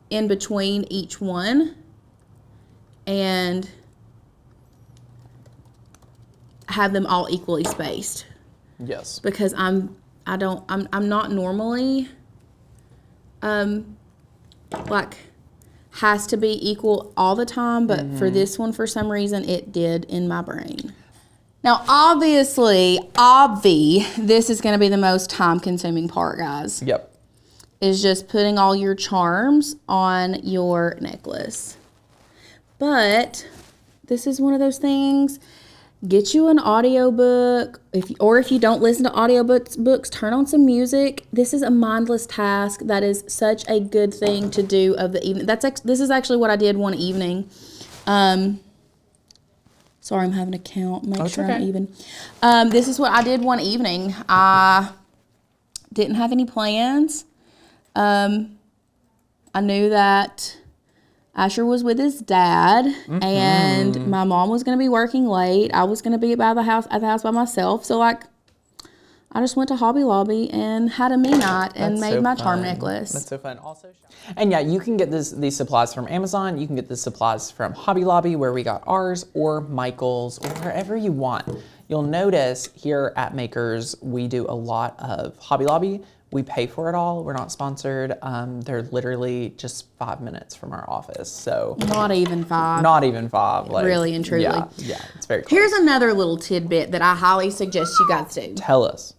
in between each one. And have them all equally spaced. Yes. Because I'm not normally like has to be equal all the time, but for this one for some reason it did in my brain. Now obviously, this is going to be the most time consuming part, guys. Yep. Is just putting all your charms on your necklace. But this is one of those things. Get you an audiobook. If you don't listen to audiobooks, turn on some music. This is a mindless task. That is such a good thing to do of the evening. This is actually what I did one evening. Sorry, I'm having to count. Make sure I'm even. This is what I did one evening. I didn't have any plans. I knew that Asher was with his dad, and my mom was going to be working late. I was going to be at the house by myself. So, like, I just went to Hobby Lobby and had a me night and That's made so my fun. charm necklace. That's so fun. Also, and yeah, you can get these supplies from Amazon. You can get the supplies from Hobby Lobby, where we got ours, or Michael's, or wherever you want. You'll notice here at Makers, we do a lot of Hobby Lobby. We pay for it all. We're not sponsored. They're literally just 5 minutes from our office. So Not even 5. not even 5. Like, Really and truly. Yeah, it's very close. Here's another little tidbit that I highly suggest you guys do. Tell us.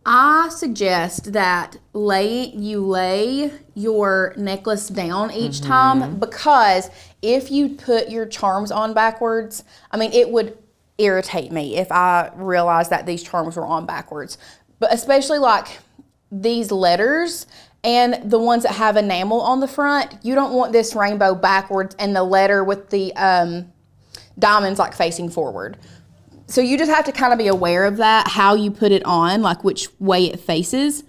I suggest that you lay your necklace down each time, because if you put your charms on backwards, I mean, it would irritate me if I realized that these charms were on backwards. But especially like these letters and the ones that have enamel on the front, you don't want this rainbow backwards and the letter with the diamonds like facing forward. So you just have to kind of be aware of that, how you put it on, like which way it faces.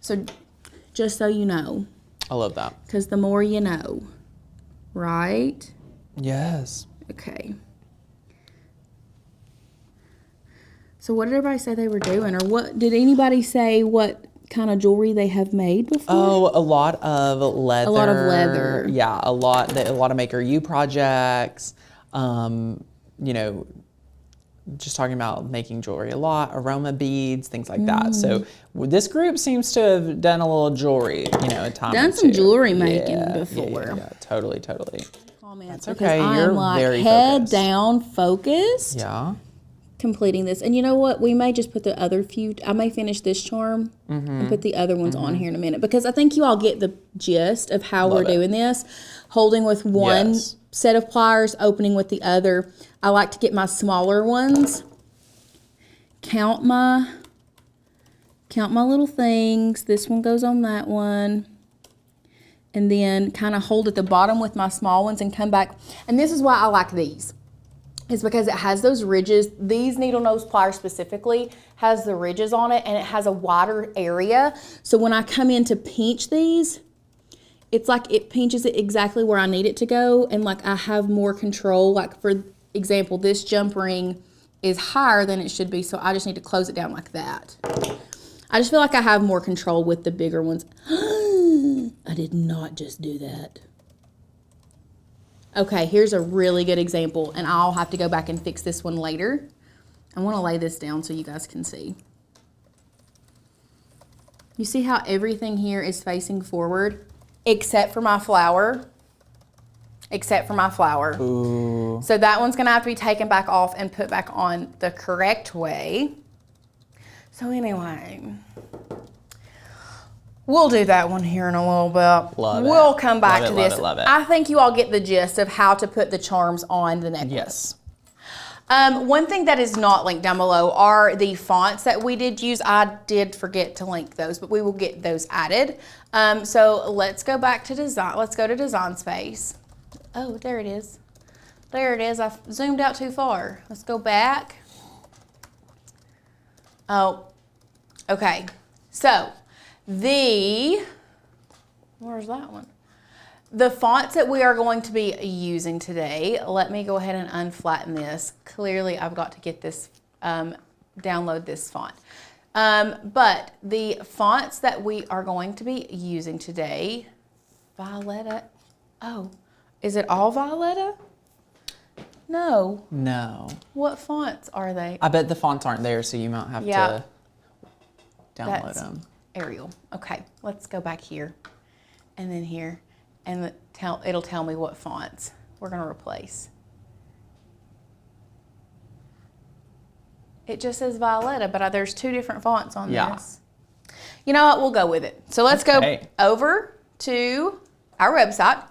So just so you know. I love that. Because the more you know, right? Yes. Okay. So what did everybody say they were doing? Or what did anybody say what kind of jewelry they have made before? Oh, a lot of leather. A lot of leather. Yeah, a lot of Maker U projects. You know, just talking about making jewelry a lot, aroma beads, things like that. So this group seems to have done a little jewelry, you know, a time Done or some two. jewelry making Yeah, before. Yeah, totally. Comments, That's because okay, I you're am like very head focused. down focused. Yeah. Completing this. And you know what? We may just put the other few, I may finish this charm and put the other ones on here in a minute, because I think you all get the gist of how Love we're doing this. Holding with one Yes. set of pliers, opening with the other. I like to get my smaller ones, count my little things. This one goes on that one. And then kind of hold at the bottom with my small ones and come back. And this is why I like these. Is because it has those ridges. These needle nose pliers specifically has the ridges on it, and it has a wider area. So when I come in to pinch these, it's like it pinches it exactly where I need it to go, and like I have more control. Like for example, this jump ring is higher than it should be, so I just need to close it down like that. I just feel like I have more control with the bigger ones. I did not just do that. Okay, here's a really good example, and I'll have to go back and fix this one later. I want to lay this down so you guys can see. You see how everything here is facing forward, except for my flower? Except for my flower. Ooh. So that one's going to have to be taken back off and put back on the correct way. So anyway, we'll do that one here in a little bit. Love it. We'll come back Love to it, love this. it, love it. I think you all get the gist of how to put the charms on the necklace. Yes. One thing that is not linked down below are the fonts that we did use. I did forget to link those, but we will get those added. So let's go back to design. Let's go to Design Space. Oh, there it is. There it is. I zoomed out too far. Let's go back. Oh, okay. So where's that one? The fonts that we are going to be using today, let me go ahead and unflatten this. Clearly, I've got to get this, download this font. But the fonts that we are going to be using today, Violetta. Oh, is it all Violetta? No. No. What fonts are they? I bet the fonts aren't there, so you might have to download That's them. Arial. Okay, let's go back here and then here, and it'll tell me what fonts we're going to replace. It just says Violetta, but there's 2 different fonts on this. You know what? We'll go with it. So let's go over to our website.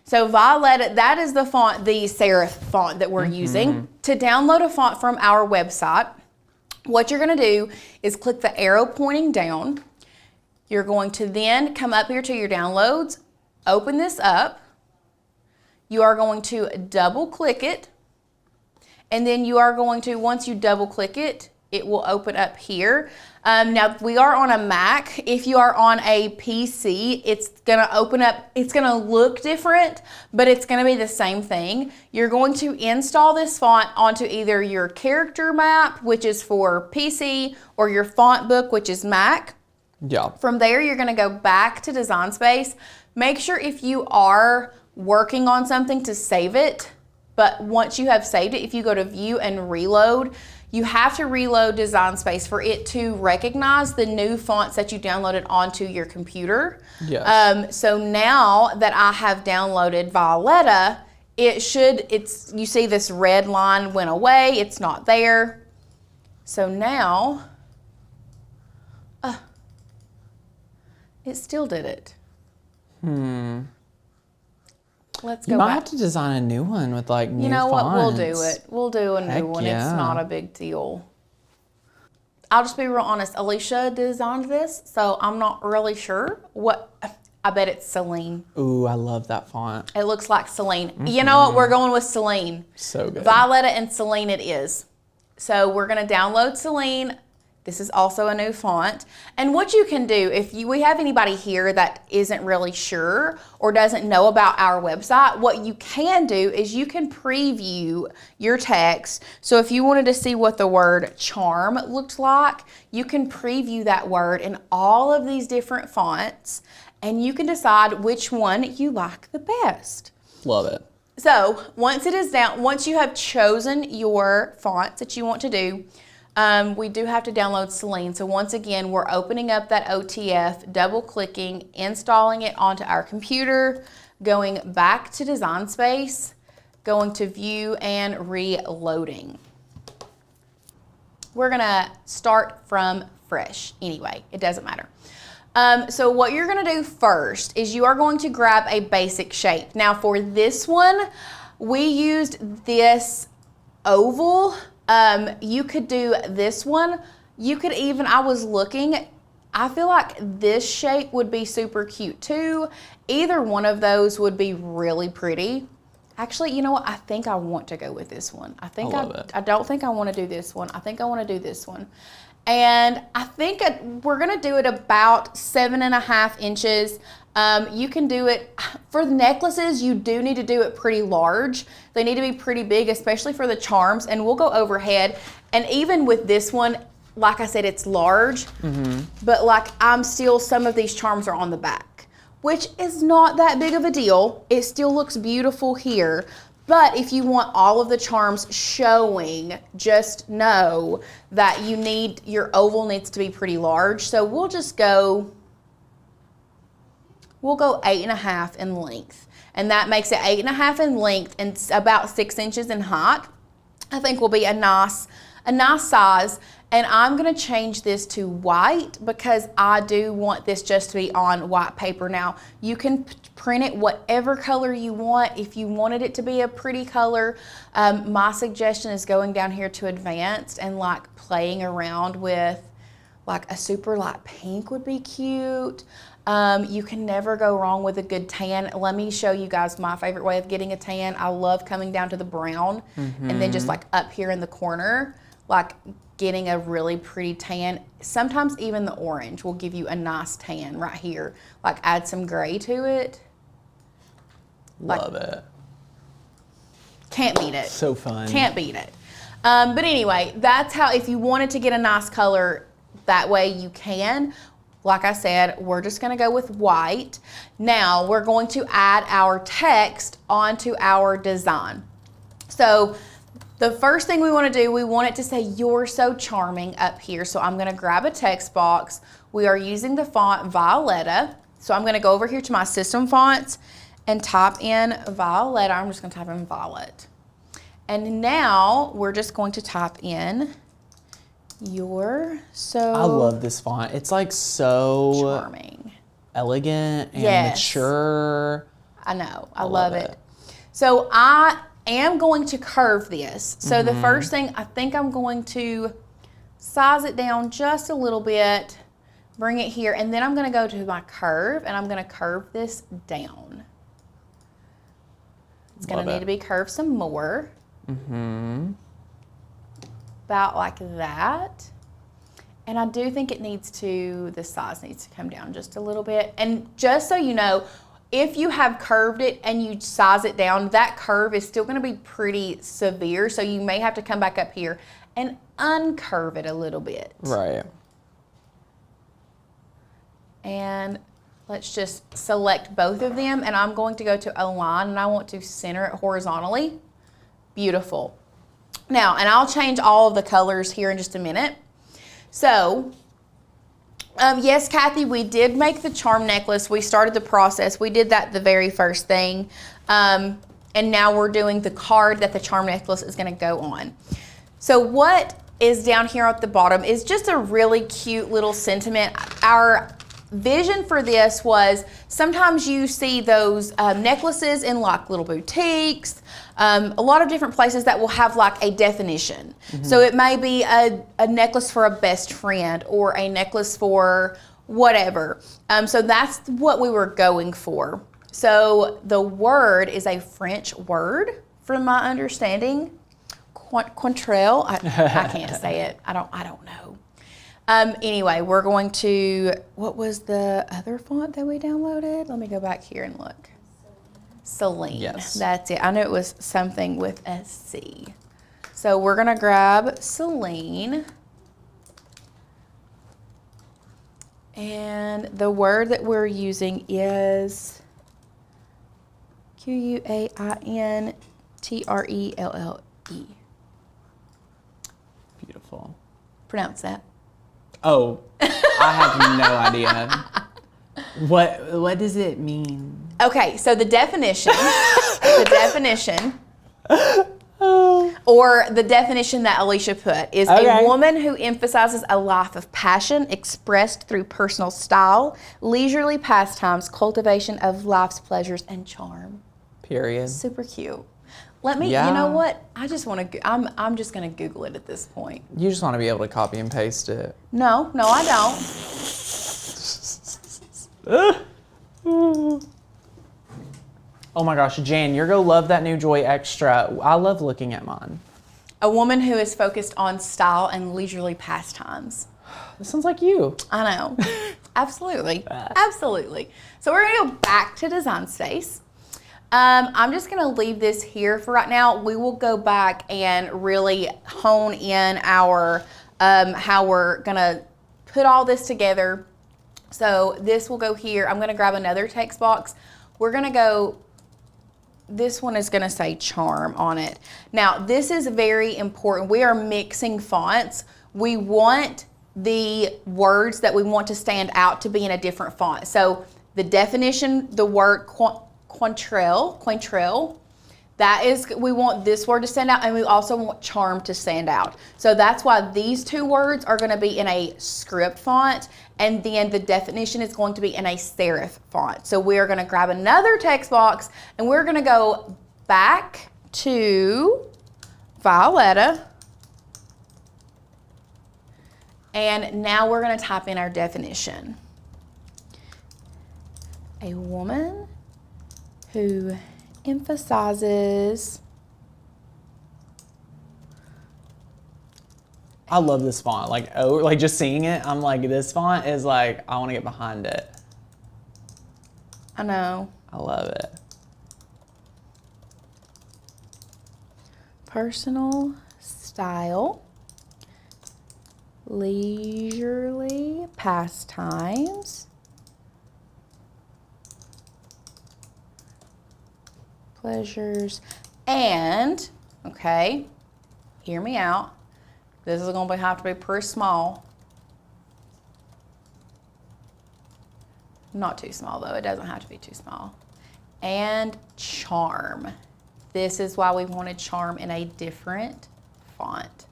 So Violetta, that is the font, the serif font that we're using. To download a font from our website, what you're going to do is click the arrow pointing down. You're going to then come up here to your downloads, open this up. You are going to double click it. And then you are going to, once you double click it, it will open up here. Now we are on a Mac. If you are on a PC, it's gonna open up, it's gonna look different, but it's gonna be the same thing. You're going to install this font onto either your character map, which is for PC, or your font book, which is Mac. Yeah. From there, you're gonna go back to Design Space. Make sure if you are working on something to save it, but once you have saved it, if you go to View and Reload, you have to reload Design Space for it to recognize the new fonts that you downloaded onto your computer. Yes. So now that I have downloaded Violetta, you see this red line went away, it's not there. So now, it still did it. Let's go You might back. have to design a new one with like new You know what? We'll do fonts. it. We'll do a Heck new one. yeah. It's not a big deal. I'll just be real honest. Alicia designed this, so I'm not really sure what. I bet it's Celine. Ooh, I love that font. It looks like Celine. You know what? We're going with Celine. So good. Violetta and Celine it is. So we're going to download Celine. This is also a new font. And what you can do, if we have anybody here that isn't really sure or doesn't know about our website, what you can do is you can preview your text. So if you wanted to see what the word charm looked like, you can preview that word in all of these different fonts, and you can decide which one you like the best. Love it. So once it is down, once you have chosen your fonts that you want to do, we do have to download Celine. So once again, we're opening up that OTF, double clicking, installing it onto our computer, going back to Design Space, going to View and Reloading. We're gonna start from fresh anyway, it doesn't matter. So what you're gonna do first is you are going to grab a basic shape. Now for this one, we used this oval. You could do this one. You could even, I was looking, I feel like this shape would be super cute too. Either one of those would be really pretty. Actually, you know what? I think I want to go with this one. I don't think I want to do this one. I think I want to do this one. And I think we're going to do it about 7.5 inches. You can do it, for the necklaces, you do need to do it pretty large. They need to be pretty big, especially for the charms, and we'll go overhead. And even with this one, like I said, it's large, but like some of these charms are on the back, which is not that big of a deal. It still looks beautiful here. But if you want all of the charms showing, just know that your oval needs to be pretty large. So we'll go 8.5 in length. And that makes it 8.5 in length and about 6 inches in height. I think will be a nice size. And I'm gonna change this to white because I do want this just to be on white paper. Now, you can print it whatever color you want. If you wanted it to be a pretty color, my suggestion is going down here to advanced and like playing around with like a super light pink would be cute. You can never go wrong with a good tan. Let me show you guys my favorite way of getting a tan. I love coming down to the brown and then just like up here in the corner, like getting a really pretty tan. Sometimes even the orange will give you a nice tan right here. Like add some gray to it. Love it. Can't beat it. So fun. Can't beat it. But anyway, that's how, if you wanted to get a nice color that way, you can. Like I said, we're just gonna go with white. Now we're going to add our text onto our design. So the first thing we want to do, we want it to say "You're so charming" up here. So I'm gonna grab a text box. We are using the font Violetta. So I'm gonna go over here to my system fonts and type in Violetta. I'm just gonna type in Violet. And now we're just going to type in "You're so I love this font. It's like so charming, elegant and Yes. mature. I know, I love it. So I am going to curve this. So the first thing, I think I'm going to size it down just a little bit, bring it here, and then I'm gonna go to my curve and I'm gonna curve this down. It's gonna need to be curved some more. But about like that. And I do think the size needs to come down just a little bit. And just so you know, if you have curved it and you size it down, that curve is still gonna be pretty severe. So you may have to come back up here and uncurve it a little bit. Right. And let's just select both of them, and I'm going to go to align, and I want to center it horizontally. Beautiful. Now, and I'll change all of the colors here in just a minute. So, yes, Kathy, we did make the charm necklace. We started the process. We did that the very first thing. And now we're doing the card that the charm necklace is going to go on. So what is down here at the bottom is just a really cute little sentiment. Our vision for this was sometimes you see those necklaces in like little boutiques, a lot of different places that will have like a definition. So it may be a necklace for a best friend or a necklace for whatever. So that's what we were going for. So the word is a French word from my understanding. Quantrell, I can't say it. I don't know. Anyway, we're going to, what was the other font that we downloaded? Let me go back here and look. Celine. Yes. That's it. I knew it was something with a C. So we're going to grab Celine. And the word that we're using is Quintrelle. Beautiful. Pronounce that. Oh, I have no idea. What does it mean? Okay, so the definition, or the definition that Alicia put is a woman who emphasizes a life of passion expressed through personal style, leisurely pastimes, cultivation of life's pleasures, and charm. Period. Super cute. Let me, you Yeah. know what? I just want to, I'm just going to Google it at this point. You just want to be able to copy and paste it. No, I don't. Oh my gosh, Jan, you're going to love that new Joy Extra. I love looking at mine. A woman who is focused on style and leisurely pastimes. This sounds like you. I know. Absolutely. Absolutely. So we're going to go back to Design Space. I'm just going to leave this here for right now. We will go back and really hone in our how we're going to put all this together. So this will go here. I'm going to grab another text box. We're going to go, this one is going to say charm on it. Now, this is very important. We are mixing fonts. We want the words that we want to stand out to be in a different font. So the definition, the word Quintrelle, that is, we want this word to stand out, and we also want charm to stand out. So that's why these two words are going to be in a script font, and then the definition is going to be in a serif font. So we're going to grab another text box, and we're going to go back to Violetta, and now we're going to type in our definition. A woman who emphasizes. I love this font. Like just seeing it, I'm like, this font is like, I want to get behind it. I know. I love it. Personal style, leisurely pastimes, pleasures, and, okay, hear me out. This is going to have to be pretty small. Not too small, though. It doesn't have to be too small. And charm. This is why we wanted charm in a different font.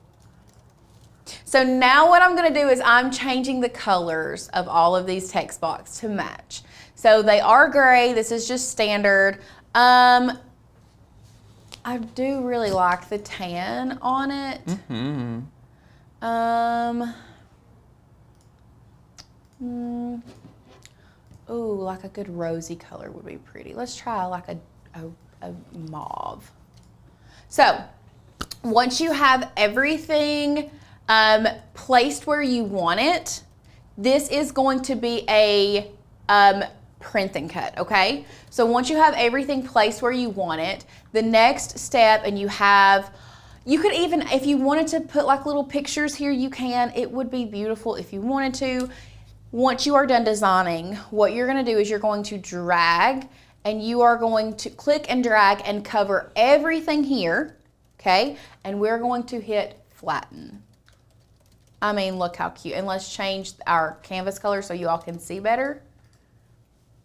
So now what I'm going to do is I'm changing the colors of all of these text boxes to match. So they are gray. This is just standard. I do really like the tan on it. Mm-hmm. Ooh, like a good rosy color would be pretty. Let's try like a mauve. So once you have everything placed where you want it, this is going to be a print and cut, okay? So once you have everything placed where you want it, the next step, and you could even, if you wanted to put like little pictures here, you can. It would be beautiful if you wanted to. Once you are done designing, what you're gonna do is you're going to drag, and you are going to click and drag and cover everything here, okay? And we're going to hit flatten. I mean, look how cute. And let's change our canvas color so you all can see better.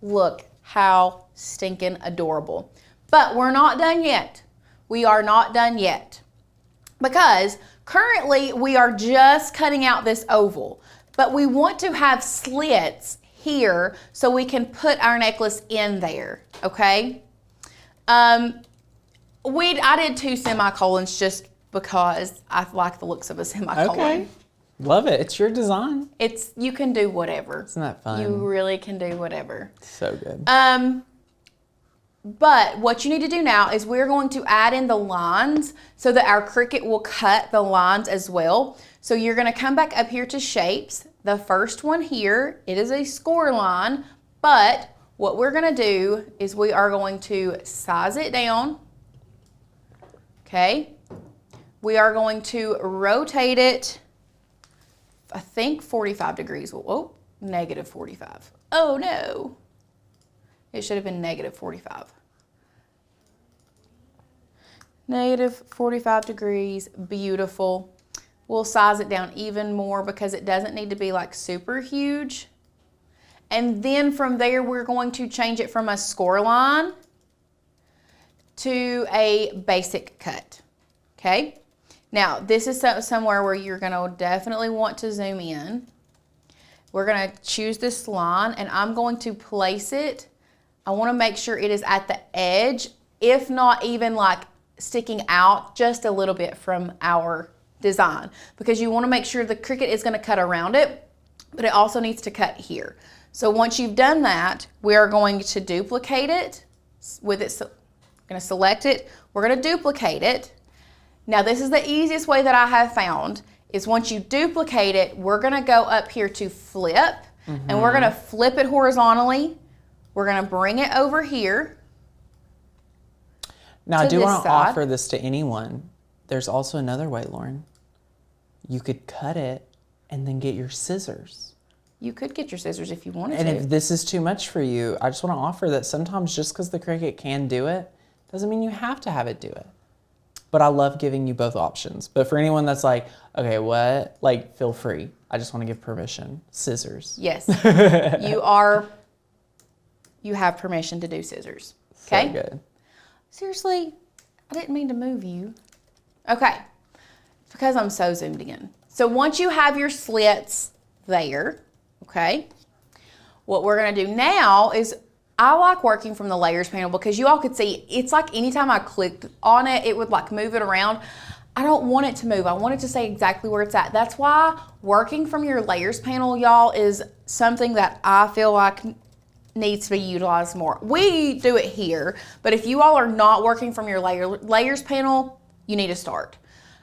Look how stinking adorable. But we're not done yet. We are not done yet. Because currently we are just cutting out this oval. But we want to have slits here so we can put our necklace in there, okay? I did 2 semicolons just because I like the looks of a semicolon. Okay. Love it. It's your design. You can do whatever. Isn't that fun? You really can do whatever. So good. But what you need to do now is we're going to add in the lines so that our Cricut will cut the lines as well. So you're going to come back up here to shapes. The first one here, it is a score line, but what we're going to do is we are going to size it down. Okay. We are going to rotate it, I think 45 degrees. Oh, negative 45. Oh no. It should have been negative 45. Negative 45 degrees, beautiful. We'll size it down even more because it doesn't need to be like super huge. And then from there, we're going to change it from a score line to a basic cut, okay? Now, this is somewhere where you're gonna definitely want to zoom in. We're gonna choose this line and I'm going to place it. I wanna make sure it is at the edge, if not even like sticking out just a little bit from our design, because you wanna make sure the Cricut is gonna cut around it, but it also needs to cut here. So once you've done that, we are going to duplicate it with it. So I'm gonna select it, we're gonna duplicate it. Now this is the easiest way that I have found, is once you duplicate it, we're gonna go up here to flip, and we're gonna flip it horizontally. We're gonna bring it over here. Now I do want to offer this to anyone. There's also another way, Lauren. You could cut it and then get your scissors. You could get your scissors if you wanted and to. if this is too much for you, I just want to offer that sometimes just because the Cricut can do it, doesn't mean you have to have it do it. But I love giving you both options. But for anyone that's like, okay, what? Like, feel free. I just want to give permission. Scissors. Yes, you have permission to do scissors, okay? So good. Seriously, I didn't mean to move you. Okay, because I'm so zoomed in. So once you have your slits there, okay, what we're gonna do now is, I like working from the layers panel because you all could see, it's like anytime I clicked on it, it would like move it around. I don't want it to move. I want it to stay exactly where it's at. That's why working from your layers panel, y'all, is something that I feel like needs to be utilized more. We do it here, but if you all are not working from your layers panel, you need to start.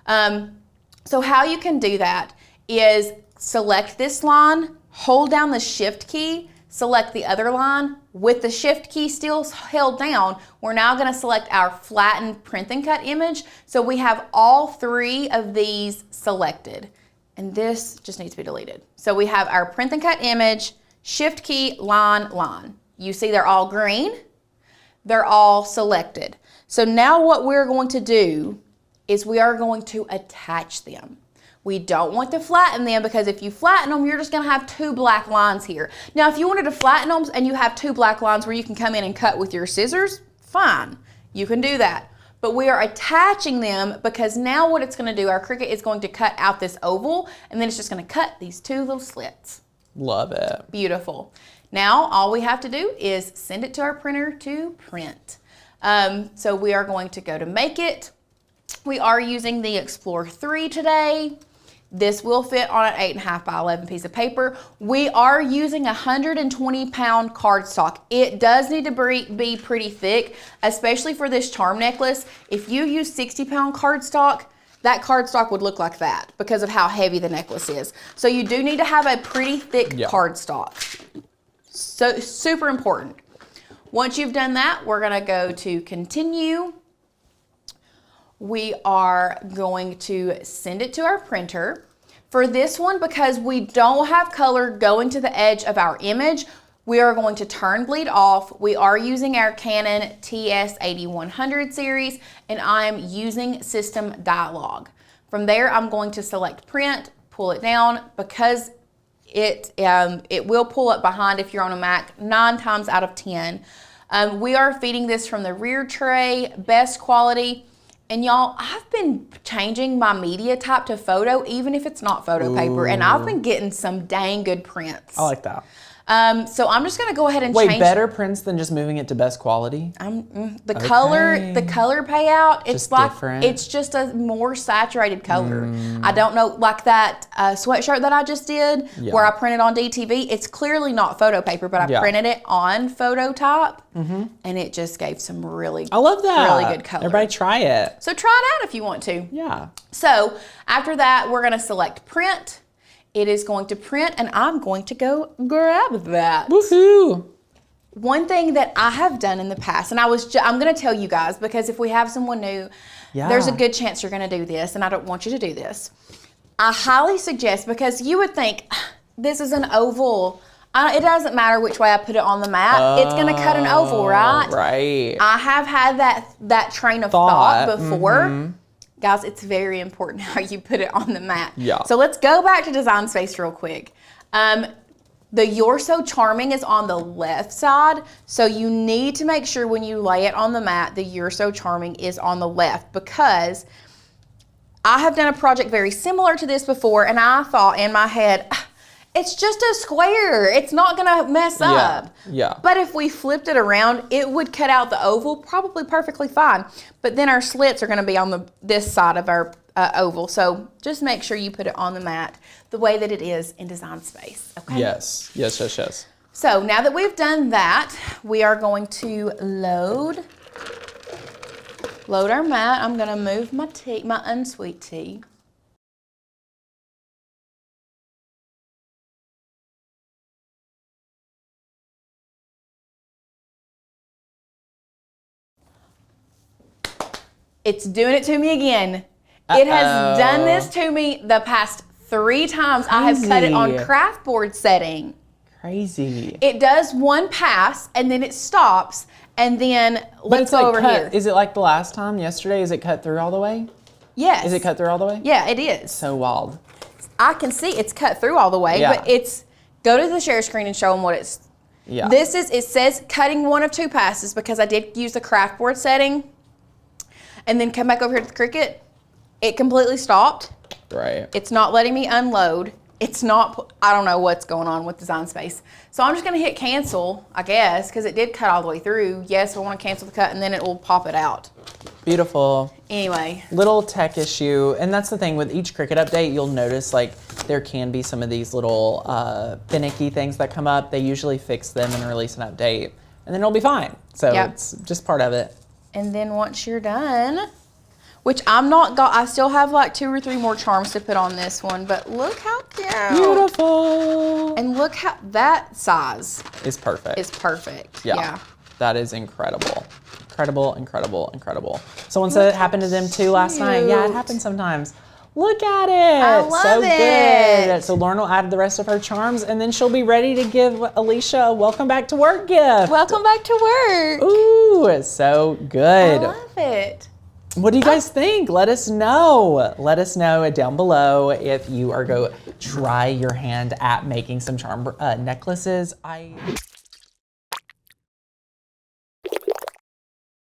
So how you can do that is select this line, hold down the shift key, select the other line. With the shift key still held down, we're now gonna select our flattened print and cut image. So we have all 3 of these selected, and this just needs to be deleted. So we have our print and cut image, shift key, line, line. You see they're all green, they're all selected. So now what we're going to do is we are going to attach them. We don't want to flatten them because if you flatten them, you're just gonna have 2 black lines here. Now, if you wanted to flatten them and you have 2 black lines where you can come in and cut with your scissors, fine, you can do that. But we are attaching them because now what it's gonna do, our Cricut is going to cut out this oval and then it's just gonna cut these 2 little slits. Love it. Beautiful. Now, all we have to do is send it to our printer to print. So we are going to go to Make It. We are using the Explore 3 today. This will fit on an 8.5 by 11 piece of paper. We are using 120-pound cardstock. It does need to be pretty thick, especially for this charm necklace. If you use 60-pound cardstock, that cardstock would look like that because of how heavy the necklace is. So you do need to have a pretty thick cardstock. So super important. Once you've done that, we're gonna go to continue. We are going to send it to our printer. For this one, because we don't have color going to the edge of our image, we are going to turn bleed off. We are using our Canon TS8100 series, and I'm using System Dialog. From there, I'm going to select print, pull it down, because it will pull up behind if you're on a Mac 9 times out of 10. We are feeding this from the rear tray, best quality. And y'all, I've been changing my media type to photo, even if it's not photo paper, and I've been getting some dang good prints. I like that. So I'm just gonna go ahead and Wait, change. better prints than just moving it to best quality? The color payout, it's Just like, different? it's just a more saturated color. I don't know, like that sweatshirt that I just did, where I printed on DTV, it's clearly not photo paper, but I printed it on photo type, and it just gave some really, I love that. really good color. Everybody try it. So try it out if you want to. Yeah. So after that, we're gonna select print. It is going to print, and I'm going to go grab that. Woohoo! One thing that I have done in the past, and I'm going to tell you guys, because if we have someone new, there's a good chance you're going to do this, and I don't want you to do this. I highly suggest, because you would think, this is an oval. It doesn't matter which way I put it on the mat. It's going to cut an oval, right? Right. I have had that train of thought before. Guys, it's very important how you put it on the mat. Yeah. So let's go back to Design Space real quick. The You're So Charming is on the left side, so you need to make sure when you lay it on the mat, the You're So Charming is on the left, because I have done a project very similar to this before, and I thought in my head, it's just a square. It's not gonna mess up. Yeah. But if we flipped it around, it would cut out the oval probably perfectly fine. But then our slits are gonna be on this side of our oval. So just make sure you put it on the mat the way that it is in Design Space, okay? Yes. Yes, yes, yes. So now that we've done that, we are going to load our mat. I'm gonna move my tea, my unsweet tea. It's doing it to me again. It has done this to me the past 3 times. I have cut it on craft board setting. Crazy. It does one pass and then it stops, and then let's go over here. Is it like the last time, yesterday? Is it cut through all the way? Yes. Is it cut through all the way? Yeah, it is. So wild. I can see it's cut through all the way, but it's, go to the share screen and show them what it's. Yeah. This is, it says cutting 1 of 2 passes, because I did use the craft board setting. And then come back over here to the Cricut. It completely stopped. Right. It's not letting me unload. It's not, I don't know what's going on with Design Space. So I'm just gonna hit cancel, I guess, because it did cut all the way through. Yes, I wanna cancel the cut, and then it will pop it out. Beautiful. Anyway. Little tech issue, and that's the thing with each Cricut update, you'll notice like there can be some of these little finicky things that come up. They usually fix them and release an update, and then it'll be fine. So it's just part of it. And then once you're done, which I still have like 2 or 3 more charms to put on this one, but look how cute. Beautiful. And look how, that size is perfect. is perfect. Yeah. That is incredible. Incredible, incredible, incredible. Someone said it happened to them too last night. Yeah, it happens sometimes. Look at it. I love so it. Good. So Lauren will add the rest of her charms, and then she'll be ready to give Alicia a welcome back to work gift. Welcome back to work. Ooh, it's so good. I love it. What do you guys think? Let us know. Let us know down below if you are try your hand at making some charm necklaces.